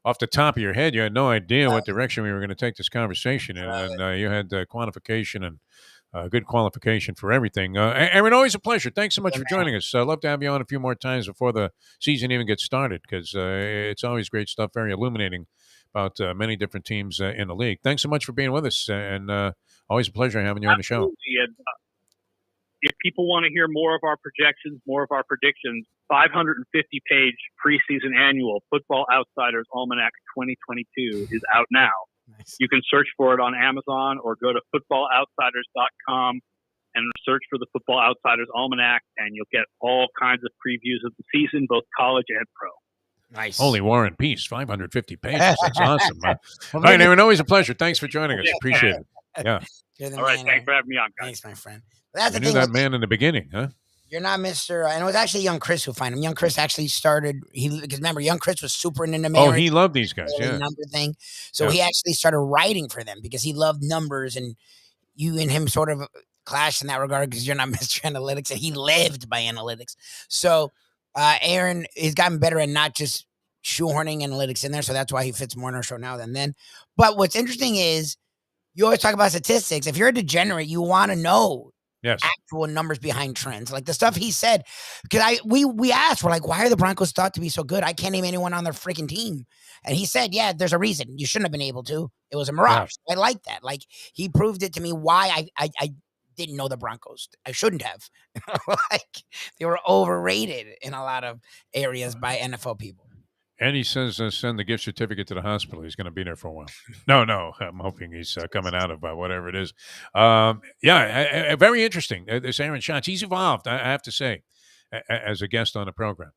Speaker 1: off the top of your head. You had no idea what direction we were going to take this conversation in, and you had quantification and good qualification for everything. Aaron, always a pleasure. Thanks so much for joining us. I'd love to have you on a few more times before the season even gets started because it's always great stuff, very illuminating about many different teams in the league. Thanks so much for being with us, and always a pleasure having you on the show.
Speaker 11: And, if people want to hear more of our projections, more of our predictions, 550-page preseason annual Football Outsiders Almanac 2022 is out now.
Speaker 2: Nice.
Speaker 11: You can search for it on Amazon or go to footballoutsiders.com and search for the Football Outsiders Almanac, and you'll get all kinds of previews of the season, both college and pro.
Speaker 2: Nice.
Speaker 1: Holy War and Peace, 550 pages. That's awesome. All right, Aaron, always a pleasure. Thanks for joining us. Appreciate it. Yeah.
Speaker 11: All right, thanks for having me on, guys.
Speaker 2: Thanks, my friend. That's
Speaker 1: I
Speaker 2: the
Speaker 1: knew
Speaker 2: thing
Speaker 1: that man in the beginning, huh?
Speaker 2: You're not Mr. And it was actually young Chris who found him. Young Chris actually started. Because remember, young Chris was super into the
Speaker 1: Oh, he loved these guys. Yeah.
Speaker 2: number thing. So he actually started writing for them because he loved numbers, and you and him sort of clashed in that regard because you're not Mr. Analytics, and he lived by analytics. So Aaron has gotten better at not just shoehorning analytics in there. So that's why he fits more in our show now than then. But what's interesting is you always talk about statistics. If you're a degenerate, you want to know actual numbers behind trends. Like the stuff he said, because we asked, we're like, why are the Broncos thought to be so good? I can't name anyone on their freaking team. And he said, yeah, there's a reason. You shouldn't have been able to. It was a mirage. I like that. Like he proved it to me why I didn't know the Broncos. I shouldn't have. Like they were overrated in a lot of areas by NFL people.
Speaker 1: And he says send the gift certificate to the hospital. He's going to be there for a while. No, I'm hoping he's coming out of whatever it is. Very interesting. This Aaron Schatz, he's evolved, I have to say. as a guest on the program.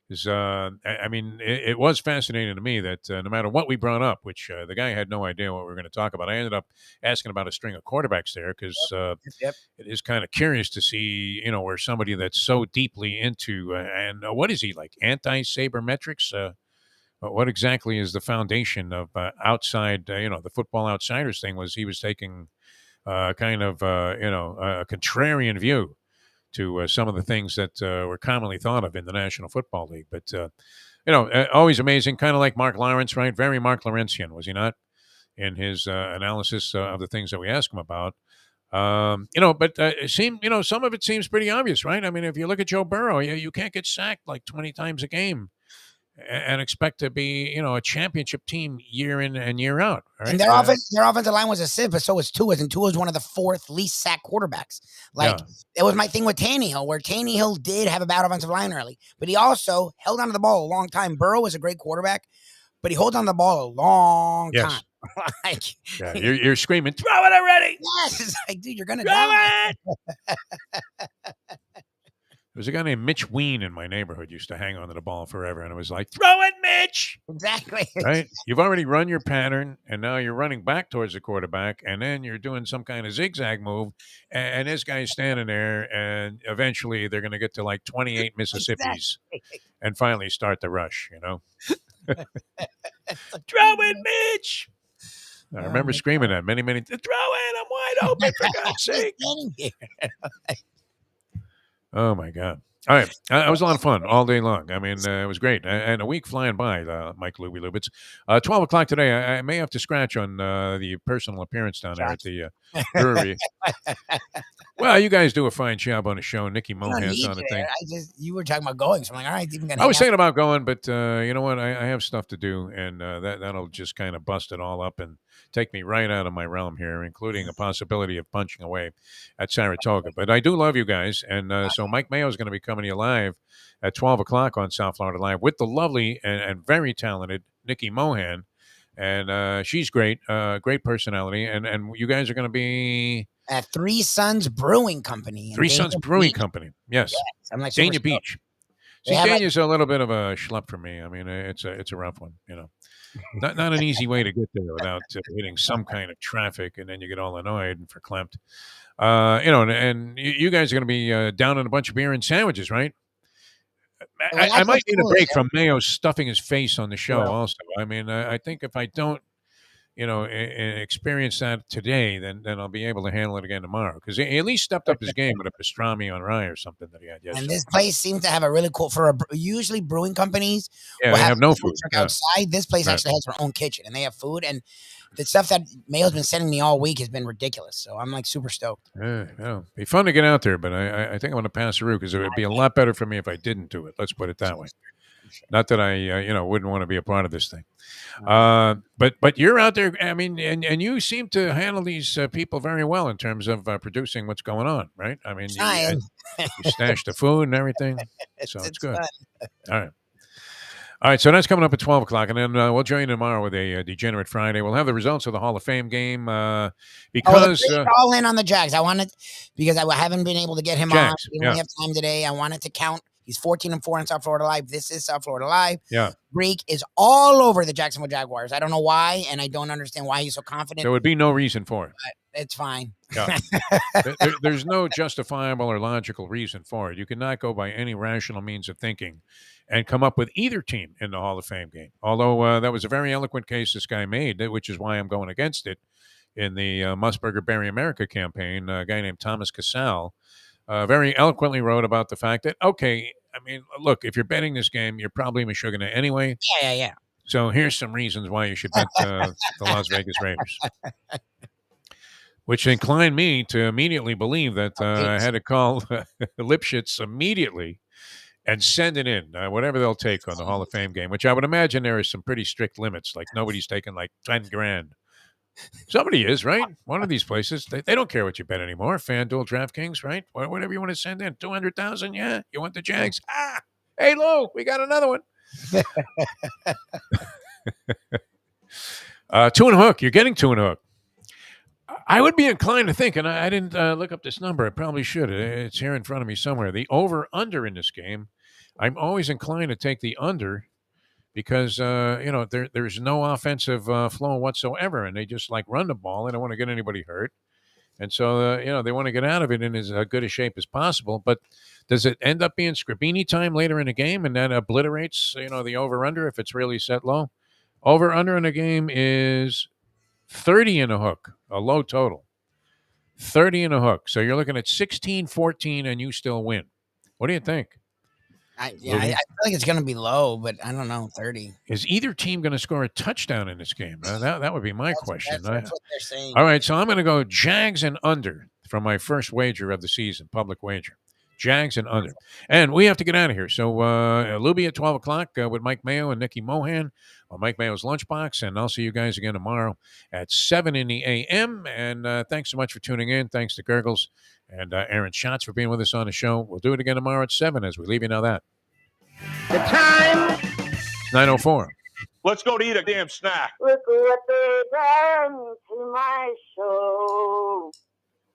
Speaker 1: Because I mean, it was fascinating to me that no matter what we brought up, which the guy had no idea what we were going to talk about. I ended up asking about a string of quarterbacks there because it is kind of curious to see, where somebody that's so deeply into and what is he like, anti-sabermetrics? What exactly is the foundation of outside? The Football Outsiders thing was he was taking kind of a contrarian view to some of the things that were commonly thought of in the National Football League. But, always amazing, kind of like Mark Lawrence, right? Very Mark Lawrencean, was he not, in his analysis of the things that we ask him about? But it seemed, some of it seems pretty obvious, right? I mean, if you look at Joe Burrow, you can't get sacked like 20 times a game and expect to be, a championship team year in and year out. Right?
Speaker 2: And their offensive line was a sieve, but so was Tua's, and Tua's one of the 4th least sacked quarterbacks. It was my thing with Tannehill, where Tannehill did have a bad offensive line early, but he also held onto the ball a long time. Burrow was a great quarterback, but he holds on the ball a long time.
Speaker 1: You're screaming, throw it already!
Speaker 2: Yes, it's like, dude, you're gonna die.
Speaker 1: There was a guy named Mitch Ween in my neighborhood used to hang on to the ball forever, and it was like, throw it, Mitch!
Speaker 2: Exactly.
Speaker 1: Right? You've already run your pattern, and now you're running back towards the quarterback, and then you're doing some kind of zigzag move, and this guy's standing there, and eventually they're going to get to like 28 Mississippis and finally start the rush, Throw it, Mitch! I remember screaming that many, throw it, I'm wide open, for God's sake. Oh, my God. All right. It was a lot of fun all day long. I mean, it was great. And a week flying by, Mike Lubie. It's 12 o'clock today. I may have to scratch on the personal appearance down there at the brewery. Well, you guys do a fine job on the show. Nikki Mohan's on the thing.
Speaker 2: You were talking about going, so I'm like, all right, even gonna.
Speaker 1: I was thinking about going, but you know what? I have stuff to do, and that'll just kind of bust it all up and take me right out of my realm here, including a possibility of punching away at Saratoga. But I do love you guys, and so Mike Mayo is going to be coming to you live at 12 o'clock on South Florida Live with the lovely and very talented Nikki Mohan, and she's great, great personality, and you guys are going to be
Speaker 2: at Three Sons Brewing Company.
Speaker 1: Three Sons Brewing Company, yes.
Speaker 2: I'm like
Speaker 1: Dania Beach. See, Dania's a little bit of a schlep for me. I mean, it's a rough one, Not an easy way to get there without hitting some kind of traffic, and then you get all annoyed and verklempt. And you guys are going to be down in a bunch of beer and sandwiches, right? I might need a break from Mayo stuffing his face on the show also. I mean, I think if I don't, experience that today, then I'll be able to handle it again tomorrow. Because he at least stepped up his game with a pastrami on rye or something that he had yesterday.
Speaker 2: And this place seems to have a really cool, usually brewing companies
Speaker 1: they have no food
Speaker 2: outside. This place actually has their own kitchen, and they have food. And the stuff that Mayo's been sending me all week has been ridiculous. So I'm like super stoked.
Speaker 1: It'd be fun to get out there, but I think I'm going to pass through because it would be a lot better for me if I didn't do it. Let's put it that way. Not that I, wouldn't want to be a part of this thing. But you're out there, I mean, and you seem to handle these people very well in terms of producing what's going on, right? I mean, you stash the food and everything, so it's good. Fun. All right, so that's coming up at 12 o'clock, and then we'll join you tomorrow with a Degenerate Friday. We'll have the results of the Hall of Fame game because...
Speaker 2: all in on the Jags. I wanted, because I haven't been able to get him on. We don't have time today. I wanted to count. He's 14-4 in South Florida Live. This is South Florida Live.
Speaker 1: Yeah.
Speaker 2: Greek is all over the Jacksonville Jaguars. I don't know why, and I don't understand why he's so confident.
Speaker 1: There would be no reason for it.
Speaker 2: But it's fine.
Speaker 1: Yeah. There's no justifiable or logical reason for it. You cannot go by any rational means of thinking and come up with either team in the Hall of Fame game. Although that was a very eloquent case this guy made, which is why I'm going against it in the Musburger Bury America campaign. A guy named Thomas Casal very eloquently wrote about the fact that, okay, I mean, look, if you're betting this game, you're probably Michigan anyway.
Speaker 2: Yeah.
Speaker 1: So here's some reasons why you should bet the Las Vegas Raiders. Which inclined me to immediately believe that I had to call Lipschitz immediately and send it in, whatever they'll take on the Hall of Fame game, which I would imagine there is some pretty strict limits. Like nobody's taking like 10 grand. Somebody is, right? One of these places, they don't care what you bet anymore. FanDuel, DraftKings, right? Whatever you want to send in. 200,000, yeah? You want the Jags? Hey, Lou, we got another one. Two and a hook. You're getting two and a hook. I would be inclined to think, and I didn't look up this number. I probably should. It's here in front of me somewhere. The over-under in this game, I'm always inclined to take the under because, there's no offensive flow whatsoever, and they just, run the ball. They don't want to get anybody hurt. And so, they want to get out of it in as good a shape as possible. But does it end up being Scribini time later in the game, and that obliterates, the over-under if it's really set low? Over-under in the game is 30 in a hook, a low total. 30 in a hook. So you're looking at 16-14, and you still win. What do you think?
Speaker 2: I feel like it's going to be low, but I don't know, 30.
Speaker 1: Is either team going to score a touchdown in this game? That would be my question.
Speaker 2: That's what they're saying.
Speaker 1: All right, so I'm going to go Jags and under from my first wager of the season, public wager. Jags and under. And we have to get out of here. So Lubie at 12 o'clock with Mike Mayo and Nikki Mohan on Mike Mayo's Lunchbox. And I'll see you guys again tomorrow at 7 in the a.m. And thanks so much for tuning in. Thanks to Gurgles and Aaron Schatz for being with us on the show. We'll do it again tomorrow at 7 as we leave you now that.
Speaker 12: The time.
Speaker 1: 9:04.
Speaker 12: Let's go to eat a damn snack. Look what they done to my show.